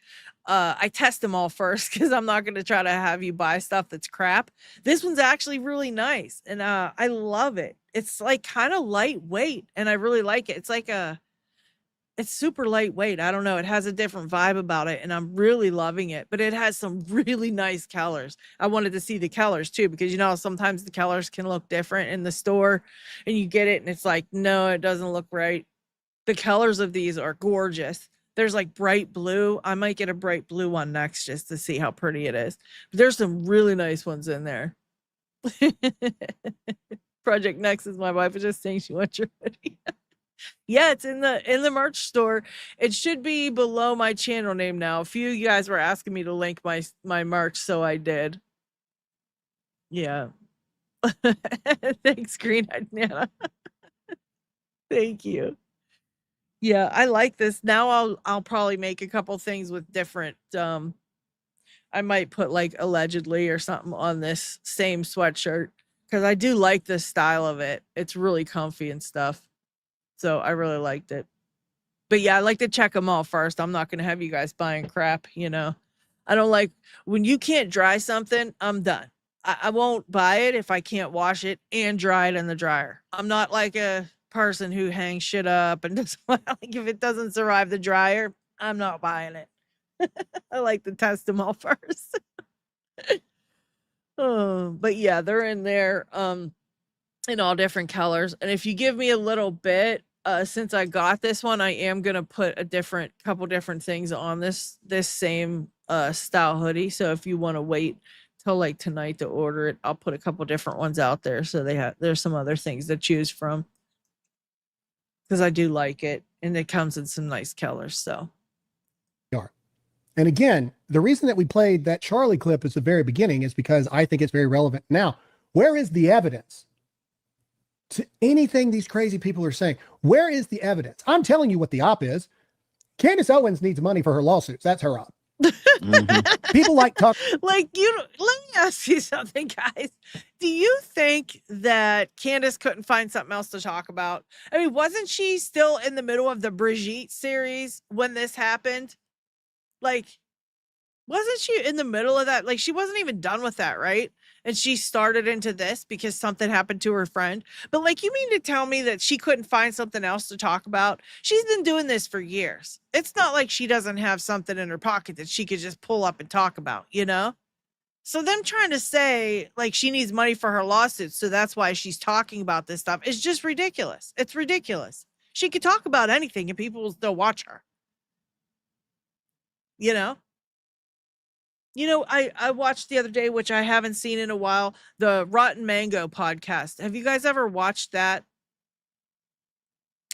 I test them all first because I'm not going to try to have you buy stuff that's crap. This one's actually really nice, and I love it. It's like kind of lightweight, and I really like it. It's super lightweight. I don't know. It has a different vibe about it, and I'm really loving it. But it has some really nice colors. I wanted to see the colors too, because you know sometimes the colors can look different in the store, and you get it, and it's like, no, it doesn't look right. The colors of these are gorgeous. There's like bright blue. I might get a bright blue one next just to see how pretty it is. But there's some really nice ones in there. Project Next is my wife was just saying she wants your hoodie. Yeah, it's in the merch store. It should be below my channel name now. A few of you guys were asking me to link my merch, so I did. Yeah. Thanks, Green Eyed Nana. Thank you. Yeah, I like this. Now I'll probably make a couple things with different I might put like allegedly or something on this same sweatshirt, because I do like the style of it. It's really comfy and stuff. So I really liked it. But yeah, I like to check them all first. I'm not going to have you guys buying crap, you know. I don't like when you can't dry something, I'm done. I won't buy it if I can't wash it and dry it in the dryer. I'm not like a person who hangs shit up and doesn't like if it doesn't survive the dryer, I'm not buying it. I like to test them all first. Oh, but yeah, they're in there in all different colors. And if you give me a little bit, since I got this one, I am gonna put a couple different things on this same style hoodie. So if you want to wait till like tonight to order it, I'll put a couple different ones out there, so there's some other things to choose from, because I do like it, and it comes in some nice colors. So And again, the reason that we played that Charlie clip at the very beginning is because I think it's very relevant. Now, where is the evidence to anything these crazy people are saying? Where is the evidence? I'm telling you what the op is. Candace Owens needs money for her lawsuits. That's her op. People like talk. Like, let me ask you something, guys. Do you think that Candace couldn't find something else to talk about? I mean, wasn't she still in the middle of the Brigitte series when this happened? Like, wasn't she in the middle of that? Like, she wasn't even done with that, right? And she started into this because something happened to her friend. But like, you mean to tell me that she couldn't find something else to talk about? She's been doing this for years. It's not like she doesn't have something in her pocket that she could just pull up and talk about, you know? So them trying to say like she needs money for her lawsuits, so that's why she's talking about this stuff, is just ridiculous. It's ridiculous. She could talk about anything and people will still watch her. You know? I watched the other day, which I haven't seen in a while, the Rotten Mango podcast. Have you guys ever watched that?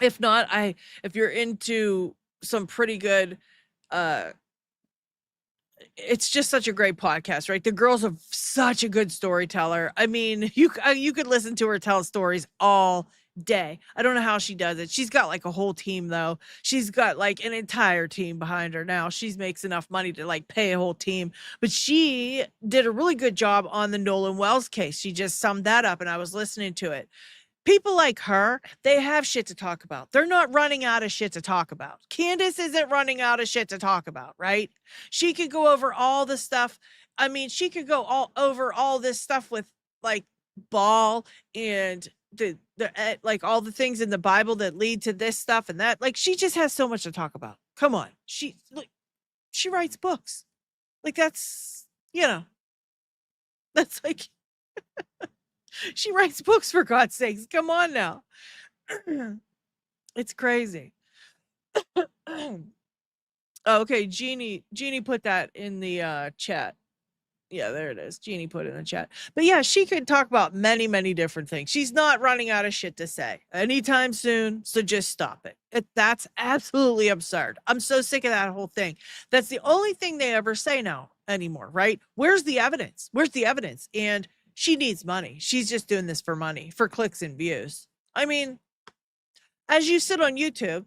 If not, if you're into some pretty good, it's just such a great podcast, right? The girl's such a good storyteller. I mean, you could listen to her tell stories all day. I don't know how she does it. She's got like a whole team though. She's got like an entire team behind her now. She makes enough money to like pay a whole team. But she did a really good job on the Nolan Wells case. She just summed that up, and I was listening to it. People like her, they have shit to talk about. They're not running out of shit to talk about. Candace isn't running out of shit to talk about, right? She could go over all the stuff. I mean, she could go all over all this stuff with like Ball and the like all the things in the Bible that lead to this stuff and that. Like, she just has so much to talk about. Come on. She writes books. Like, that's that's like she writes books, for God's sakes. Come on now. It's crazy. Okay, Jeannie put that in the chat. Yeah, there it is. Jeannie put it in the chat. But yeah, she could talk about many, many different things. She's not running out of shit to say anytime soon. So just stop it. That's absolutely absurd. I'm so sick of that whole thing. That's the only thing they ever say now anymore, right? Where's the evidence? Where's the evidence? And she needs money. She's just doing this for money, for clicks and views. I mean, as you sit on YouTube,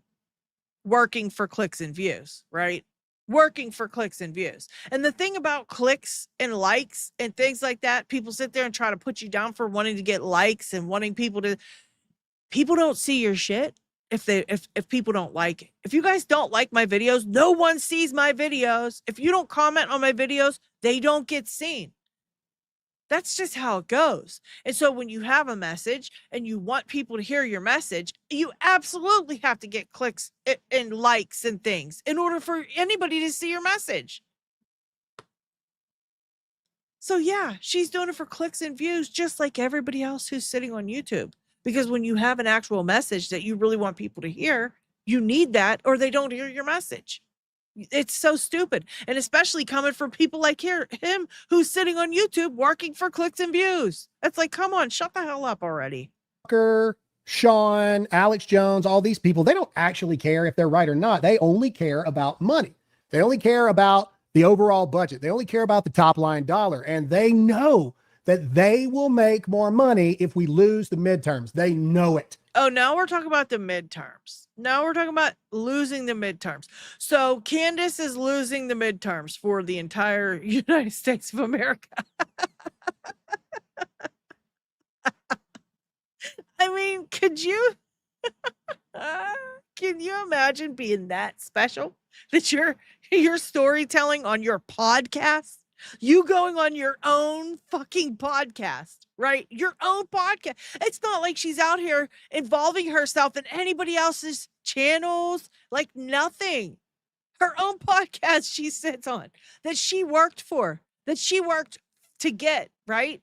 working for clicks and views, right? Working for clicks and views. And the thing about clicks and likes and things like that, people sit there and try to put you down for wanting to get likes and wanting people don't see your shit if people don't like it. If you guys don't like my videos, no one sees my videos. If you don't comment on my videos, they don't get seen. That's just how it goes. And so when you have a message and you want people to hear your message, you absolutely have to get clicks and likes and things in order for anybody to see your message. So yeah, she's doing it for clicks and views, just like everybody else who's sitting on YouTube. Because when you have an actual message that you really want people to hear, you need that or they don't hear your message. It's so stupid. And especially coming from people like him who's sitting on YouTube working for clicks and views. It's like, come on, shut the hell up already. Sean, Alex Jones, all these people, they don't actually care if they're right or not. They only care about money. They only care about the overall budget. They only care about the top line dollar. And they know that they will make more money if we lose the midterms. They know it. Oh, now we're talking about the midterms. Now we're talking about losing the midterms. So Candace is losing the midterms for the entire United States of America. I mean, can you imagine being that special that your storytelling on your podcast, you going on your own fucking podcast, right? Your own podcast. It's not like she's out here involving herself in anybody else's channels, like nothing. Her own podcast she sits on that she worked for, that she worked to get, right?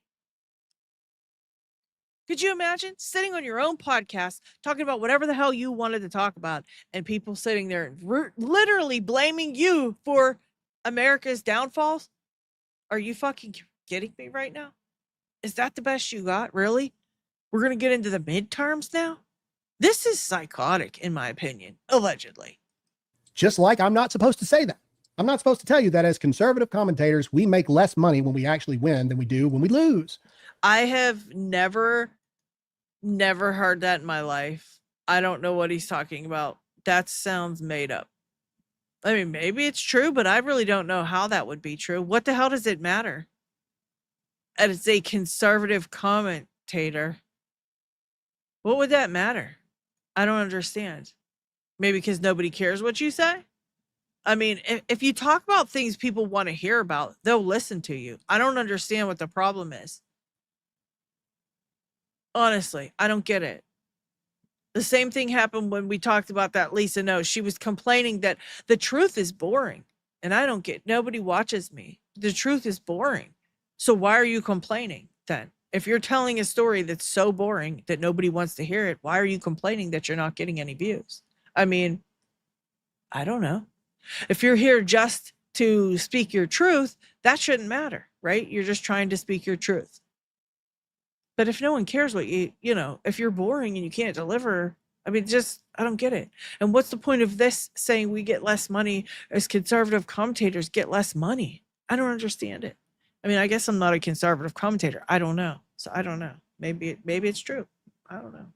Could you imagine sitting on your own podcast, talking about whatever the hell you wanted to talk about, and people sitting there literally blaming you for America's downfalls? Are you fucking kidding me right now? Is that the best you got? Really? We're going to get into the midterms now? This is psychotic, in my opinion, allegedly. Just like I'm not supposed to say that. I'm not supposed to tell you that as conservative commentators, we make less money when we actually win than we do when we lose. I have never heard that in my life. I don't know what he's talking about. That sounds made up. I mean, maybe it's true, but I really don't know how that would be true. What the hell does it matter? As a conservative commentator, what would that matter? I don't understand. Maybe because nobody cares what you say? I mean, if you talk about things people want to hear about, they'll listen to you. I don't understand what the problem is. Honestly, I don't get it. The same thing happened when we talked about that Lisa knows. She was complaining that the truth is boring. And I don't get, nobody watches me. The truth is boring. So why are you complaining then? If you're telling a story that's so boring that nobody wants to hear it, why are you complaining that you're not getting any views? I mean, I don't know. If you're here just to speak your truth, that shouldn't matter, right? You're just trying to speak your truth. But if no one cares what you know, if you're boring and you can't deliver, I mean, I don't get it. And what's the point of this saying we get less money as conservative commentators get less money? I don't understand it. I mean, I guess I'm not a conservative commentator. I don't know. So I don't know. Maybe it's true. I don't know.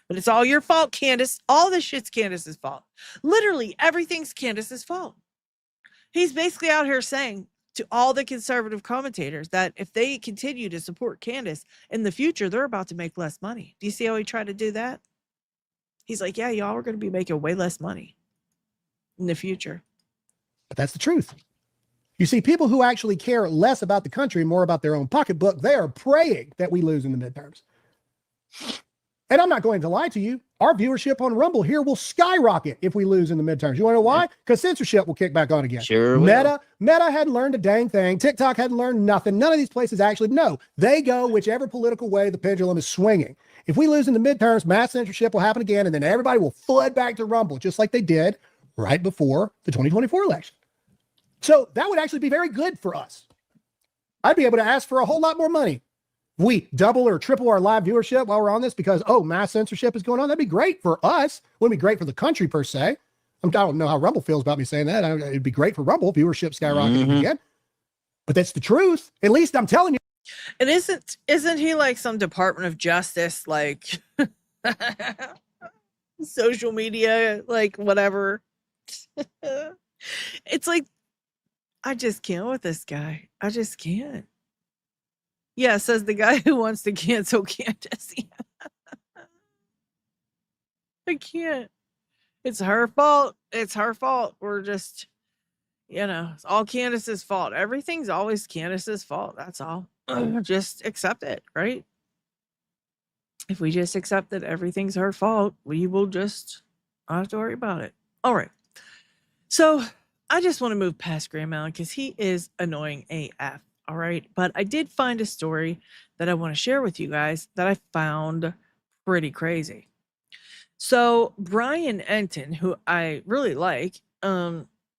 But it's all your fault, Candace. All this shit's Candace's fault. Literally everything's Candace's fault. He's basically out here saying to all the conservative commentators that if they continue to support Candace in the future, they're about to make less money. Do you see how he tried to do that? He's like, yeah, y'all are going to be making way less money in the future. But that's the truth. You see, people who actually care less about the country, more about their own pocketbook, they are praying that we lose in the midterms. And I'm not going to lie to you. Our viewership on Rumble here will skyrocket if we lose in the midterms. You want to know why? Because censorship will kick back on again. Sure will. Meta hadn't learned a dang thing. TikTok hadn't learned nothing. None of these places actually know. They go whichever political way the pendulum is swinging. If we lose in the midterms, mass censorship will happen again, and then everybody will flood back to Rumble, just like they did right before the 2024 election. So that would actually be very good for us. I'd be able to ask for a whole lot more money. We double or triple our live viewership while we're on this because, mass censorship is going on. That'd be great for us. Wouldn't be great for the country per se. I don't know how Rumble feels about me saying that. It'd be great for Rumble, viewership skyrocketing again. But that's the truth. At least I'm telling you. And isn't he like some Department of Justice, like social media, like whatever? It's like, I just can't with this guy. I just can't. Yeah, says the guy who wants to cancel Candace. I can't. It's her fault. It's her fault. We're just, it's all Candace's fault. Everything's always Candace's fault. That's all. Just accept it, right? If we just accept that everything's her fault, we will just not have to worry about it. All right. So I just want to move past Graham Allen because he is annoying AF. All right. But I did find a story that I want to share with you guys that I found pretty crazy. So Brian Enton, who I really like,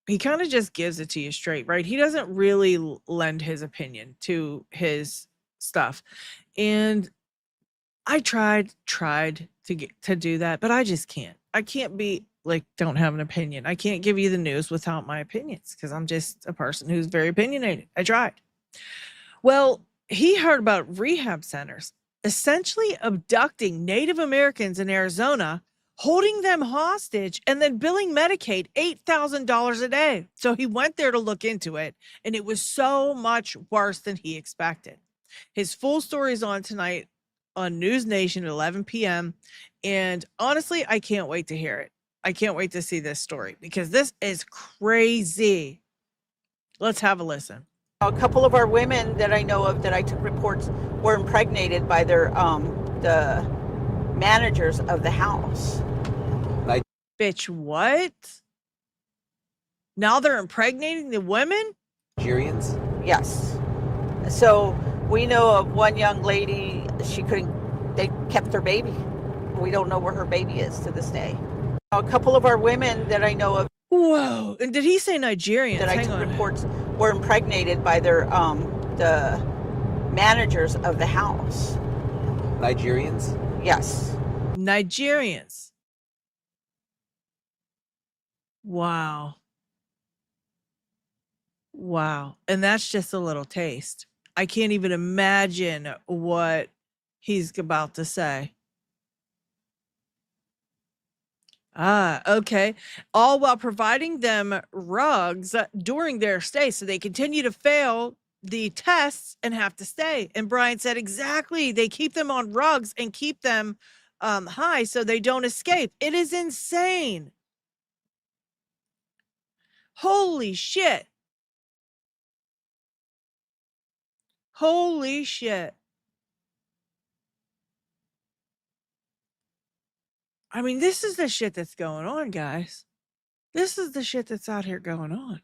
he kind of just gives it to you straight, right? He doesn't really lend his opinion to his stuff. And I tried to do that, but I just can't. I can't be like, don't have an opinion. I can't give you the news without my opinions because I'm just a person who's very opinionated. I tried. Well, he heard about rehab centers essentially abducting Native Americans in Arizona, holding them hostage, and then billing Medicaid $8,000 a day. So he went there to look into it, and it was so much worse than he expected. His full story is on tonight on News Nation at 11 p.m. And honestly, I can't wait to hear it. I can't wait to see this story because this is crazy. Let's have a listen. A couple of our women that I know of that I took reports were impregnated by their the managers of the house. Bitch, what? Now they're impregnating the women? Nigerians? Yes. So we know of one young lady, they kept their baby. We don't know where her baby is to this day. A couple of our women that I know of. Whoa. And did he say Nigerians? That I took reports were impregnated by their the managers of the house. Nigerians? Yes. Nigerians. Wow. Wow. And that's just a little taste. I can't even imagine what he's about to say. Okay. All while providing them rugs during their stay. So they continue to fail the tests and have to stay. And Brian said, exactly. They keep them on rugs and keep them high so they don't escape. It is insane. Holy shit. Holy shit. I mean, this is the shit that's going on, guys. This is the shit that's out here going on.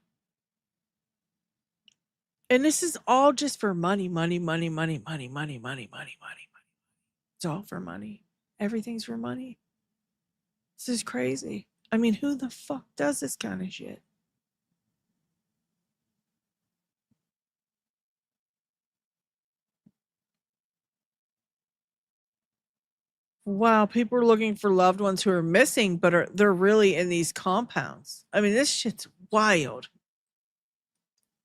And this is all just for money, money, money, money, money, money, money, money, money, money. It's all for money. Everything's for money. This is crazy. I mean, who the fuck does this kind of shit? Wow, people are looking for loved ones who are missing, but they're really in these compounds. I mean, this shit's wild.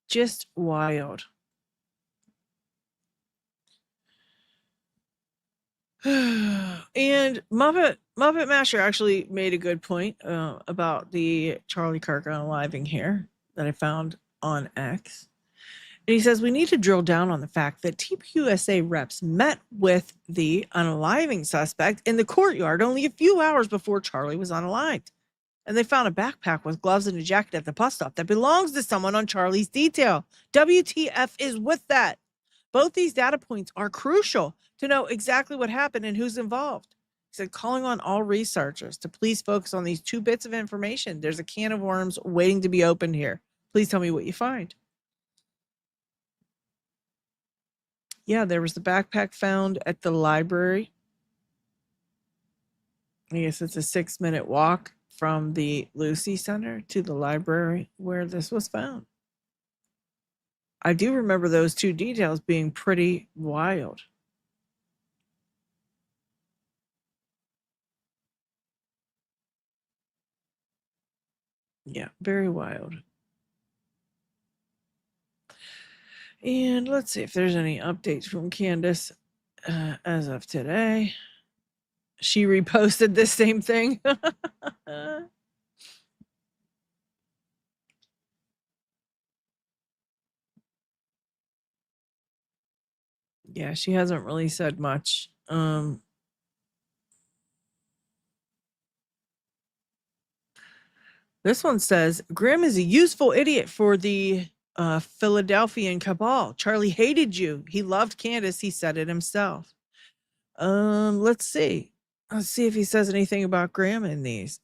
Just wild. And Muppet Master actually made a good point about the Charlie Kirk unaliving here that I found on X. And he says, we need to drill down on the fact that TPUSA reps met with the unaliving suspect in the courtyard only a few hours before Charlie was unalived. And they found a backpack with gloves and a jacket at the bus stop that belongs to someone on Charlie's detail. WTF is with that. Both these data points are crucial to know exactly what happened and who's involved. He said, calling on all researchers to please focus on these two bits of information. There's a can of worms waiting to be opened here. Please tell me what you find. Yeah, there was the backpack found at the library. I guess it's a 6-minute walk from the Lucy Center to the library where this was found. I do remember those two details being pretty wild. Yeah, very wild. And let's see if there's any updates from Candace as of today. She reposted the same thing. Yeah, she hasn't really said much. This one says Graham is a useful idiot for the Philadelphian cabal. Charlie hated you. He loved Candace. He said it himself. Let's see. Let's see if he says anything about Graham in these.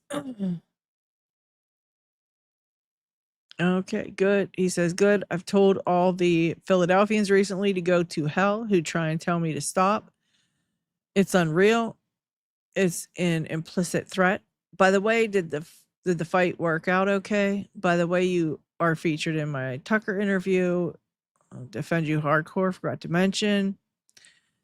Okay, good. He says, good. I've told all the Philadelphians recently to go to hell who try and tell me to stop. It's unreal. It's an implicit threat. By the way, did the fight work out okay? By the way, you are featured in my Tucker interview. I'll defend you hardcore. Forgot to mention.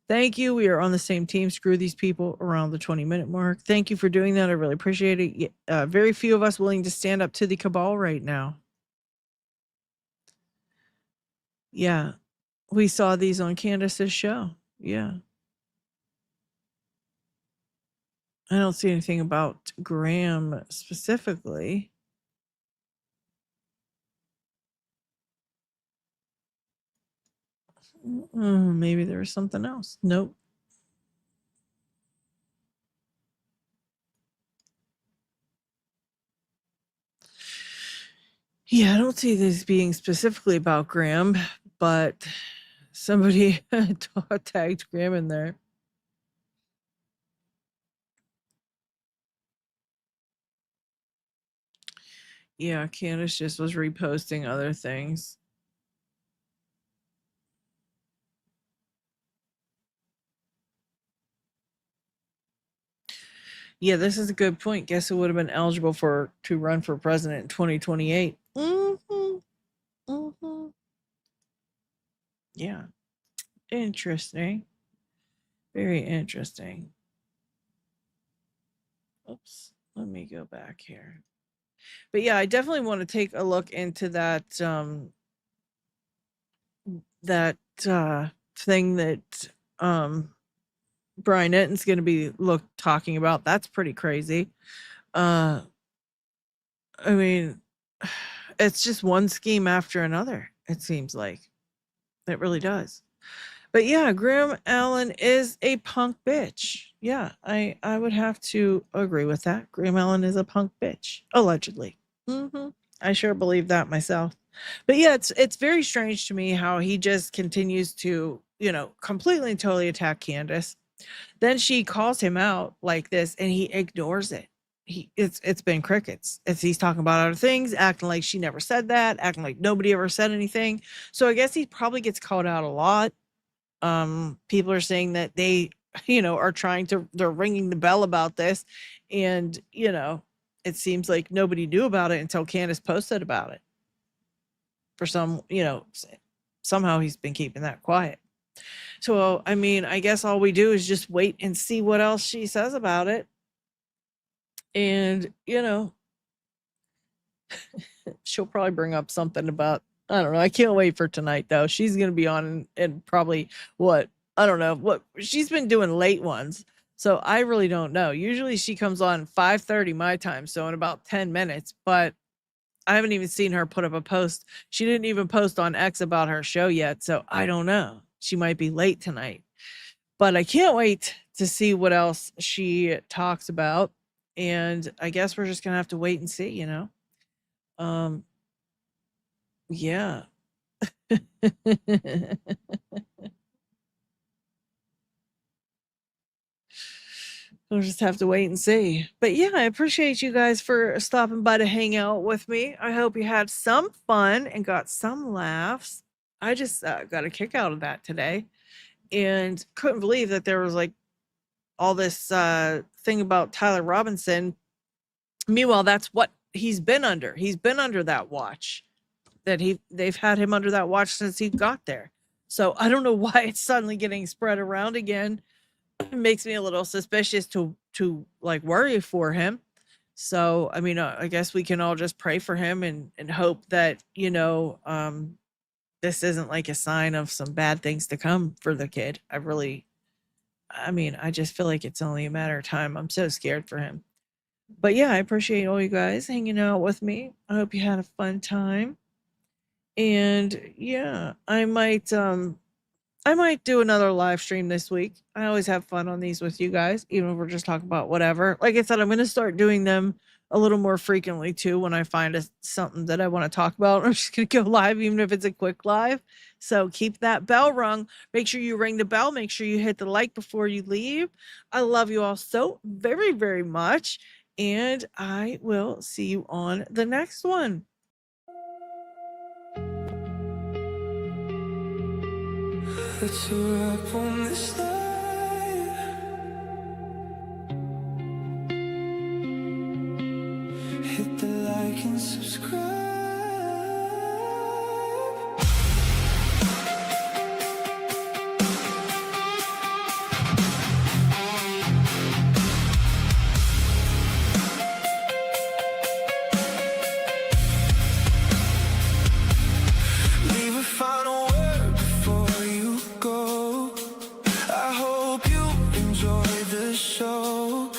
Thank you. We are on the same team. Screw these people around the 20-minute mark. Thank you for doing that. I really appreciate it. Very few of us willing to stand up to the cabal right now. Yeah. We saw these on Candace's show. Yeah. I don't see anything about Graham specifically. Maybe there was something else. Nope. Yeah, I don't see this being specifically about Graham, but somebody tagged Graham in there. Yeah, Candace just was reposting other things. Yeah, this is a good point. Guess who would have been eligible to run for president in 2028? Yeah. Interesting. Very interesting. Oops. Let me go back here. But yeah, I definitely want to take a look into that thing that Brian Enton's going to be talking about. That's pretty crazy. I mean, it's just one scheme after another, it seems like. It really does. But yeah, Graham Allen is a punk bitch. Yeah, I would have to agree with that. Graham Allen is a punk bitch, allegedly. I sure believe that myself. But yeah, it's very strange to me how he just continues to, completely and totally attack Candace. Then she calls him out like this and he ignores it. It's been crickets. He's talking about other things, acting like she never said that, acting like nobody ever said anything. So I guess he probably gets called out a lot. People are saying that they, are they're ringing the bell about this. And, it seems like nobody knew about it until Candace posted about it. For somehow he's been keeping that quiet. So, I mean, I guess all we do is just wait and see what else she says about it. And, she'll probably bring up something about, I don't know. I can't wait for tonight, though. She's going to be on and probably she's been doing late ones. So I really don't know. Usually she comes on 5:30 my time. So in about 10 minutes, but I haven't even seen her put up a post. She didn't even post on X about her show yet. So I don't know. She might be late tonight, but I can't wait to see what else she talks about. And I guess we're just going to have to wait and see, yeah. We'll just have to wait and see. But yeah, I appreciate you guys for stopping by to hang out with me. I hope you had some fun and got some laughs. I just got a kick out of that today and couldn't believe that there was all this thing about Tyler Robinson. Meanwhile, that's what he's been under. He's been under that watch. that they've had him under that watch since he got there. So I don't know why it's suddenly getting spread around again. It makes me a little suspicious to like worry for him. So I mean, I guess we can all just pray for him and hope that, you know, this isn't like a sign of some bad things to come for the kid. I mean, I just feel like it's only a matter of time. I'm so scared for him. But yeah, I appreciate all you guys hanging out with me. I hope you had a fun time. And yeah, I might do another live stream this week. I always have fun on these with you guys, even if we're just talking about whatever. Like I said, I'm going to start doing them a little more frequently too when I find something that I want to talk about. I'm just going to go live, even if it's a quick live. So keep that bell rung. Make sure you ring the bell. Make sure you hit the like before you leave. I love you all so very, very much. And I will see you on the next one. Let's wrap on this night. Hit the like and subscribe. Leave a final word before you go. I hope you enjoyed the show.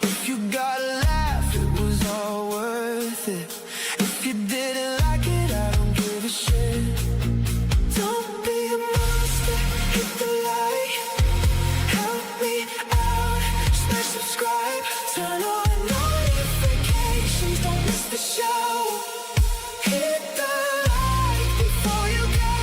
If you got a laugh, it was all worth it. If you didn't like it, I don't give a shit. Don't be a monster, hit the like. Help me out, smash subscribe. Turn on notifications, don't miss the show. Hit the like before you go.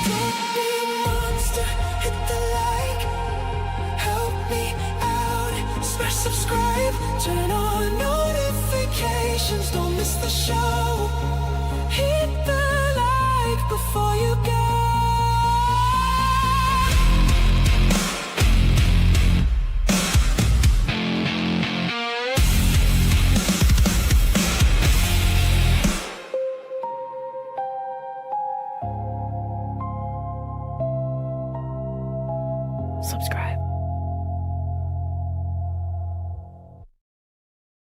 Don't be a monster, hit the like. Help me out, smash subscribe. Turn on notifications, don't miss the show. Hit the like before you